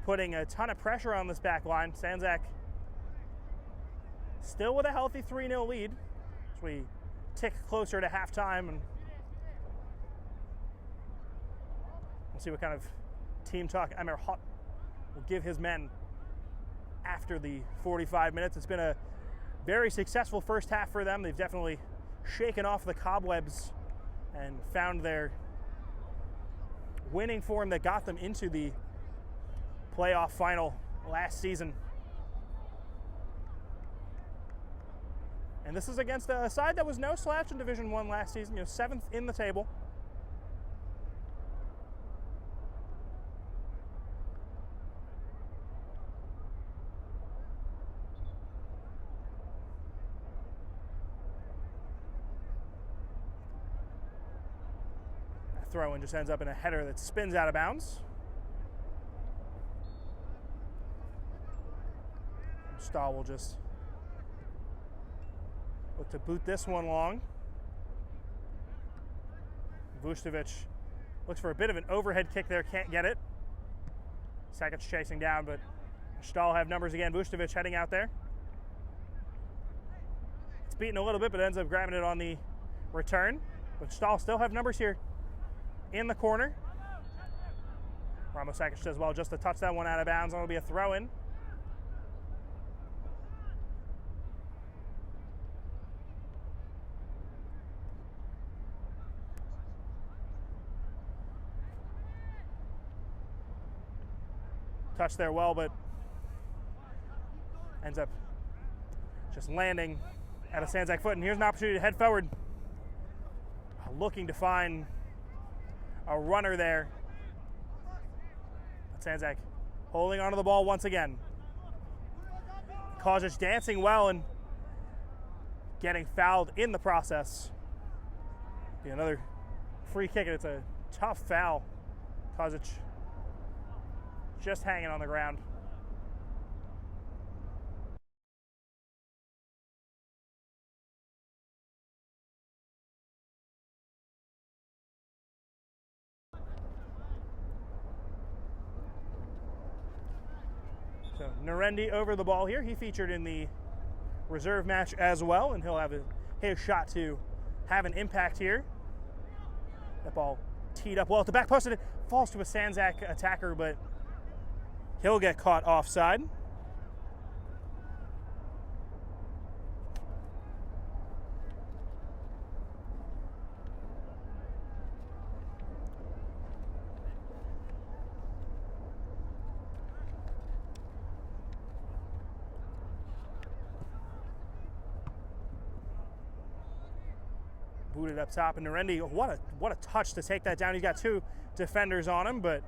putting a ton of pressure on this back line. Sandzak still with a healthy 3-0 lead as we tick closer to halftime, and we'll see what kind of team talk Emir Hot will give his men after the 45 minutes. It's been a very successful first half for them. They've definitely shaken off the cobwebs and found their winning form that got them into the playoff final last season. And this is against a side that was no slouch in Division 1 last season, 7th in the table. Throw in just ends up in a header that spins out of bounds. Stal will just look to boot this one long. Vucevic looks for a bit of an overhead kick there, can't get it. Sekic's chasing down, but Stal have numbers again. Vucevic heading out there. It's beaten a little bit, but ends up grabbing it on the return. But Stal still have numbers here in the corner. Ramos Sekic does well just to touch that one out of bounds. It'll be a throw-in. Touch there well, but ends up just landing at a Sandzak foot. And here's an opportunity to head forward, looking to find a runner there. But Sandzak holding onto the ball once again. Kozic dancing well and getting fouled in the process. Be another free kick, and it's a tough foul. Kozic just hanging on the ground. So Narendi over the ball here. He featured in the reserve match as well, and he'll have his shot to have an impact here. That ball teed up well at the back post, and it falls to a Sandzak attacker, but he'll get caught offside. Booted up top, and Narendi, what a touch to take that down. He's got two defenders on him, but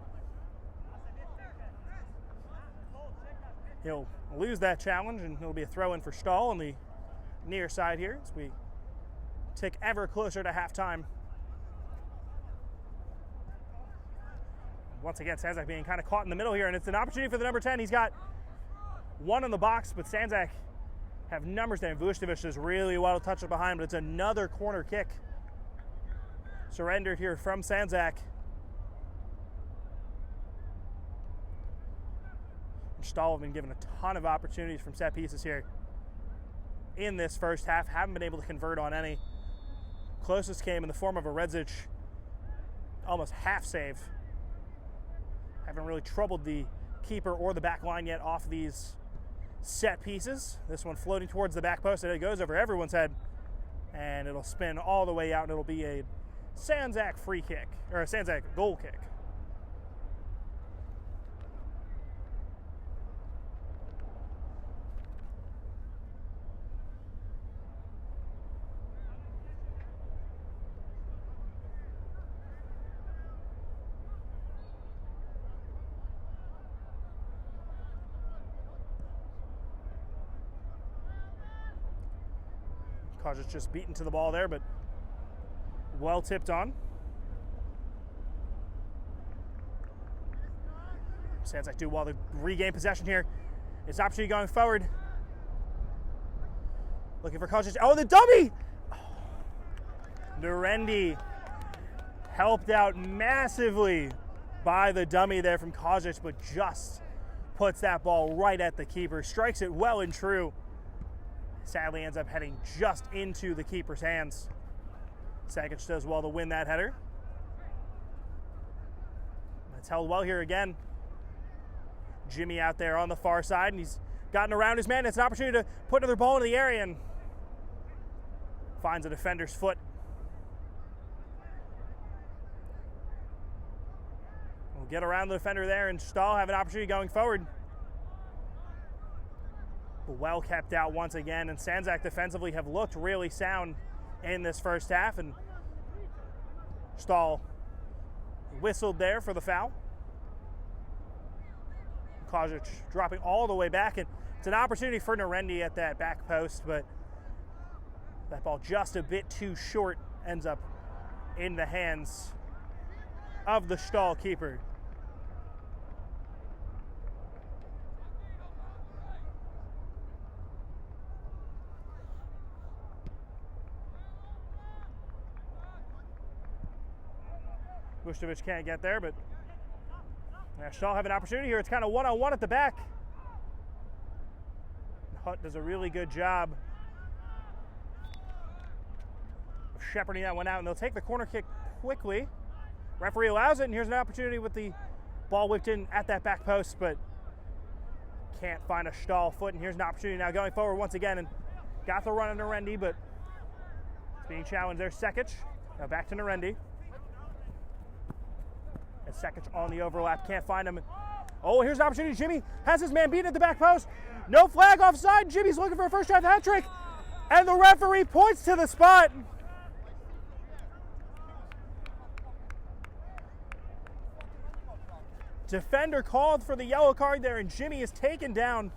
he'll lose that challenge, and it'll be a throw in for Stal on the near side here as we tick ever closer to halftime. Once again, Sandzak being kind of caught in the middle here, and it's an opportunity for the number 10. He's got one in the box, but Sandzak have numbers there. Vucevic does really well to touch it behind, but it's another corner kick surrendered here from Sandzak. Stal have been given a ton of opportunities from set pieces here in this first half. Haven't been able to convert on any. Closest came in the form of a Redzic almost half save. Haven't really troubled the keeper or the back line yet off these set pieces. This one floating towards the back post, and it goes over everyone's head, and it'll spin all the way out, and it'll be a Sandzak free kick, or a Sandzak goal kick. Kojic just beaten to the ball there, but well tipped on. Sandzak do well to regain possession here. It's opportunity going forward. Looking for Kojic. Oh, the dummy! Narendi helped out massively by the dummy there from Kojic, but just puts that ball right at the keeper. Strikes it well and true. Sadly ends up heading just into the keeper's hands. Sakic does well to win that header. That's held well here again. Jimmy out there on the far side, and he's gotten around his man. It's an opportunity to put another ball into the area, and finds a defender's foot. We'll get around the defender there, and Stal have an opportunity going forward. Well kept out once again, and Sandzak defensively have looked really sound in this first half, and Stal whistled there for the foul. Kojic dropping all the way back, and it's an opportunity for Narendi at that back post, but that ball just a bit too short, ends up in the hands of the Stal keeper. Vucevic can't get there, but Stal have an opportunity here. It's kind of one-on-one at the back. Hutt does a really good job of shepherding that one out, and they'll take the corner kick quickly. Referee allows it, and here's an opportunity with the ball whipped in at that back post, but can't find a Stal foot, and here's an opportunity now going forward once again, and got the run on Narendi, but it's being challenged there. Sakic, now back to Narendi. And Sakic on the overlap, can't find him. Oh, here's an opportunity. Jimmy has his man beaten at the back post. No flag offside. Jimmy's looking for a first half hat trick, and the referee points to the spot. Defender called for the yellow card there, and Jimmy is taken down.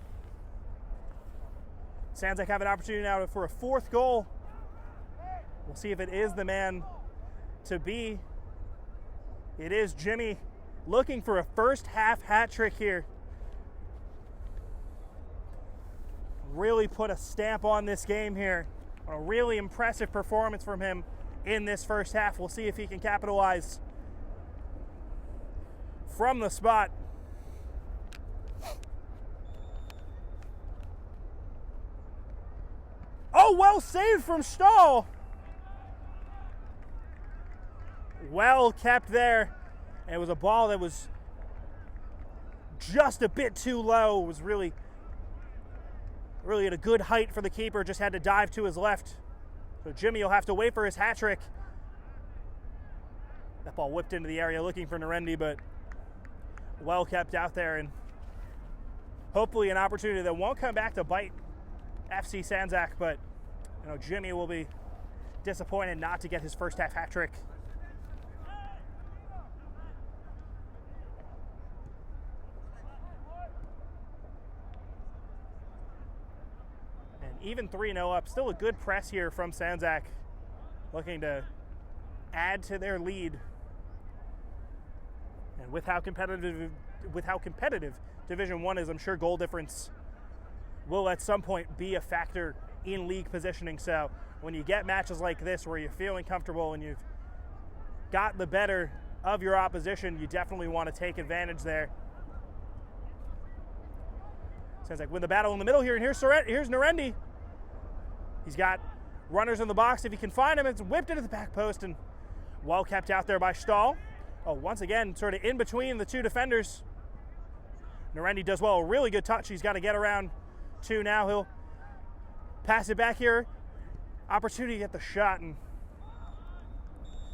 Sandzak have an opportunity now for a fourth goal. We'll see if it is the man to be. It is Jimmy looking for a first half hat trick here. Really put a stamp on this game here. A really impressive performance from him in this first half. We'll see if he can capitalize from the spot. Oh, well saved from Stal. well kept there. And it was a ball that was just a bit too low. It was really at a good height for the keeper. Just had to dive to his left. So Jimmy will have to wait for his hat trick. That ball whipped into the area looking for Narendi, but well kept out there, and hopefully an opportunity that won't come back to bite FC Sandzak, but Jimmy will be disappointed not to get his first half hat trick. And even 3-0 up, still a good press here from Sandzak, looking to add to their lead. And with how competitive Division 1 is, I'm sure goal difference will at some point be a factor in league positioning. So when you get matches like this where you're feeling comfortable and you've got the better of your opposition, you definitely want to take advantage there. Sounds like win the battle in the middle here, and here's Narendi. He's got runners in the box. If he can find him, it's whipped into the back post, and well kept out there by Stal. Oh, once again, sort of in between the two defenders. Narendi does well, a really good touch. He's got to get around two now. He'll pass it back here. Opportunity to get the shot, and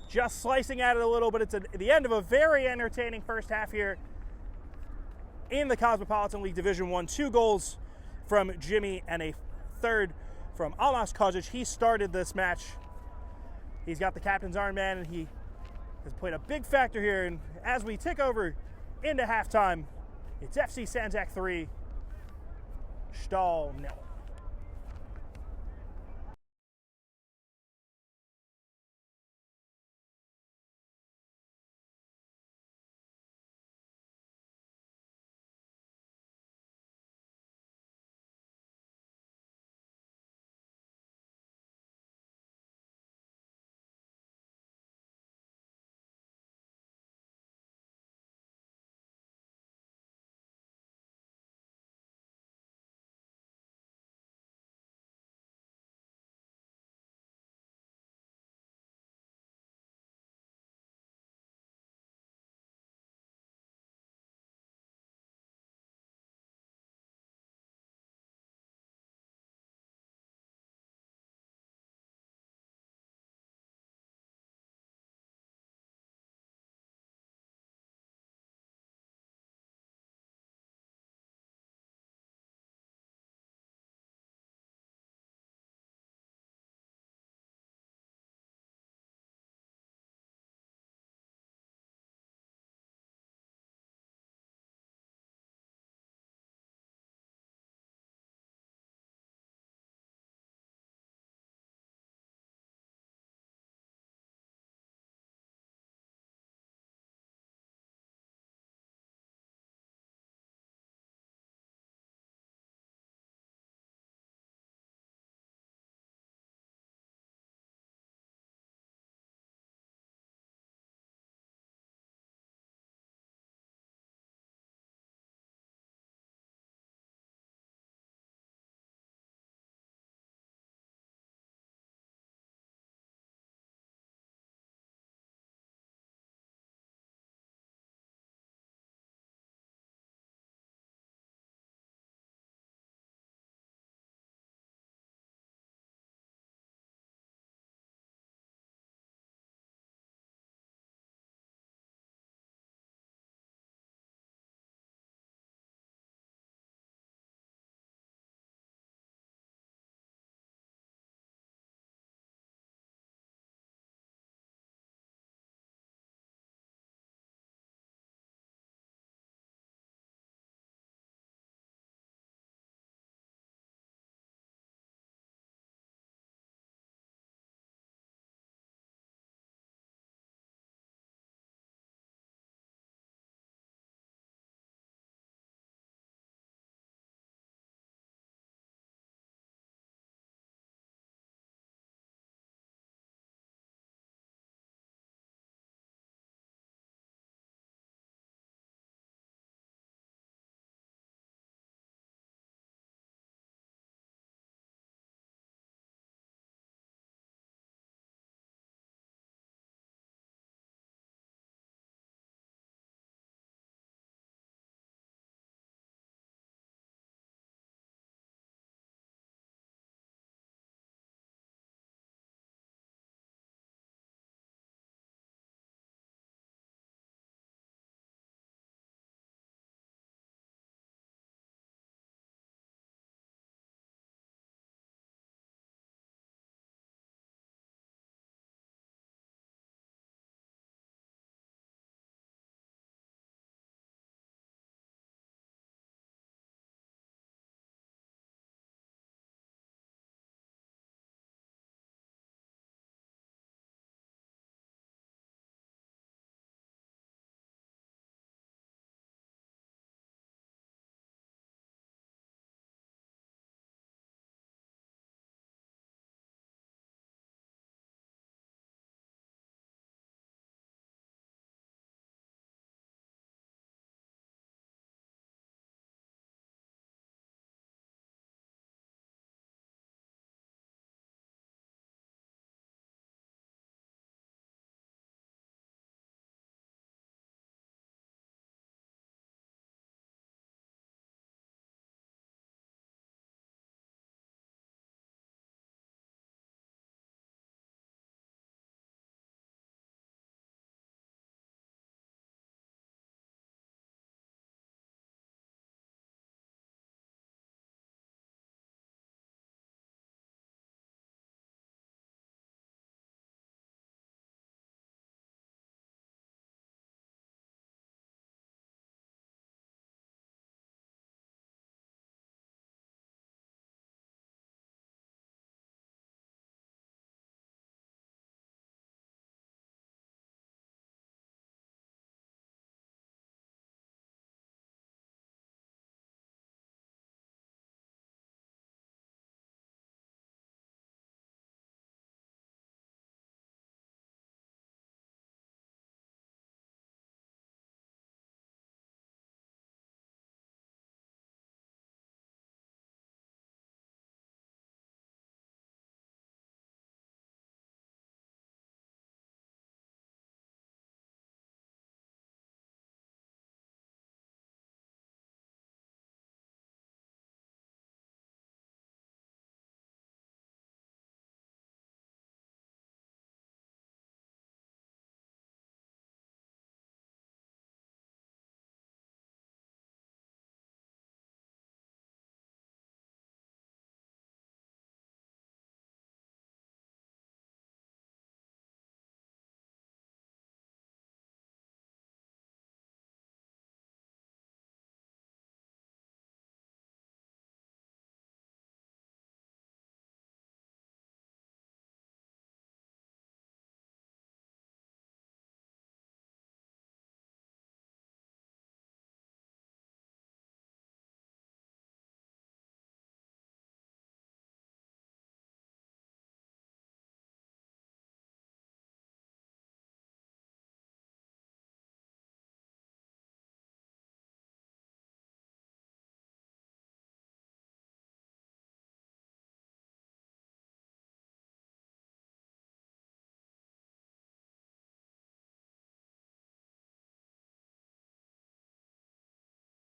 just slicing at it a little, but it's the end of a very entertaining first half here in the Cosmopolitan League Division 1. 2 goals from Jimmy and a third from Almas Kojic. He started this match. He's got the captain's armband, and he has played a big factor here. And as we tick over into halftime, it's FC Sandzak 3, Stal 0.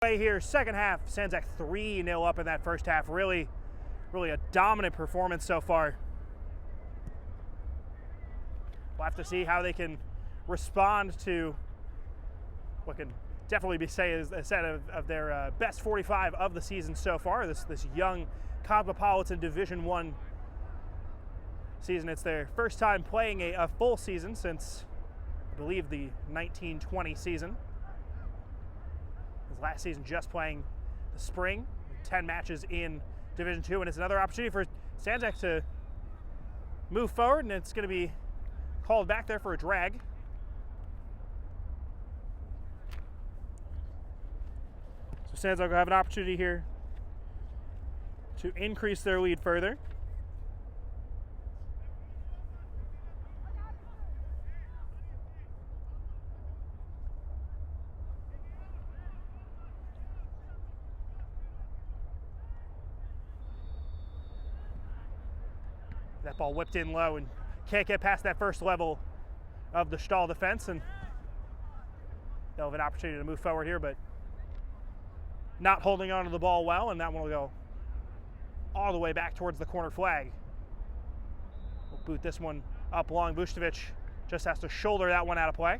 Here, second half, Sandzak 3-0 up in that first half. Really a dominant performance so far. We'll have to see how they can respond to what can definitely be say is a set of their best 45 of the season so far. This young Cosmopolitan Division I season. It's their first time playing a full season since, I believe, the 1920 season. His last season just playing the spring, 10 matches in Division II, and it's another opportunity for Sandzak to move forward, and it's going to be called back there for a drag. So Sandzak will have an opportunity here to increase their lead further. That ball whipped in low and can't get past that first level of the Stal defense, and they'll have an opportunity to move forward here, but not holding on to the ball well, and that one will go all the way back towards the corner flag. We'll boot this one up long. Vucevic just has to shoulder that one out of play.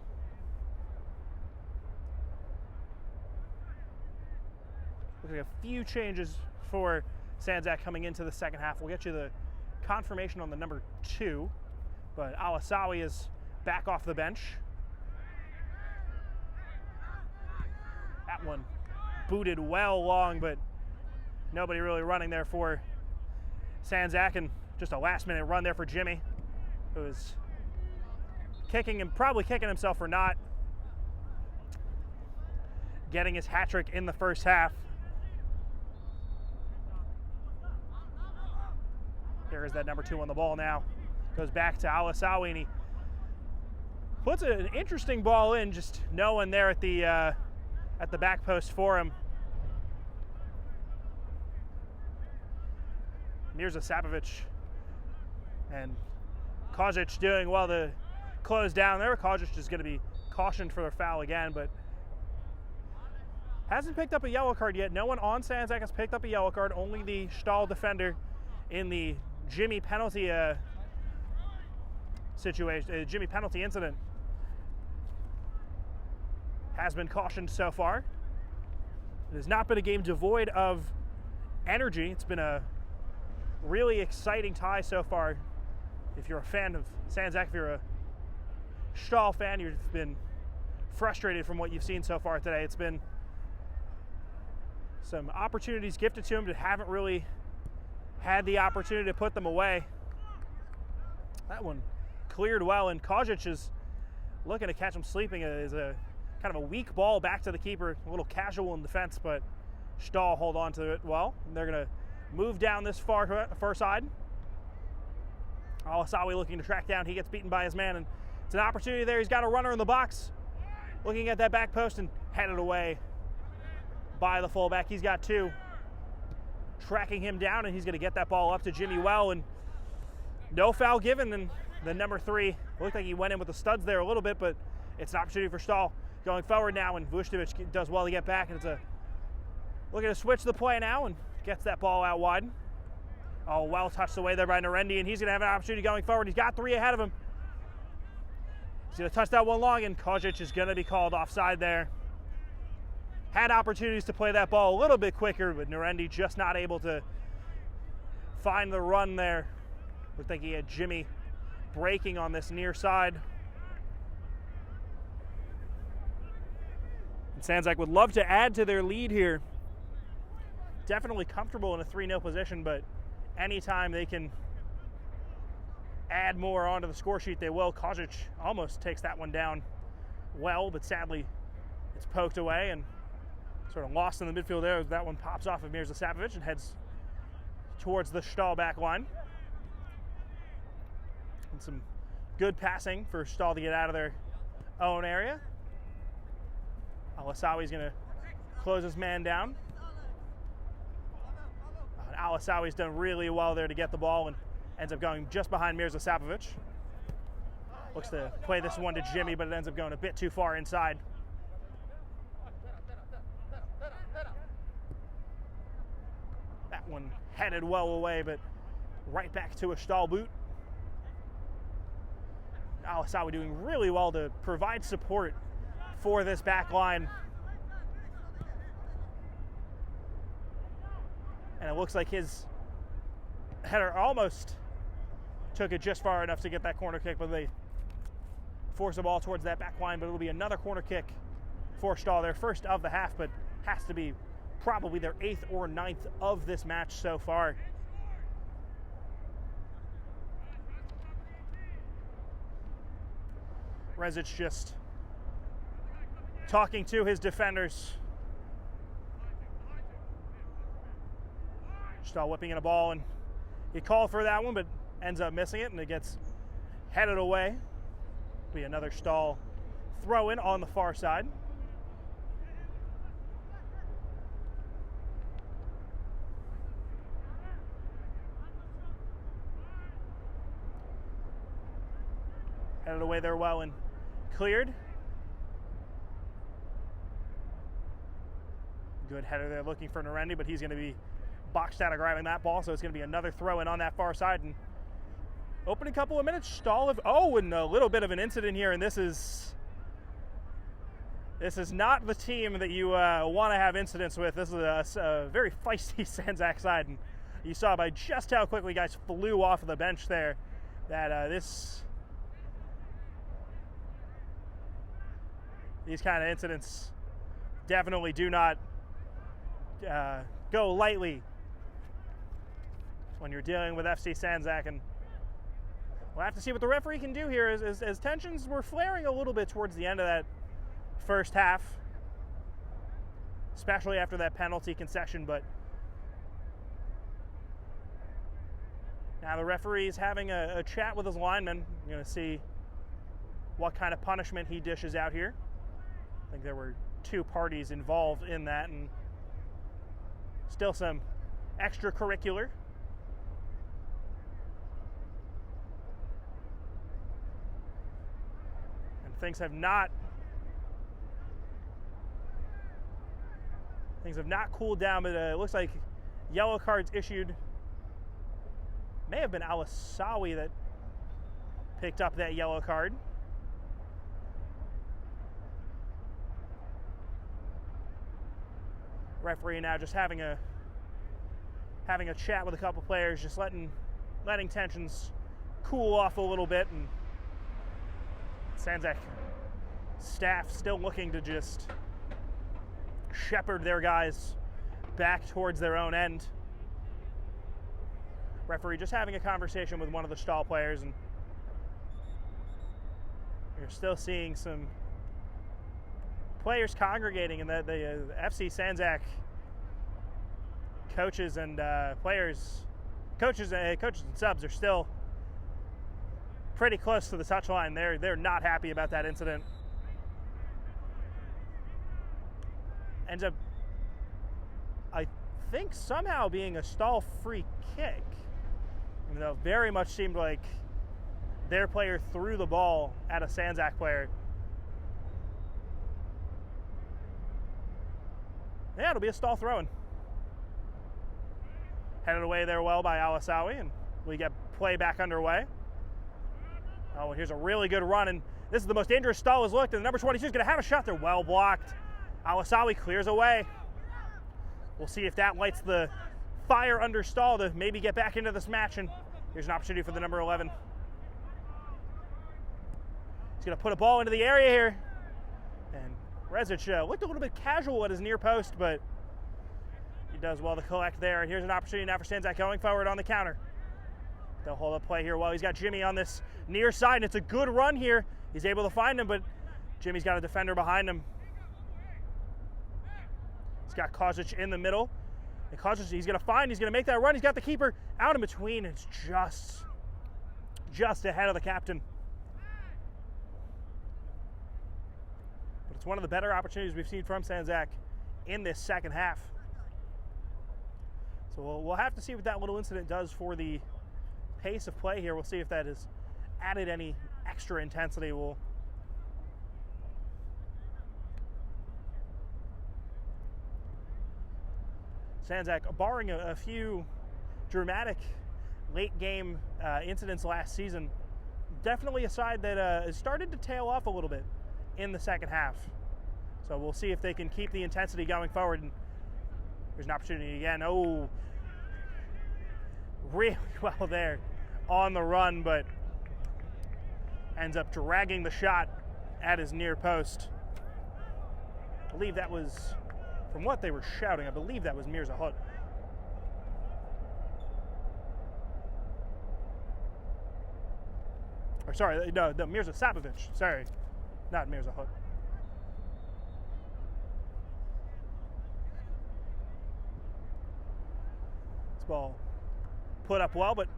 Looks like a few changes for Sandzak coming into the second half. We'll get you the confirmation on the number 2, but Alisawi is back off the bench. That one booted well long, but nobody really running there for Sandzak, and just a last-minute run there for Jimmy, who is probably kicking himself for not getting his hat trick in the first half. Here is that number 2 on the ball now. Goes back to Alisawi, and he puts an interesting ball in, just no one there at the back post for him. Mirza Sapovic and Kojic doing well to close down there. Kojic is going to be cautioned for the foul again, but hasn't picked up a yellow card yet. No one on Sandzak has picked up a yellow card. Only the Stal defender in the Jimmy penalty Jimmy penalty incident has been cautioned so far. It has not been a game devoid of energy. It's been a really exciting tie so far. If you're a fan of Sandzak, if you're a Stal fan, you've been frustrated from what you've seen so far today. It's been some opportunities gifted to them that haven't really had the opportunity to put them away. That one cleared well, and Kojic is looking to catch him sleeping. It is a kind of a weak ball back to the keeper, a little casual in defense, but Stal hold on to it well. They're going to move down this far side. Alisawi looking to track down. He gets beaten by his man, and it's an opportunity there. He's got a runner in the box, looking at that back post and headed away by the fullback. He's got 2. Tracking him down, and he's going to get that ball up to Jimmy well, and no foul given. And the number 3 looked like he went in with the studs there a little bit, but it's an opportunity for Stal going forward now, and Vucevic does well to get back, and it's a looking to switch the play now and gets that ball out wide. Oh, well touched away there by Narendi, and he's going to have an opportunity going forward. He's got 3 ahead of him. He's going to touch that one long, and Kojic is going to be called offside there. Had opportunities to play that ball a little bit quicker, but Narendi just not able to find the run there. Looked like he had Jimmy breaking on this near side. And Sandzak would love to add to their lead here. Definitely comfortable in a 3-0 position, but anytime they can add more onto the score sheet, they will. Kojic almost takes that one down well, but sadly it's poked away and sort of lost in the midfield there. That one pops off of Mirza Sapovic and heads towards the Stal back line. And some good passing for Stal to get out of their own area. Alisawi's going to close his man down. Alisawi's done really well there to get the ball and ends up going just behind Mirza Sapovic. Looks to play this one to Jimmy, but it ends up going a bit too far inside. one headed well away, but right back to a Stal boot. Alisawi doing really well to provide support for this back line. And it looks like his header almost took it just far enough to get that corner kick, but they force the ball towards that back line. But it'll be another corner kick for Stal, their first of the half, but has to be probably their 8th or 9th of this match so far. Rezic just talking to his defenders. Stal whipping in a ball, and he called for that one, but ends up missing it, and it gets headed away. Be another Stal throw in on the far side. Headed away there well and cleared. Good header there looking for Narendi, but he's going to be boxed out of grabbing that ball, so it's going to be another throw in on that far side. And opening couple of minutes, Stal have, and a little bit of an incident here, and this is not the team that you want to have incidents with. This is a very feisty Sandzak side, and you saw by just how quickly guys flew off of the bench there that these kind of incidents definitely do not go lightly when you're dealing with FC Sandzak, and we'll have to see what the referee can do here as tensions were flaring a little bit towards the end of that first half, especially after that penalty concession. But now the referee is having a chat with his linemen. You're going to see what kind of punishment he dishes out here. I think there were 2 parties involved in that, and still some extracurricular. And things have not cooled down, but it looks like yellow cards issued. May have been Alisawi that picked up that yellow card. Referee now just having a chat with a couple players, just letting tensions cool off a little bit, and Sandzak staff still looking to just shepherd their guys back towards their own end. Referee just having a conversation with one of the Stal players, and you're still seeing some players congregating, and the FC Sandzak coaches and coaches and subs are still pretty close to the touchline. They're not happy about that incident. Ends up, I think, somehow being a Stal free kick, even though it very much seemed like their player threw the ball at a Sandzak player. Yeah, it'll be a Stal throw-in. Headed away there well by Alisawi, and we get play back underway. Oh, and here's a really good run, and this is the most dangerous Stal has looked, and the number 22 is going to have a shot there. Well blocked. Alisawi clears away. We'll see if that lights the fire under Stal to maybe get back into this match, and here's an opportunity for the number 11. He's going to put a ball into the area here, and Rezic looked a little bit casual at his near post, but he does well to collect there. And here's an opportunity now for Sandzak going forward on the counter. They'll hold up play here while he's got Jimmy on this near side, and it's a good run here. He's able to find him, but Jimmy's got a defender behind him. He's got Kozic in the middle. And Kozic, he's going to make that run. He's got the keeper out in between. It's just ahead of the captain. But it's one of the better opportunities we've seen from Sandzak in this second half. So we'll have to see what that little incident does for the pace of play here. We'll see if that has added any extra intensity. Sandzak, barring a few dramatic late game incidents last season, definitely a side that has started to tail off a little bit in the second half. So we'll see if they can keep the intensity going forward. And there's an opportunity again. Oh, really well there on the run, but ends up dragging the shot at his near post. I believe that was, from what they were shouting, I believe that was Mirza Hut. Or sorry, no, Mirza Sapovic. Sorry, not Mirza Hut. This ball put up well, but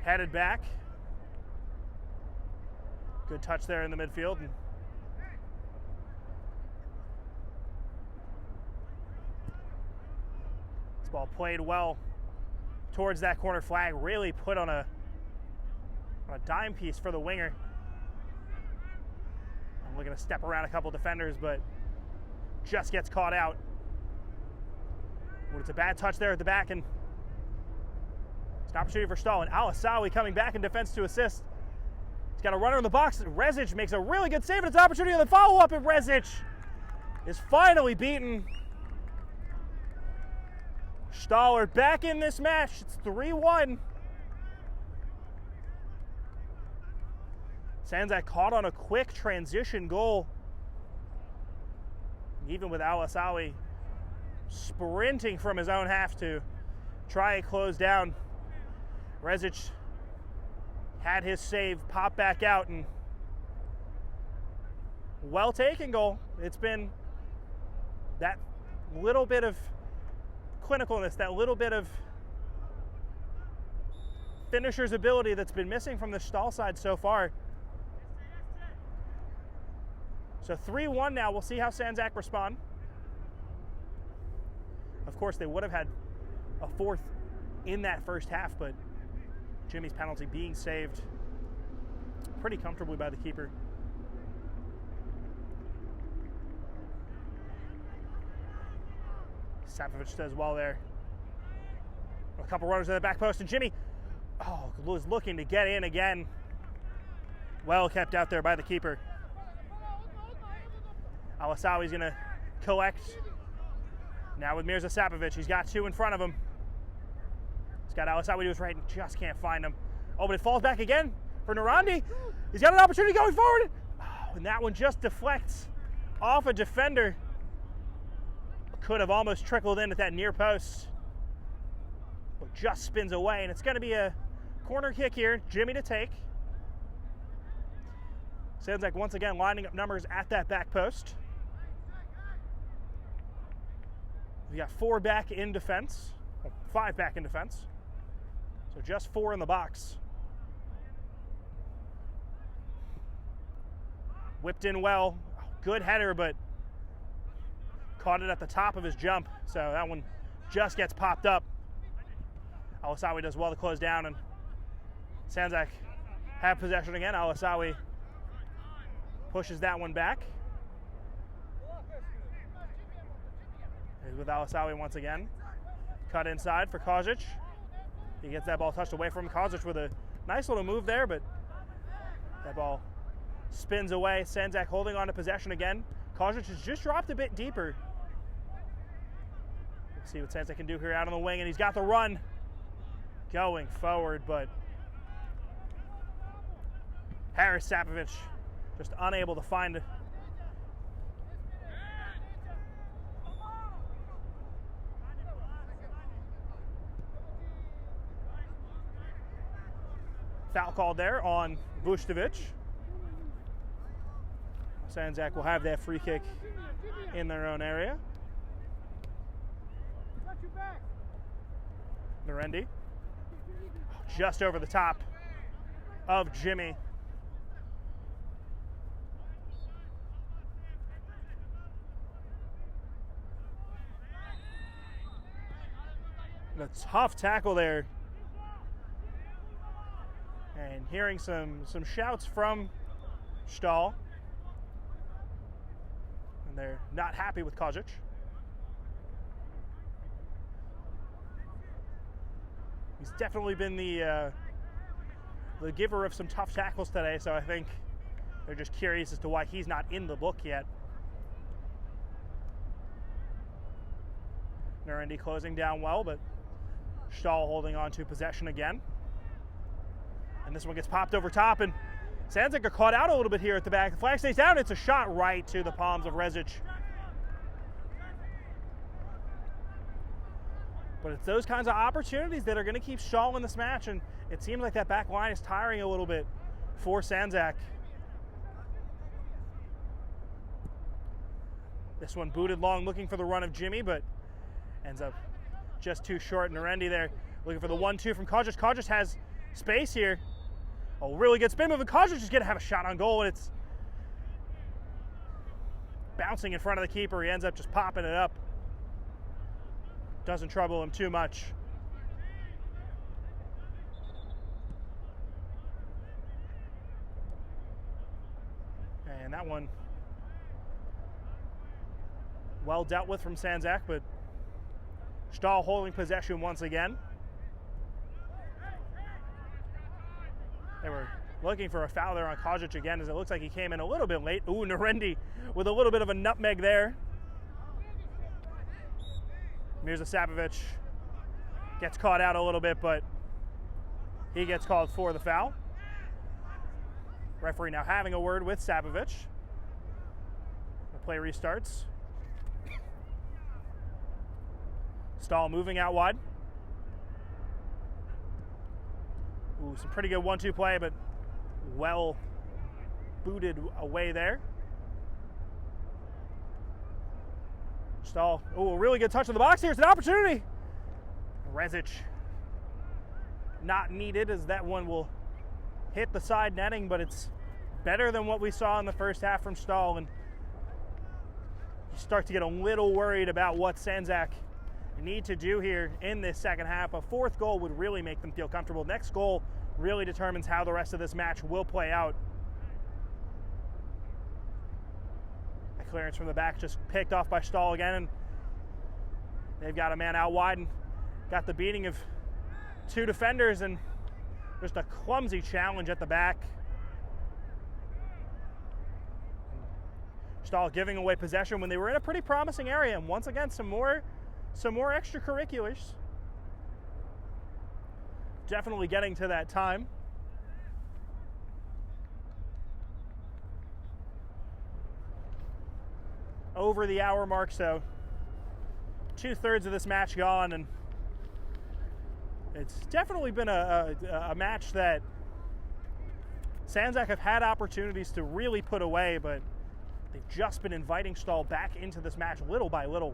headed back. Good touch there in the midfield. And this ball played well towards that corner flag, really put on a dime piece for the winger. I'm looking to step around a couple defenders, but just gets caught out. Well, it's a bad touch there at the back, and it's an opportunity for Stal. And Al-Asawi coming back in defense to assist. He's got a runner in the box. Rezic makes a really good save, and it's an opportunity on the follow-up, and Rezic is finally beaten. Stal are back in this match. It's 3-1. Sandzak caught on a quick transition goal. Even with Al-Asawi sprinting from his own half to try and close down, Rezic had his save pop back out, and well taken goal. It's been that little bit of clinicalness, that little bit of finisher's ability that's been missing from the Stal side so far. So 3-1 now. We'll see how Sandzak respond. Of course, they would have had a fourth in that first half, but Jimmy's penalty being saved pretty comfortably by the keeper. Sapovic does well there. A couple runners in the back post, and Jimmy was looking to get in again. Well kept out there by the keeper. Al-Asawi's going to collect. Now with Mirza Sapovic, he's got two in front of him. He's got Al-Asawi to his right and just can't find him. Oh, but it falls back again for Narandi. He's got an opportunity going forward. Oh, and that one just deflects off a defender. Could have almost trickled in at that near post, but just spins away, and it's going to be a corner kick here. Jimmy to take. Sandzak once again lining up numbers at that back post. We got 4 back in defense, 5 back in defense, so just 4 in the box. Whipped in well, good header, but caught it at the top of his jump, so that one just gets popped up. Al-Asawi does well to close down, and Sandzak have possession again. Al-Asawi pushes that one back. He's with Al-Asawi once again. Cut inside for Kozic. He gets that ball touched away from Kozic with a nice little move there, but that ball spins away. Sandzak holding on to possession again. Kozic has just dropped a bit deeper. Let's see what Sandzak can do here out on the wing, and he's got the run going forward, but Haris Sapovic just unable to find foul called there on Vucevic. Sandzak will have that free kick in their own area. Narendi just over the top of Jimmy. A tough tackle there. And hearing some shouts from Stal. And they're not happy with Kozic. He's definitely been the giver of some tough tackles today, so I think they're just curious as to why he's not in the book yet. Nurendi closing down well, but Stal holding on to possession again. And this one gets popped over top, and Sandzak are caught out a little bit here at the back. The flag stays down. It's a shot right to the palms of Rezic. But it's those kinds of opportunities that are going to keep Stal in this match, and it seems like that back line is tiring a little bit for Sandzak. This one booted long, looking for the run of Jimmy, but ends up just too short. Nurendi there looking for the 1-2 from Kojic. Kojic has space here. Oh, really good spin move, and Kojic is going to have a shot on goal, and it's bouncing in front of the keeper. He ends up just popping it up. Doesn't trouble him too much. And that one well dealt with from Sandzak, but Stal holding possession once again. They were looking for a foul there on Kojic again, as it looks like he came in a little bit late. Ooh, Nurendi with a little bit of a nutmeg there. Mirza Sapovic gets caught out a little bit, but he gets called for the foul. Referee now having a word with Sapovic. The play restarts. Stal moving out wide. Ooh, some pretty good 1-2 play, but well booted away there. Stal, oh, a really good touch in the box here. It's an opportunity. Rezic not needed, as that one will hit the side netting, but it's better than what we saw in the first half from Stal, and you start to get a little worried about what Sandzak need to do here in this second half. A fourth goal would really make them feel comfortable. Next goal really determines how the rest of this match will play out. A clearance from the back just picked off by Stal again, and they've got a man out wide and got the beating of two defenders, and just a clumsy challenge at the back. Stal giving away possession when they were in a pretty promising area, and once again some more extracurriculars. Definitely getting to that time. Over the hour mark, so 2/3 of this match gone, and it's definitely been a match that Sandzak have had opportunities to really put away, but they've just been inviting Stal back into this match little by little.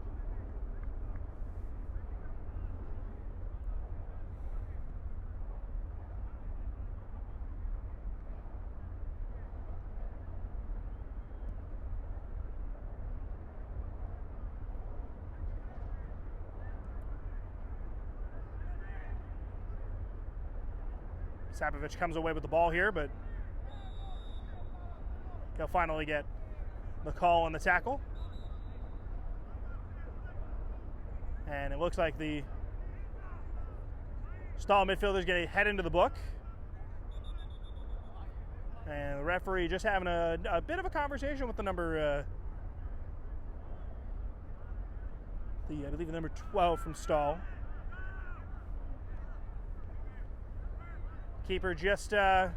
Sapovic comes away with the ball here, but he'll finally get the call on the tackle. And it looks like the Stal midfielder is going to head into the book. And the referee just having a bit of a conversation with the number, I believe the number 12 from Stal. Keeper just, or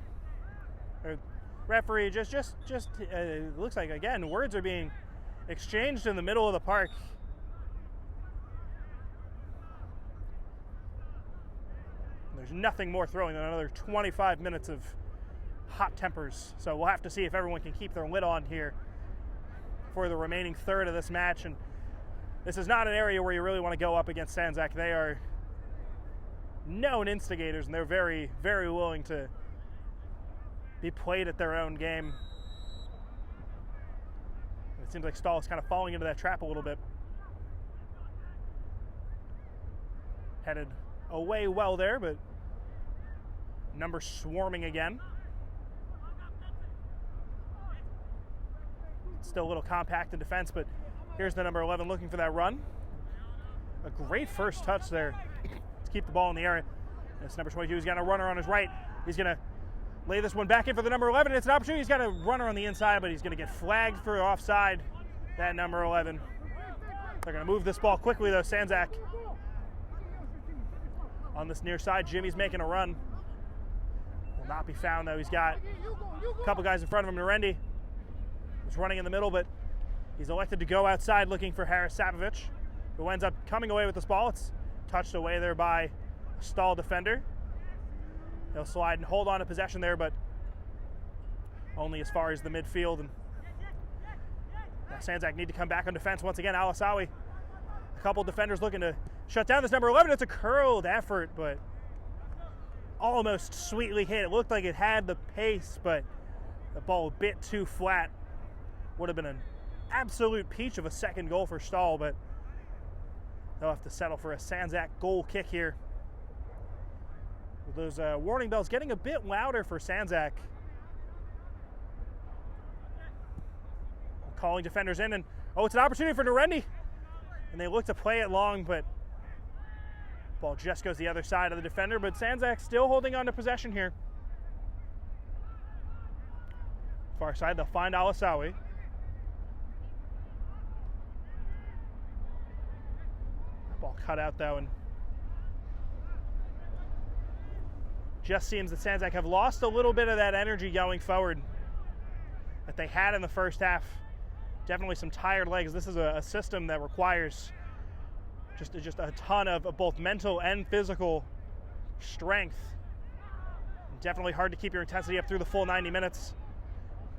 referee just looks like, again, words are being exchanged in the middle of the park. There's nothing more thrilling than another 25 minutes of hot tempers. So we'll have to see if everyone can keep their lid on here for the remaining third of this match. And this is not an area where you really want to go up against Sandzak. They are known instigators, and they're very, very willing to be played at their own game. It seems like Stal is kind of falling into that trap a little bit. Headed away well there, but numbers swarming again. Still a little compact in defense, but here's the number 11 looking for that run. A great first touch there to keep the ball in the area. This number 22, he's got a runner on his right. He's going to lay this one back in for the number 11. It's an opportunity. He's got a runner on the inside, but he's going to get flagged for offside, that number 11. They're going to move this ball quickly, though. Sandzak on this near side. Jimmy's making a run. Will not be found, though. He's got a couple guys in front of him. Narendi is running in the middle, but he's elected to go outside looking for Harris Sapovich, who ends up coming away with this ball. It's touched away there by a Stal defender. He'll slide and hold on to possession there, but only as far as the midfield. And now Sandzak need to come back on defense once again. Alisawi, a couple defenders looking to shut down this number 11. It's a curled effort, but almost sweetly hit. It looked like it had the pace, but the ball a bit too flat. Would have been an absolute peach of a second goal for Stal, but they'll have to settle for a Sandzak goal kick here. With those warning bells getting a bit louder for Sandzak. Calling defenders in, and it's an opportunity for Narendi. And they look to play it long, but ball just goes the other side of the defender, but Sandzak still holding on to possession here. Far side, they'll find Alisawi. Ball cut out though, and just seems that Sandzak have lost a little bit of that energy going forward that they had in the first half. Definitely some tired legs. This is a system that requires just a ton of both mental and physical strength. Definitely hard to keep your intensity up through the full 90 minutes.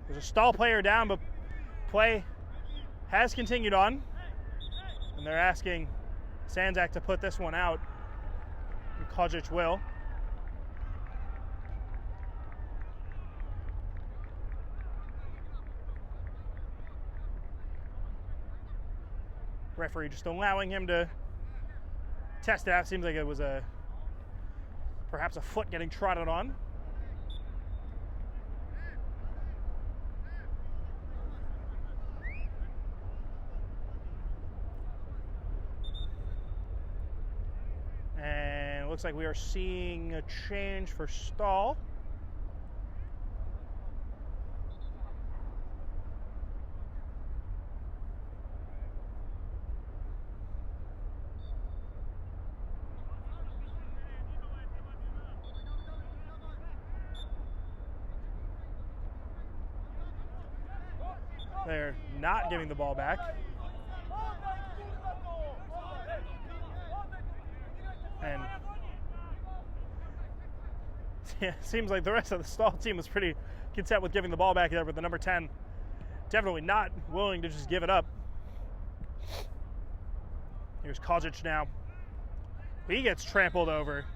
There's a Stal player down, but play has continued on, and they're asking Sandzak to put this one out, and Kojic will. Referee just allowing him to test it out. Seems like it was perhaps a foot getting trotted on. And it looks like we are seeing a change for Stal. They're not giving the ball back. And yeah, seems like the rest of the Stal team was pretty content with giving the ball back there, but the number 10 definitely not willing to just give it up. Here's Kojic now. He gets trampled over.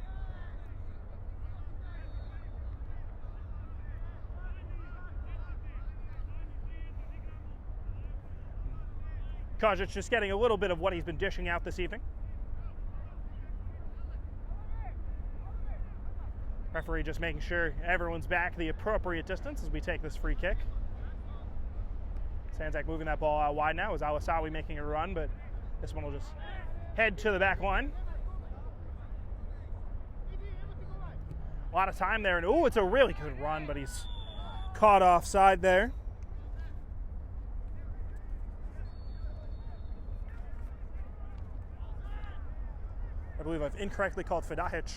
Kojic just getting a little bit of what he's been dishing out this evening. Referee just making sure everyone's back the appropriate distance as we take this free kick. Sandzak moving that ball out wide now. Is Alisawi making a run, but this one will just head to the back line. A lot of time there, and it's a really good run, but he's caught offside there. I believe I've incorrectly called Fedahic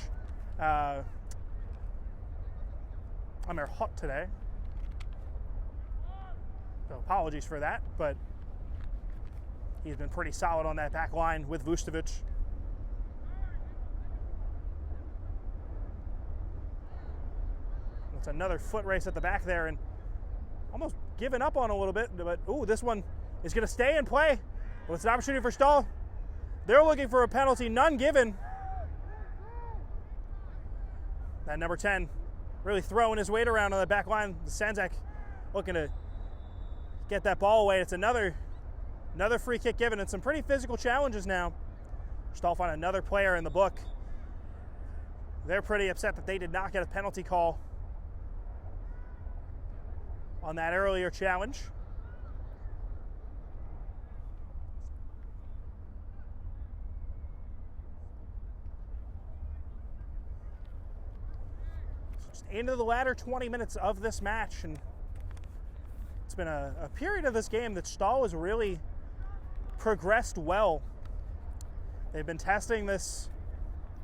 Amir hot today. So apologies for that, but he's been pretty solid on that back line with Vucevic. It's another foot race at the back there, and almost giving up on a little bit, but this one is going to stay in play. Well, it's an opportunity for Stal. They're looking for a penalty, none given. That number 10 really throwing his weight around on the back line. Sandzak looking to get that ball away. It's another free kick given, and some pretty physical challenges now. Stal find another player in the book. They're pretty upset that they did not get a penalty call on that earlier challenge. into the latter 20 minutes of this match, and it's been a period of this game that Stal has really progressed well. They've been testing this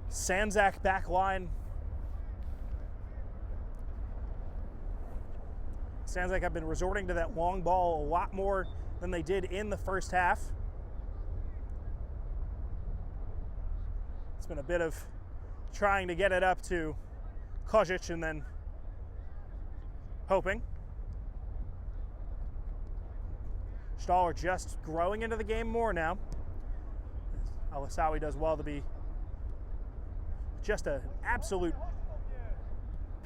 Sandzak back line. Sandzak have been resorting to that long ball a lot more than they did in the first half. It's been a bit of trying to get it up to Kozic and then hoping. Stal are just growing into the game more now. Alisawi does well to be just an absolute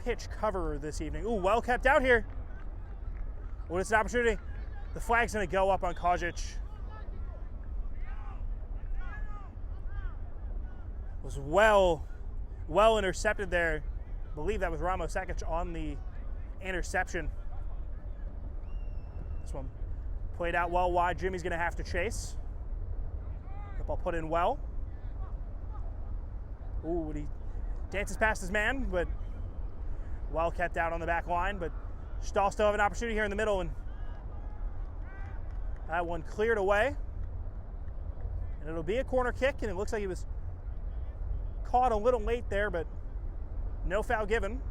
pitch coverer this evening. Ooh, well kept out here. What is an opportunity? The flag's going to go up on Kozic. Was well intercepted there. I believe that was Ramo Sekic on the interception. This one played out well wide. Jimmy's going to have to chase. The ball put in well. Ooh, he dances past his man, but well kept out on the back line. But Stal still have an opportunity here in the middle, and that one cleared away. And it'll be a corner kick, and it looks like he was caught a little late there, but no foul given.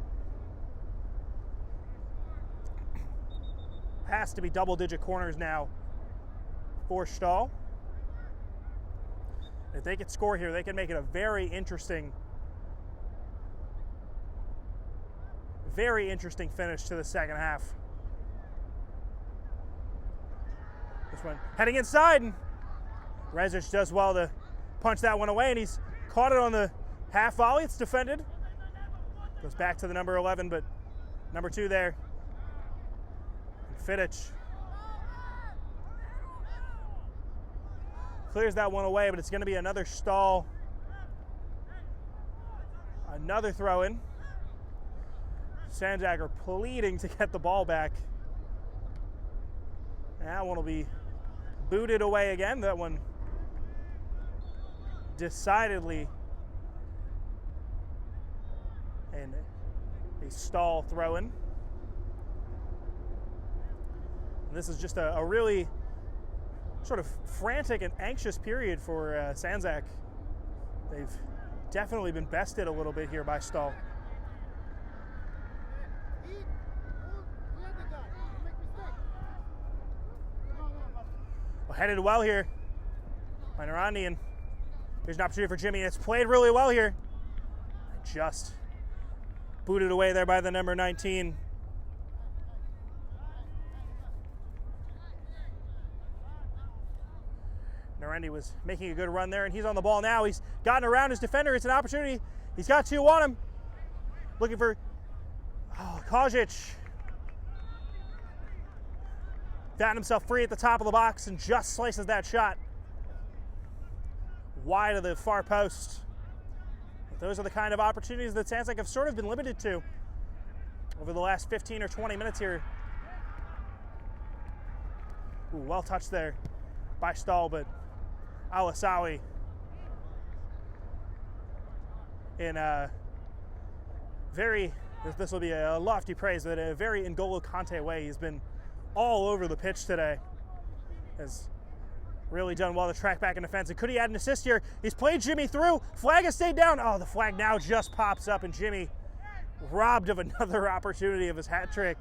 Has to be double-digit corners now for Stal. If they could score here, they can make it a very interesting finish to the second half. This one heading inside, and Rezic does well to punch that one away, and he's caught it on the half volley. It's defended. Goes back to the number 11, but number 2 there. And Fidic clears that one away, but it's going to be another Stal. Another throw in. Sandzak are pleading to get the ball back. That one will be booted away again. That one decidedly and a Stal throw in. This is just a really sort of frantic and anxious period for Sandzak. They've definitely been bested a little bit here by Stal. Well, headed well here by Narandi, and here's an opportunity for Jimmy. It's played really well here. Just booted away there by the number 19. Narandi was making a good run there, and he's on the ball now. He's gotten around his defender. It's an opportunity. He's got 2 on him. Looking for Kozic. Found himself free at the top of the box and just slices that shot wide of the far post. But those are the kind of opportunities that Sandzak have sort of been limited to over the last 15 or 20 minutes here. Ooh, well touched there by Stal, but Alisawi in a very, this will be a lofty praise, but in a very N'Golo Kante way. He's been all over the pitch today. Has really done well to track back in defense. And could he add an assist here? He's played Jimmy through. Flag has stayed down. Oh, the flag now just pops up, and Jimmy robbed of another opportunity of his hat trick.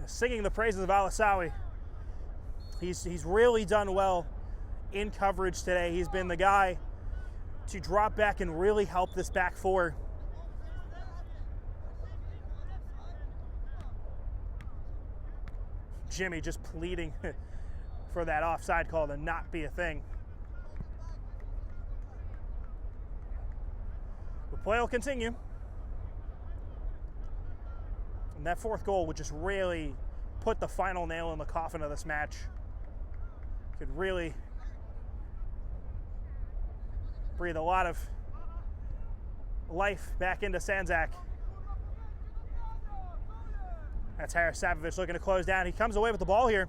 Singing the praises of Alisawi. He's really done well in coverage today. He's been the guy to drop back and really help this back four. Jimmy just pleading for that offside call to not be a thing. The play will continue. And that 4th goal would just really put the final nail in the coffin of this match. Could really breathe a lot of life back into Sandzak. That's Harasavic looking to close down. He comes away with the ball here.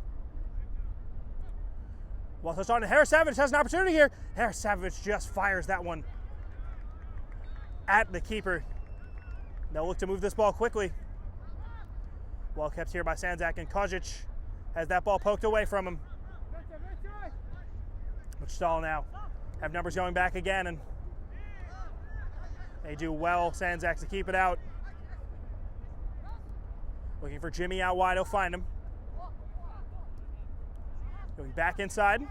Well, it's on. Harasavic has an opportunity here. Harasavic just fires that one at the keeper. They'll look to move this ball quickly. Well kept here by Sandzak, and Kojic has that ball poked away from him. But Stal now have numbers going back again, and they do well, Sandzak, to keep it out. Looking for Jimmy out wide, he'll find him. Going back inside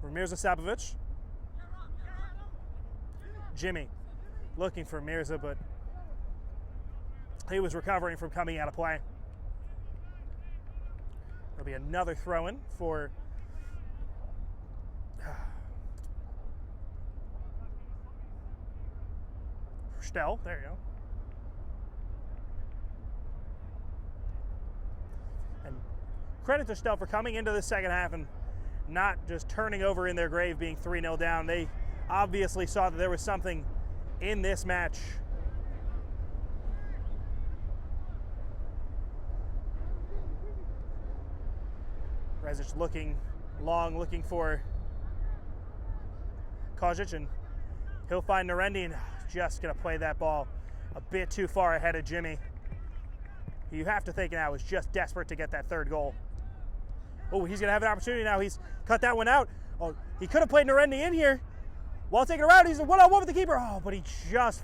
for Mirza Sabovic. Jimmy looking for Mirza, but he was recovering from coming out of play. There'll be another throw-in for Stal. There you go. And credit to Stal for coming into the second half and not just turning over in their grave, being 3-0 down. They obviously saw that there was something in this match. Rezic looking long, looking for Kojic, and he'll find Narendi, and just gonna play that ball a bit too far ahead of Jimmy. You have to think now is just desperate to get that third goal. Oh, he's gonna have an opportunity now. He's cut that one out. Oh, he could have played Narendi in here. While taking around, he's a one-on-one with the keeper. Oh, but he just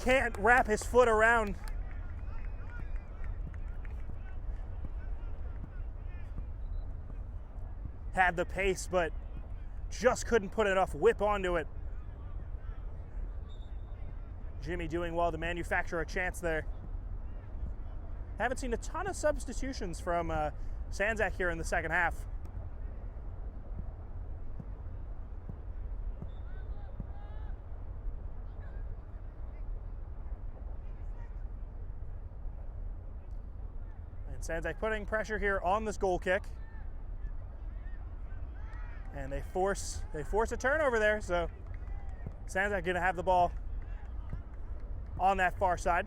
can't wrap his foot around. Had the pace, but just couldn't put enough whip onto it. Jimmy doing well to manufacture a chance there. Haven't seen a ton of substitutions from Sandzak here in the second half. And Sandzak putting pressure here on this goal kick. And they force a turnover there, so Sandzak gonna have the ball on that far side.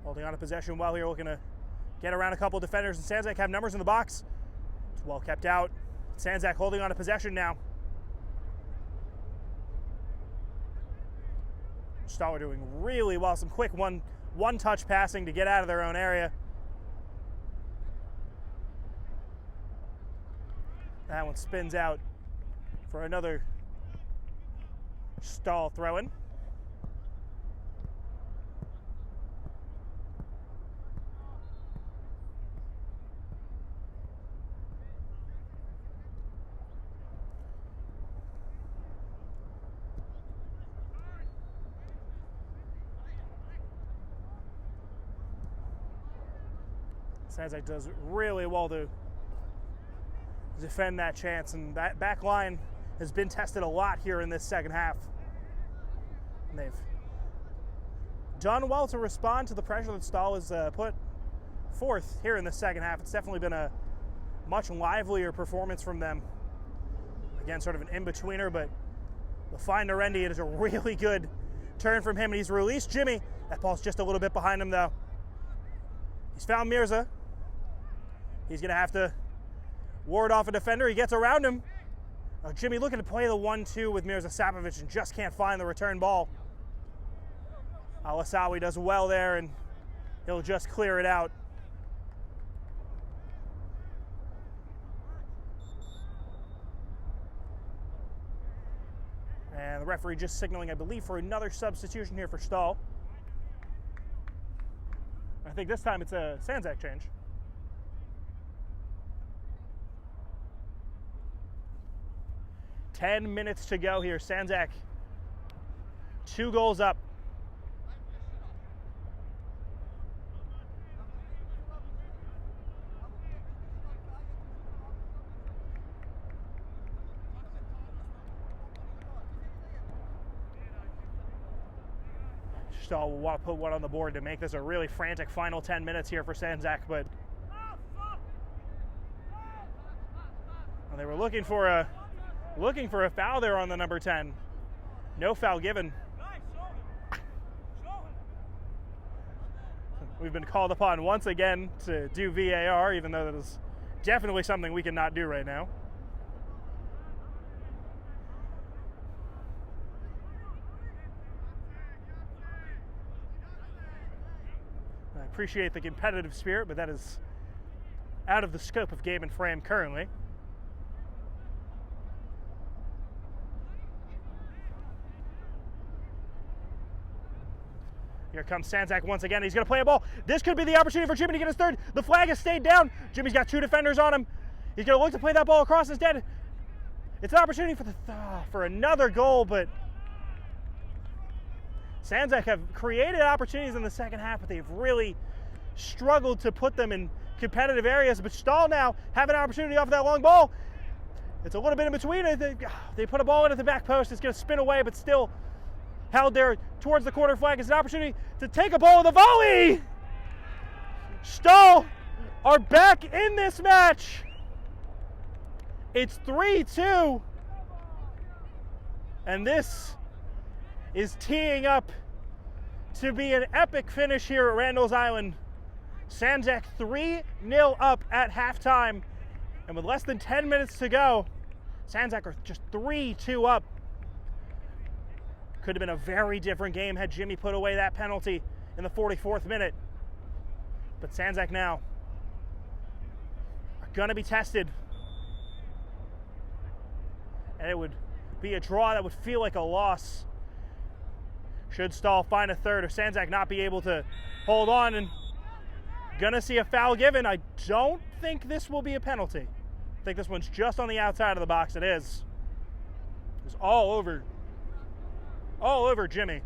Holding on to possession while here, looking to get around a couple of defenders, and Sandzak have numbers in the box. It's well kept out. Sandzak holding on to possession now. Stal doing really well. Some quick one-touch passing to get out of their own area. That one spins out for another Stal throw-in. Sandzak does really well to defend that chance, and that back line has been tested a lot here in this second half. And they've done well to respond to the pressure that Stal has put forth here in the second half. It's definitely been a much livelier performance from them. Again, sort of an in-betweener, but they'll find Narendi. It is a really good turn from him, and he's released Jimmy. That ball's just a little bit behind him, though. He's found Mirza. He's going to have to ward off a defender. He gets around him. Jimmy looking to play the 1-2 with Mirza Sapovic and just can't find the return ball. Alasawi does well there, and he'll just clear it out. And the referee just signaling, I believe, for another substitution here for Stal. I think this time it's a Sandzak change. Ten minutes to go here. Sandzak, 2 goals up. Stal will want to put one on the board to make this a really frantic final 10 minutes here for Sandzak, but well, they were looking for a foul there on the number 10. No foul given. We've been called upon once again to do VAR, even though that is definitely something we cannot do right now. I appreciate the competitive spirit, but that is out of the scope of Game and Frame currently. Here comes Sandzak once again. He's going to play a ball. This could be the opportunity for Jimmy to get his third. The flag has stayed down. Jimmy's got 2 defenders on him. He's going to look to play that ball across instead. It's an opportunity for another goal, but Sandzak have created opportunities in the second half, but they've really struggled to put them in competitive areas. But Stal now have an opportunity off that long ball. It's a little bit in between. They put a ball in at the back post. It's going to spin away, but still held there towards the corner flag. It's an opportunity to take a ball with a volley. Stal are back in this match. It's 3-2. And this is teeing up to be an epic finish here at Randall's Island. Sandzak 3-0 up at halftime. And with less than 10 minutes to go, Sandzak are just 3-2 up. Could have been a very different game had Jimmy put away that penalty in the 44th minute. But Sandzak now are going to be tested. And it would be a draw that would feel like a loss should Stal find a third or Sandzak not be able to hold on. And going to see a foul given. I don't think this will be a penalty. I think this one's just on the outside of the box. It is. It's all over Jimmy.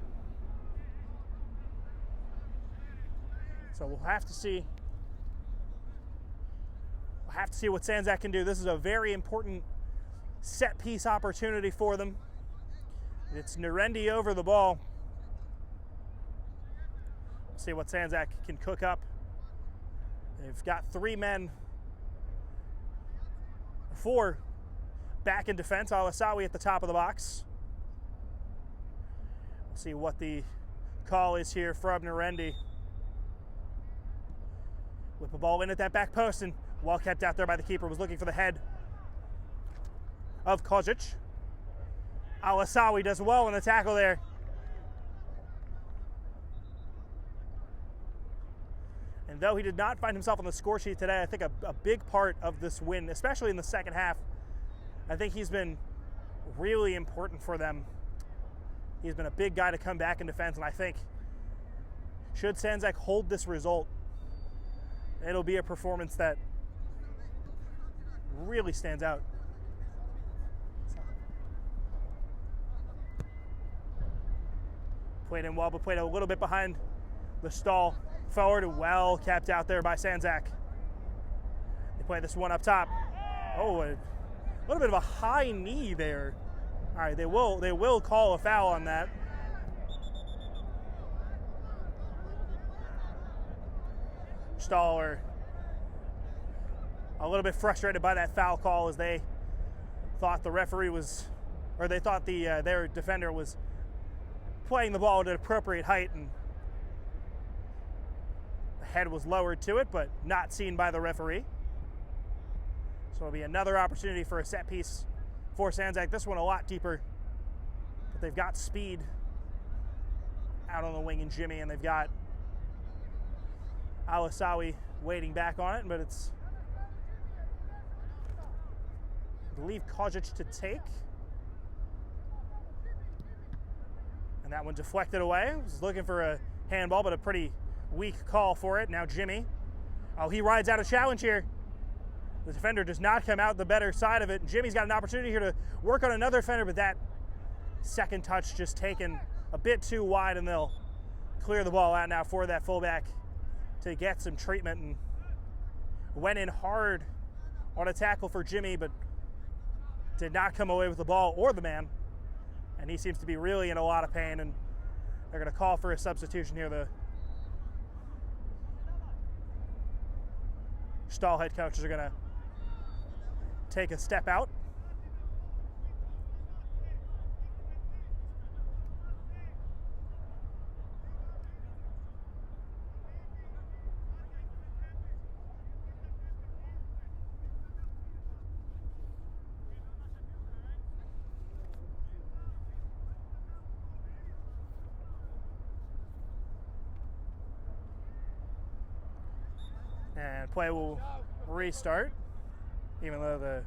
So we'll have to see. What Sandzak can do. This is a very important set piece opportunity for them. It's Narendi over the ball. We'll see what Sandzak can cook up. They've got 4 back in defense. Al-Asawi at the top of the box. See what the call is here from Narendi. Whip a ball in at that back post, and well kept out there by the keeper. Was looking for the head of Kozic. Al-Asawi does well in the tackle there. And though he did not find himself on the score sheet today, I think a big part of this win, especially in the second half, I think he's been really important for them. He's been a big guy to come back in defense, and I think should Sandzak hold this result, it'll be a performance that really stands out. Played in well, but played a little bit behind the Stal forward. Well kept out there by Sandzak. They play this one up top. Oh, a little bit of a high knee there. All right, they will call a foul on that. Stal are a little bit frustrated by that foul call, as they thought the referee was, or they thought their defender was playing the ball at an appropriate height, and the head was lowered to it, but not seen by the referee. So it'll be another opportunity for a set piece for Sandzak. This one a lot deeper, but they've got speed out on the wing in Jimmy, and they've got Al-Asawi waiting back on it, but it's, I believe, Kozic to take. And that one deflected away. Was looking for a handball, but a pretty weak call for it. Now Jimmy, he rides out a challenge here. The defender does not come out the better side of it. Jimmy's got an opportunity here to work on another defender, but that second touch just taken a bit too wide, and they'll clear the ball out now for that fullback to get some treatment. And went in hard on a tackle for Jimmy, but did not come away with the ball or the man. And he seems to be really in a lot of pain, and they're going to call for a substitution here. The Stal head coaches are going to take a step out. And play will restart, even though the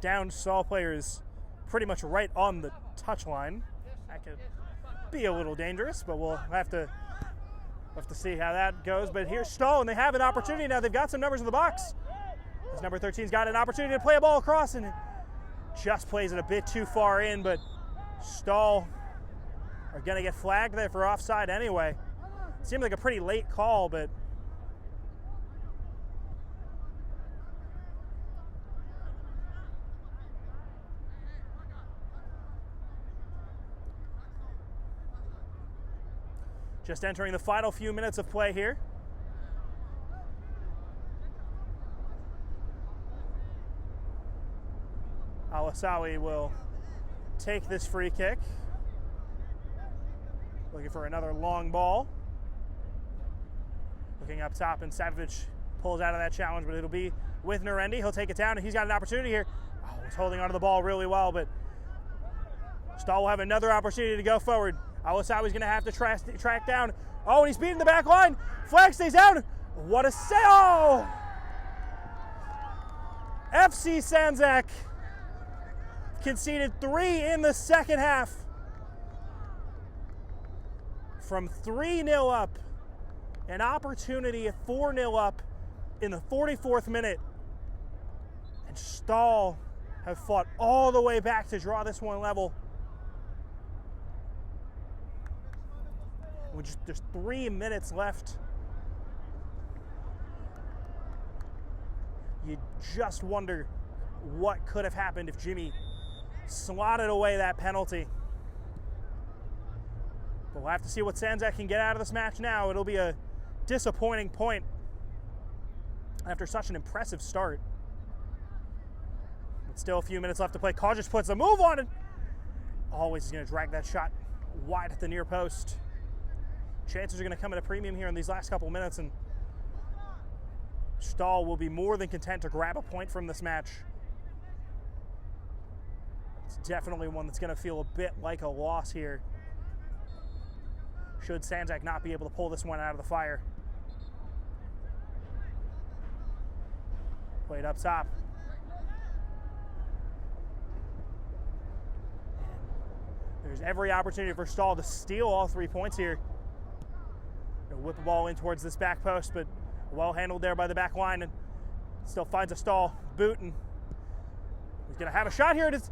downed Stal player is pretty much right on the touch line. That could be a little dangerous, but we'll have to see how that goes. But here's Stal, and they have an opportunity now. They've got some numbers in the box. This number 13's got an opportunity to play a ball across, and it just plays it a bit too far in, but Stal are going to get flagged there for offside anyway. Seemed like a pretty late call, but just entering the final few minutes of play here. Alisawi will take this free kick. Looking for another long ball. Looking up top, and Savage pulls out of that challenge, but it'll be with Narendi. He'll take it down, and he's got an opportunity here. Oh, he's holding onto the ball really well, but Stal will have another opportunity to go forward. Alisawi's going to have to track down. Oh, and he's beating the back line. Flag stays down. What a save! Oh! FC Sandzak conceded 3 in the second half. From 3-0 up, an opportunity at 4-0 up in the 44th minute. And Stal have fought all the way back to draw this one level. There's 3 minutes left. You just wonder what could have happened if Jimmy slotted away that penalty. But we'll have to see what Sandzak can get out of this match now. It'll be a disappointing point after such an impressive start. But still a few minutes left to play. Kojic puts a move on it. Always is going to drag that shot wide at the near post. Chances are going to come at a premium here in these last couple minutes, and Stal will be more than content to grab a point from this match. It's definitely one that's going to feel a bit like a loss here, should Sandzak not be able to pull this one out of the fire. Played up top. There's every opportunity for Stal to steal all 3 points here. Whip the ball in towards this back post, but well handled there by the back line, and still finds a Stal boot, and he's going to have a shot here. It's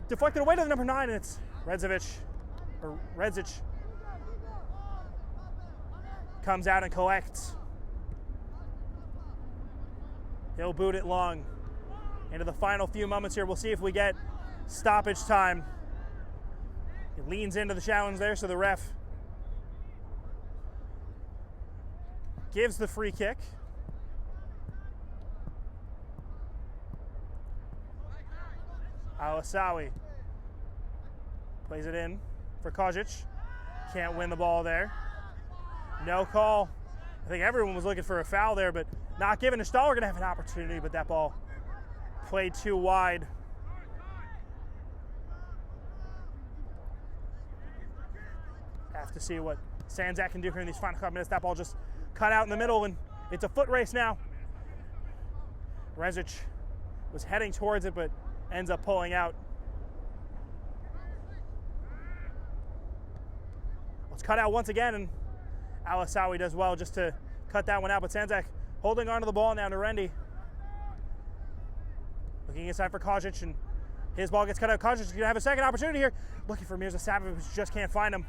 deflected away to the number 9, and it's Redzic. Comes out and collects. He'll boot it long. Into the final few moments here, we'll see if we get stoppage time. He leans into the challenge there, so the ref gives the free kick. Alisawi plays it in for Kojic. Can't win the ball there. No call. I think everyone was looking for a foul there, but not given to Stal. We're going to have an opportunity, but that ball played too wide. Have to see what Sandzak can do here in these final couple minutes. That ball just cut out in the middle, and it's a foot race now. Rezic was heading towards it, but ends up pulling out. Let's cut out once again, and Alisawi does well just to cut that one out, but Sandzak holding onto the ball now to Rendi. Looking inside for Kojic, and his ball gets cut out. Kojic is going to have a second opportunity here. Looking for Mirza Savage, just can't find him.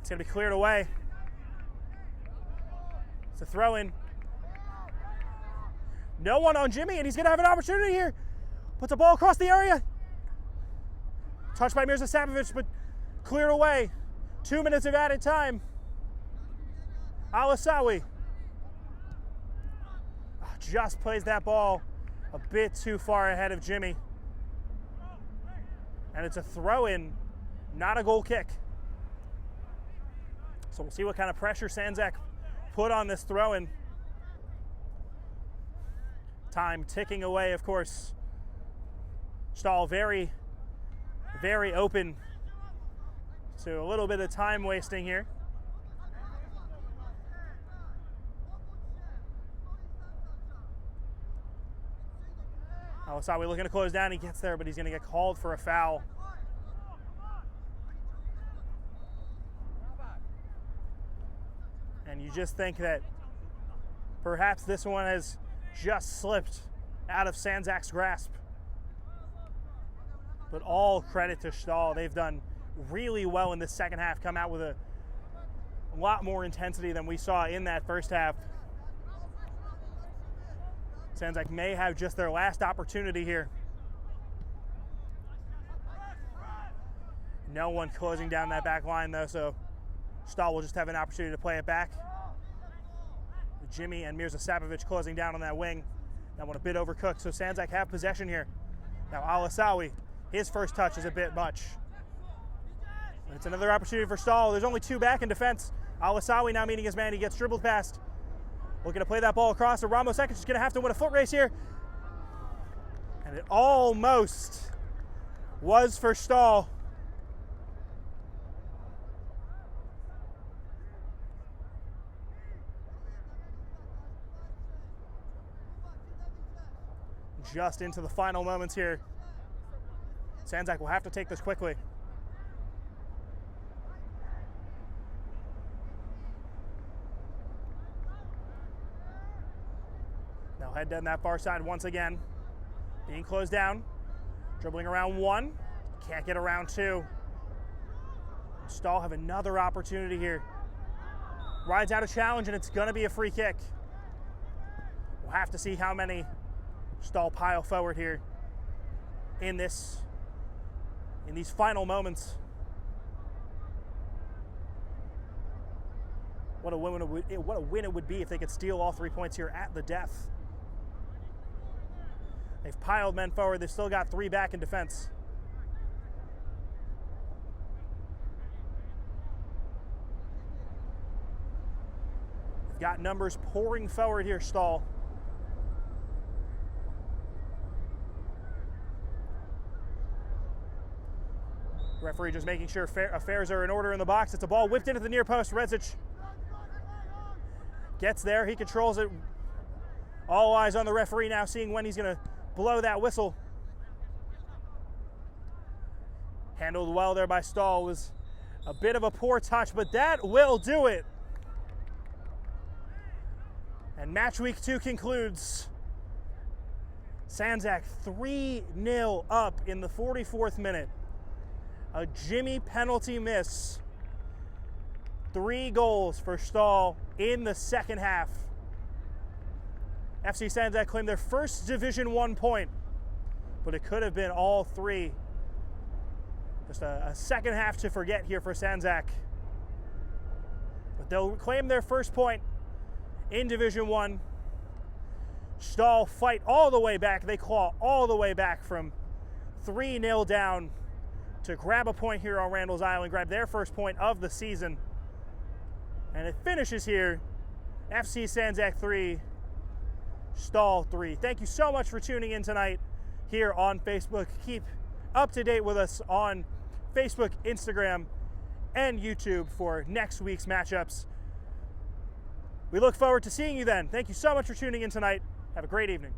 It's going to be cleared away. It's a throw in. No one on Jimmy, and he's going to have an opportunity here. Puts a ball across the area. Touched by Mirza Savage, but cleared away. 2 minutes of added time. Alisawi just plays that ball a bit too far ahead of Jimmy. And it's a throw in, not a goal kick. So we'll see what kind of pressure Sandzak put on this throw-in. Time ticking away, of course. Stal very, very open to a little bit of time wasting here. Alasawi looking to close down. He gets there, but he's going to get called for a foul. And you just think that perhaps this one has just slipped out of Sandzak's grasp. But all credit to Stal. They've done really well in this second half, come out with a lot more intensity than we saw in that first half. Sandzak may have just their last opportunity here. No one closing down that back line though, so Stal will just have an opportunity to play it back. Jimmy and Mirza Sapovic closing down on that wing. That one a bit overcooked, so Sandzak have possession here. Now Alasawi, his first touch is a bit much. And it's another opportunity for Stal. There's only two back in defense. Alasawi now meeting his man. He gets dribbled past. Looking to play that ball across. So Ramos Ekic is going to have to win a foot race here. And it almost was for Stal. Just into the final moments here. Sandzak will have to take this quickly. Now head down that far side once again. Being closed down. Dribbling around one. Can't get around two. Stal have another opportunity here. Rides out a challenge and it's going to be a free kick. We'll have to see how many Stal pile forward here in these final moments. What a win it would be if they could steal all 3 points here at the death. They've piled men forward. They've still got three back in defense. They've got numbers pouring forward here, Stal. Referee just making sure affairs are in order in the box. It's a ball whipped into the near post. Rezic gets there. He controls it. All eyes on the referee now, seeing when he's going to blow that whistle. Handled well there by Stal. Was a bit of a poor touch, but that will do it. And match week 2 concludes. Sandzak 3-0 up in the 44th minute. A Jimmy penalty miss. 3 goals for Stal in the second half. FC Sandzak claimed their first Division 1 point, but it could have been all 3. Just a second half to forget here for Sandzak. But they'll claim their first point in Division 1. Stal fight all the way back. They claw all the way back from 3-0 down to grab a point here on Randall's Island, grab their first point of the season. And it finishes here, FC Sandzak 3, Stal 3. Thank you so much for tuning in tonight here on Facebook. Keep up to date with us on Facebook, Instagram, and YouTube for next week's matchups. We look forward to seeing you then. Thank you so much for tuning in tonight. Have a great evening.